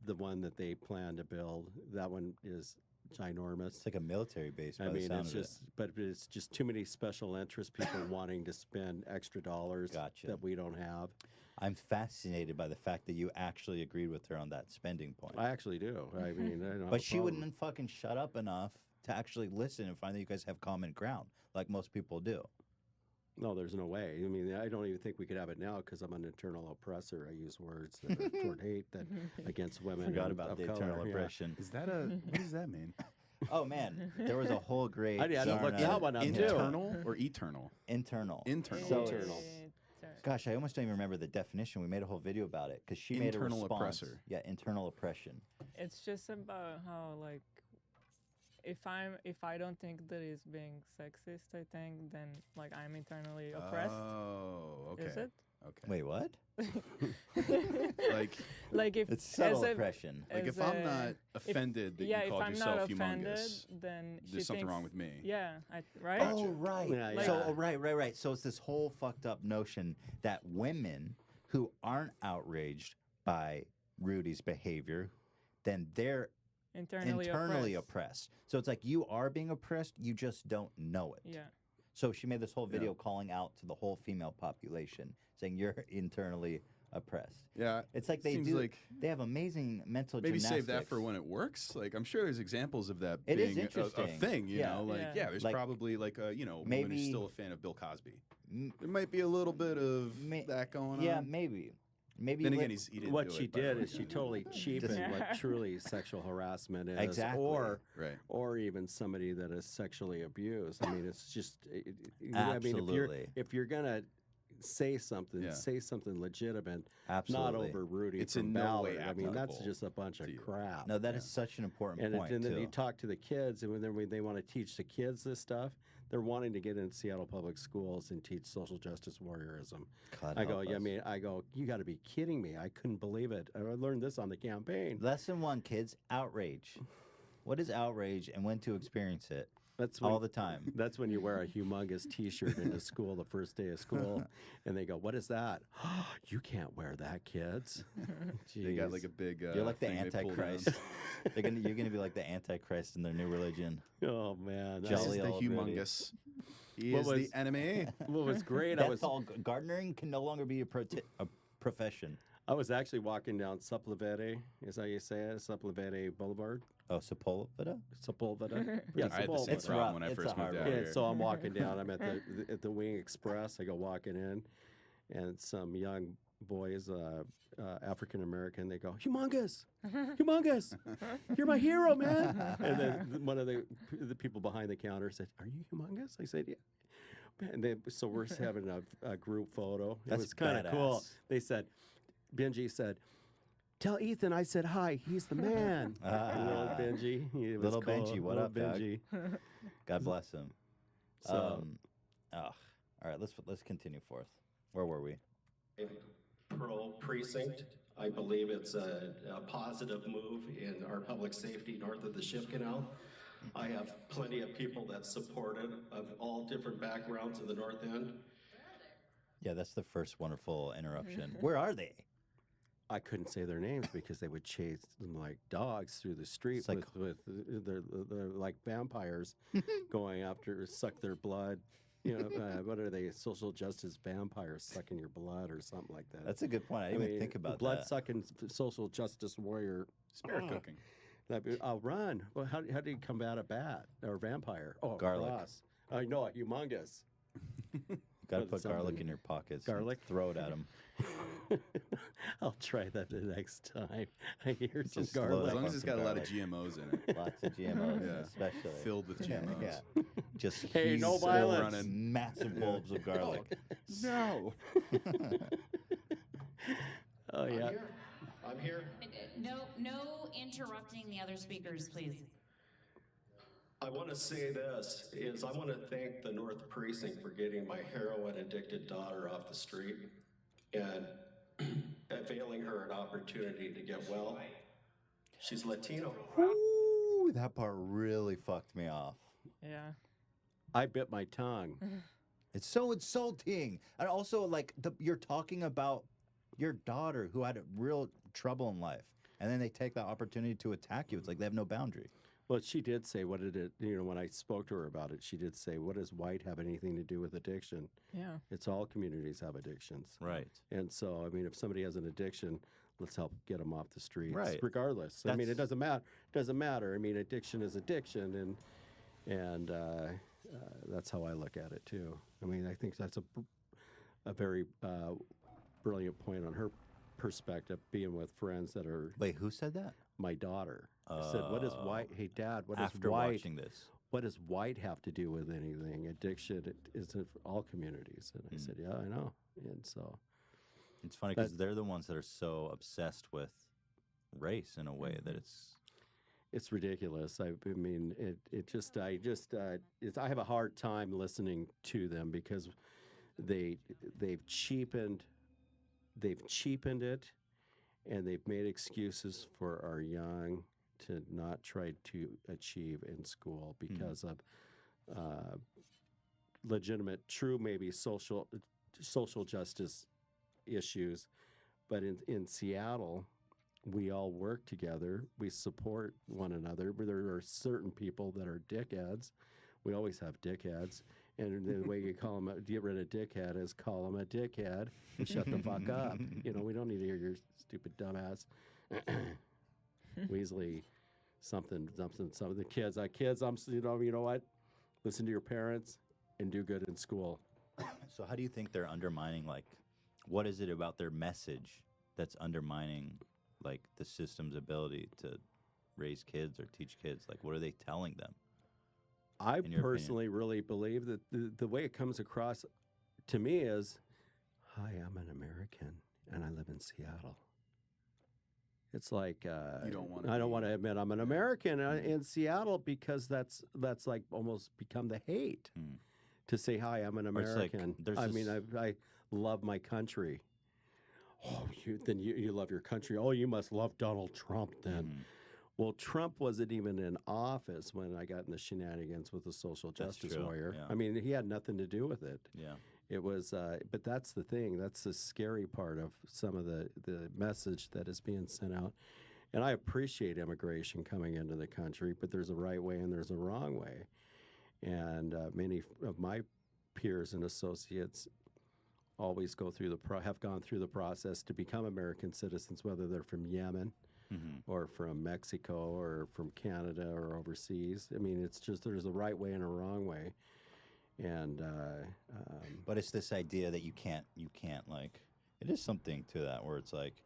the one that they plan to build. That one is ginormous. It's like a military base. By I the mean, sound it's of it. just, but it's just too many special interest people wanting to spend extra dollars Gotcha. that we don't have. I'm fascinated by the fact that you actually agreed with her on that spending point. I actually do. I mean, I don't have But a she problem. wouldn't fucking shut up enough to actually listen and find that you guys have common ground, like most people do. No, there's no way. I mean, I don't even think we could have it now because I'm an internal oppressor. I use words that are toward hate that against women. Forgot and about of the color. eternal Yeah. oppression. Is that a what does that mean? Oh man, there was a whole great. I had to look Zarna- that one up too. Internal or eternal? Internal. Internal. So Internal. Gosh, I almost don't even remember the definition. We made a whole video about it because she made a Internal response. oppressor. Yeah, internal oppression. It's just about how if I don't think that it's being sexist, I think then I'm internally oppressed. Oh, okay. Is it? Okay. Wait, what? Like, If It's subtle as a- oppression. like if as I'm a- not offended that yeah, you if called I'm yourself not offended, humongous, then she there's something thinks, wrong with me. Yeah, right. Oh, right. Yeah, Like- So, right. So it's this whole fucked up notion that women who aren't outraged by Rudy's behavior, then they're internally oppressed. So it's like you are being oppressed, you just don't know it. Yeah. So she made this whole video calling out to the whole female population, saying you're internally oppressed. Yeah. It's like they seems do. like They have amazing mental maybe gymnastics. save that for when it works. Like I'm sure there's examples of that It is being a interesting. thing. You Yeah. know, like Yeah. there's Like, probably like a woman maybe- who's still a fan of Bill Cosby. M- There might be a little bit of Ma- that going Yeah, on. maybe. Then again, he didn't What do she it, by the did way. is she totally cheapened what truly sexual harassment is, Exactly. Right. or even somebody that is sexually abused. I mean, it's just. Absolutely. If you're gonna say something, Yeah. say something legitimate, Absolutely. not over Rudy. It's from in no way Ballard. I mean, that's applicable just a bunch of to you. crap. No, that is such an important And, point and then too. you talk to the kids, and when they want to teach the kids this stuff, they're wanting to get into Seattle Public Schools and teach social justice warriorism. God I go, help yeah, us. you got to be kidding me! I couldn't believe it. I learned this on the campaign. Lesson 1, kids, outrage. What is outrage and when to experience it? That's when, All the time. That's when you wear a humongous T-shirt into school the first day of school, and they go, "What is that? You can't wear that, kids." They got Jeez. like a big. You're like the thing they pull down. Antichrist. You're gonna be like the Antichrist in their new religion. Oh man, This that's- is Jolly the old Rudy. humongous. He What is was- the enemy. what was great. That's all. Gardening can no longer be a profession. I was actually walking down Sepulveda, is that how you say it? Sepulveda Boulevard? Oh, Sepulveda? Sepulveda? Yeah, I had the same It's problem rough. when I It's a first moved hard out one. Yeah, here. so I'm walking down. I'm at the Wing Express. I go walking in, and some young boys, African American, they go, "Humongous, humongous! You're my hero, man!" And then one of the people behind the counter said, "Are you humongous?" I said, "Yeah." And so we're having a group photo. It That's was kind of cool. badass. They said, Benji said, "Tell Ethan I said hi. He's the man." Little Benji. He was Little cool. Benji, what Little up, dog? Benji? God bless him. So- All right, let's continue forth. Where were we? Pro precinct. I believe it's a positive move in our public safety north of the Ship Canal. I have plenty of people that support it of all different backgrounds in the north end. Yeah, that's the first wonderful interruption. Where are they? I couldn't say their names because they would chase them like dogs through the street It's like- with they're like vampires going after suck their blood. You know, what are they? Social justice vampires sucking your blood or something like that. That's a good point. I didn't even think about blood that. sucking social justice warrior. Spirit cooking. I'll run. Well, how do you combat a bat or a vampire? Oh, Garlic. cross. I know it. Humongous. Got to Put put garlic something- in your pockets. Garlic? And throw it at them. I'll try that the next time I hear some Just load garlic. As up long on as it's some got a lot of garlic. GMOs in it. Lots of GMOs, Yeah. especially. Filled with GMOs. Yeah. Just Hey, no huge, violence. running. massive bulbs of garlic. No. Oh yeah. I'm here. No interrupting the other speakers, please. I want to say this, is I want to thank the North Precinct for getting my heroin-addicted daughter off the street and availing her an opportunity to get well. She's Latino. Ooh, that part really fucked me off. Yeah. I bit my tongue. It's so insulting. And also, like, you're talking about your daughter who had real trouble in life. And then they take that opportunity to attack you. It's like they have no boundary. Well, she did say, what did it, you know, when I spoke to her about it, she did say, what does white have anything to do with addiction? Yeah. It's all communities have addictions. Right. And so, I mean, if somebody has an addiction, let's help get them off the streets, Right. regardless. I mean, it That's- doesn't matter. I mean, addiction is addiction, and that's how I look at it too. I mean, I think that's a very brilliant point on her perspective, being with friends that are. Wait, who said that? My daughter. I said, "What is white? Hey, Dad, what After does white? watching this. What does white have to do with anything? Addiction is in all communities." And I said, "Yeah, I know." And so. It's funny because they're the ones that are so obsessed with race in a way that It's ridiculous. I mean, I have a hard time listening to them because they've cheapened it, and they've made excuses for our young to not try to achieve in school because of legitimate, true, maybe social justice issues. But in Seattle, we all work together. We support one another. But there are certain people that are dickheads. We always have dickheads. And the way you call them, get rid of dickhead is call them a dickhead and shut the fuck up. You know, we don't need to hear your stupid dumbass. Weasley, something. The kids, you know what? Listen to your parents and do good in school. So how do you think they're undermining, like, what is it about their message that's undermining, like, the system's ability to raise kids or teach kids? Like, what are they telling them? I in your personally really believe that the way it comes across to me is, hi, I'm an American and I live in Seattle. It's like You don't wanna I don't be- want to admit I'm an American in Seattle because that's like almost become the hate to say hi, I'm an Or it's like, American. there's I mean, this- I love my country. Oh, you love your country. Oh, you must love Donald Trump then. Well, Trump wasn't even in office when I got in the shenanigans with the social That's justice true, warrior. yeah. I mean, he had nothing to do with it. Yeah. It was, but that's the thing. That's the scary part of some of the message that is being sent out. And I appreciate immigration coming into the country, but there's a right way and there's a wrong way. And many of my peers and associates always go through have gone through the process to become American citizens, whether they're from Yemen or from Mexico or from Canada or overseas. I mean, it's just there's a right way and a wrong way, and but it's this idea that you can't like. It is something to that where it's like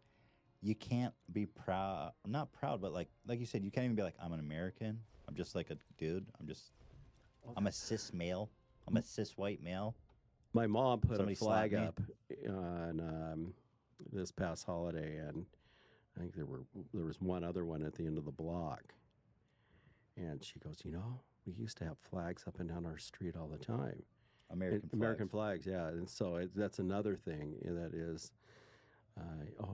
you can't be proud, not proud, but like you said, you can't even be like I'm an American. I'm just like a dude. I'm a cis male. I'm a cis white male. My mom put Somebody a flag slapped up on this past holiday, and I think there was one other one at the end of the block. And she goes, we used to have flags up and down our street all the time. American flags, yeah. And so that's another thing that is,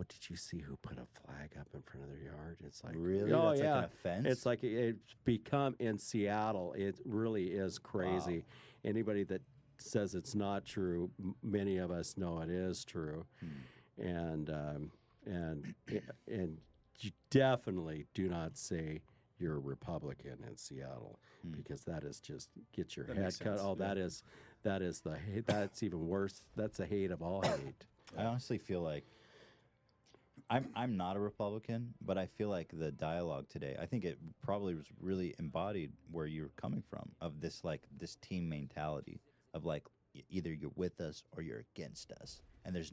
did you see who put a flag up in front of their yard? It's like, really? Oh, that's yeah. Like an offense? It's like it's become in Seattle. It really is crazy. Wow. Anybody that says it's not true, many of us know it is true. And you definitely do not say you're a Republican in Seattle because that is just get your head cut. Oh, yeah. that is the hate. That's even worse. That's the hate of all hate. I honestly feel like I'm not a Republican, but I feel like the dialogue today, I think it probably was really embodied where you're coming from, of this team mentality of like either you're with us or you're against us, and there's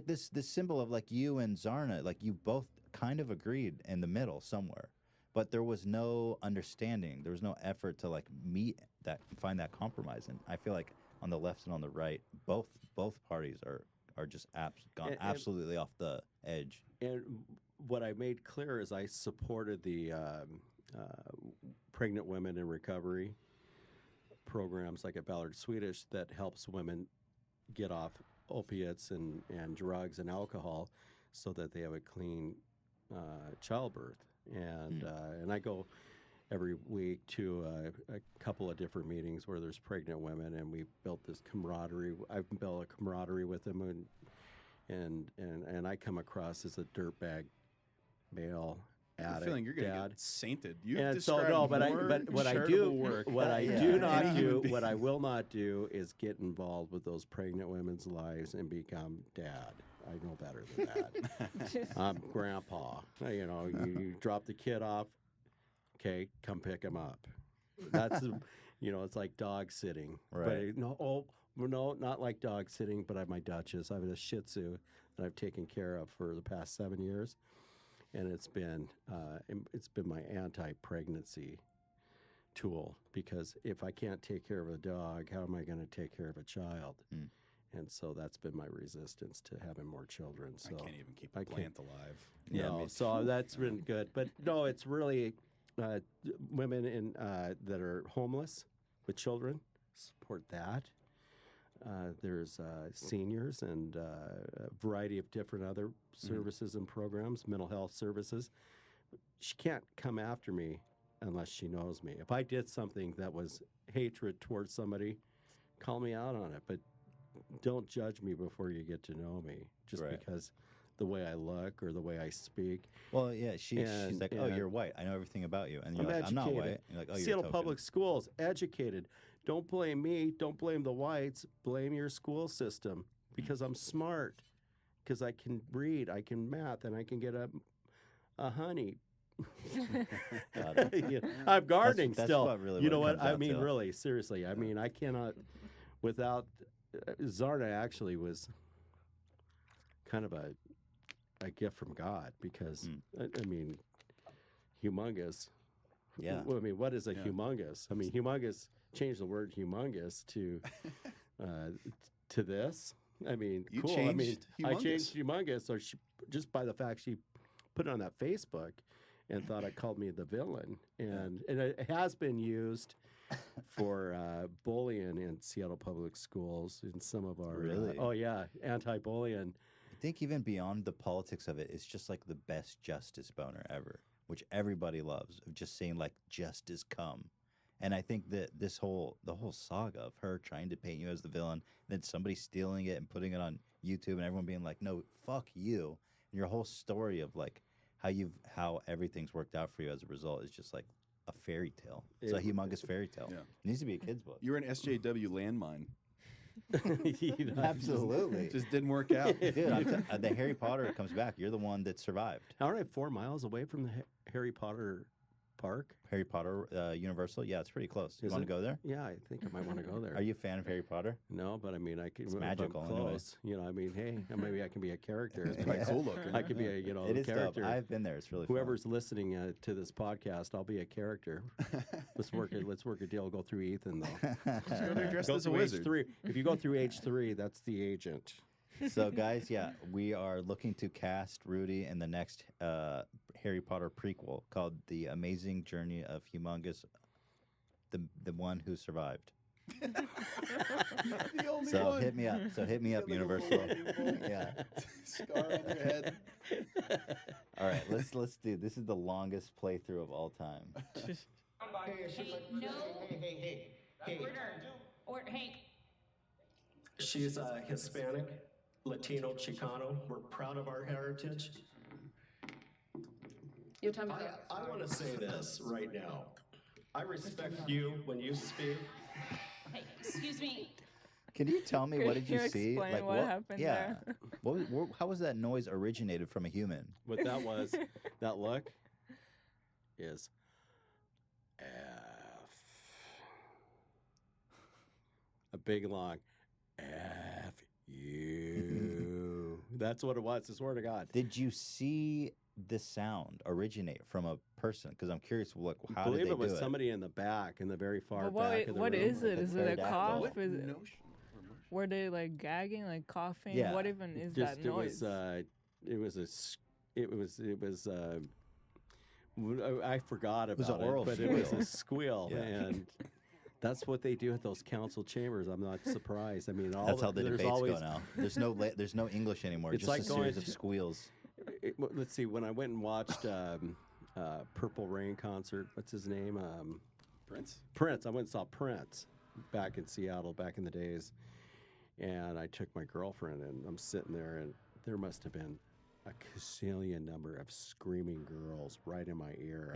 this symbol of like you and Zarna, like you both kind of agreed in the middle somewhere, but there was no understanding. There was no effort to like meet that, find that compromise. And I feel like on the left and on the right, both parties are just absolutely off the edge. And what I made clear is I supported the pregnant women in recovery programs like at Ballard Swedish that helps women get off opiates and drugs and alcohol so that they have a clean childbirth. And I go every week to a couple of different meetings where there's pregnant women, and we built this camaraderie. I've built a camaraderie with them, and I come across as a dirtbag male addict. I'm feeling you're going to get sainted. You have but what I will not do is get involved with those pregnant women's lives and become dad. I know better than that. I'm grandpa. You drop the kid off. Okay, come pick him up. That's it's like dog sitting. Right. But no, not like dog sitting. But I have my Duchess. I have a Shih Tzu that I've taken care of for the past 7 years, and it's been my anti-pregnancy tool, because if I can't take care of a dog, how am I going to take care of a child? And so that's been my resistance to having more children. So I can't even keep a plant alive. No, so that's been good. But no, it's really women that are homeless with children, support that. There's seniors and a variety of different other services and programs, mental health services. She can't come after me unless she knows me. If I did something that was hatred towards somebody, call me out on it. But don't judge me before you get to know me, just because the way I look or the way I speak. Well, yeah, she's like, oh, you're white. I know everything about you. And you're like, I'm not white. You're like, oh, you're Seattle Public Schools, educated. Don't blame me. Don't blame the whites. Blame your school system, because I'm smart, because I can read, I can math, and I can get a honey. I'm gardening that's still. What really you know what? I mean, really, seriously. I mean, I cannot without. Zarna actually was kind of a gift from God, because I mean, humongous. Yeah. I mean, what is a humongous? I mean, humongous. Change the word humongous to this. I mean, you cool. Changed I mean, humongous. I changed humongous, or just by the fact she put it on that Facebook and thought I called me the villain, and it has been used for bullying in Seattle Public Schools in some of our anti-bullying. I think even beyond the politics of it, it's just like the best justice boner ever, which everybody loves, of just saying like justice come. And I think that the whole saga of her trying to paint you as the villain, then somebody stealing it and putting it on YouTube, and everyone being like, no, fuck you, and your whole story of like how everything's worked out for you as a result is just like a fairy tale. It's a humongous fairy tale. Yeah. It needs to be a kid's book. You're an SJW landmine. You know, Absolutely. Just didn't work out. Dude, the Harry Potter comes back. You're the one that survived. Aren't I 4 miles away from the Harry Potter park? Harry Potter Universal? Yeah, it's pretty close. You Is want it? to go there? Yeah, I think I might want to go there. Are you a fan of Harry Potter? No, but I mean, I can. It's if I'm magical anyway. close. You know, I mean, hey, maybe I can be a character. It's quite cool looking. I could be a It is dope. character. I've been there. It's really Whoever's listening to this podcast, I'll be a character. Let's work a deal. Go through Ethan though. Go there dressed Go as a through wizard. H3. If you go through H3, that's the agent. fun. So, guys, yeah, we are looking to cast Rudy in the next Harry Potter prequel called The Amazing Journey of Humongous, the one who survived. The only So one. hit me up. So hit me up, Universal. Yeah. Scar on your head. All right, let's do. This is the longest playthrough of all time. Hey, no. Hey. Order. Hey. She's Hispanic, Latino, Chicano. We're proud of our heritage. Your time to I want to say this right now. I respect you when you speak. Hey, excuse me. Can you tell me what did you see? Explain what happened yeah. there? How was that noise originated from a human? What that was, that look, is F. A big long F you. That's what it was. I swear to God. Did you see the sound originate from a person? Because I'm curious, look, I how did believe they it was do somebody in the back, in the very far But back of the what room. is it? Is it a pterodactyl. cough? Is it, were they like gagging, like coughing? Yeah. What even is Just that noise? I forgot about was an oral but it was a squeal. squeal, Yeah. and that's what they do at those council chambers. I'm not surprised. I mean, That's how the there's debates always, go now. There's no English anymore. It's Just like a series going of to- squeals. Let's see. When I went and watched Purple Rain concert, what's his name? Prince. Prince. I went and saw Prince back in Seattle back in the days, and I took my girlfriend, and I'm sitting there, and there must have been a gazillion number of screaming girls right in my ear.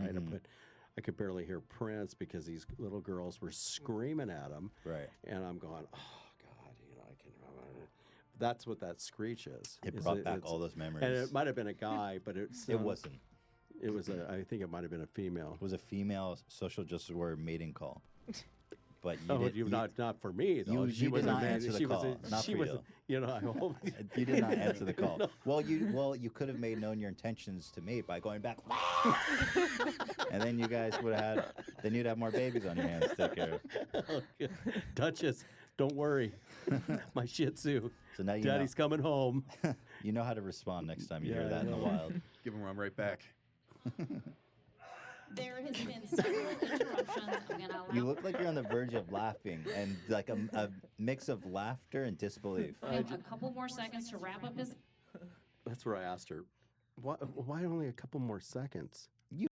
I could barely hear Prince because these little girls were screaming at him. Right. And I'm going, oh God, I can. That's what that screech is. It brought back all those memories. And it might have been a guy, but it wasn't. It was I think it might have been a female. It was a female social justice warrior mating call. But not for me though. You did not answer the call. Not for you. You know, I hope you did not answer the call. No. Well, you could have made known your intentions to me by going back, and then you guys would have had. Then you'd have more babies on your hands to take care of. Duchess, don't worry, my Shih Tzu. So now Daddy's coming home. You know how to respond next time you hear that in the wild. Give him one right back. There has been several interruptions. I'm gonna allow. You look like you're on the verge of laughing, and like a mix of laughter and disbelief. A couple more seconds to wrap up his. That's where I asked her, why only a couple more seconds?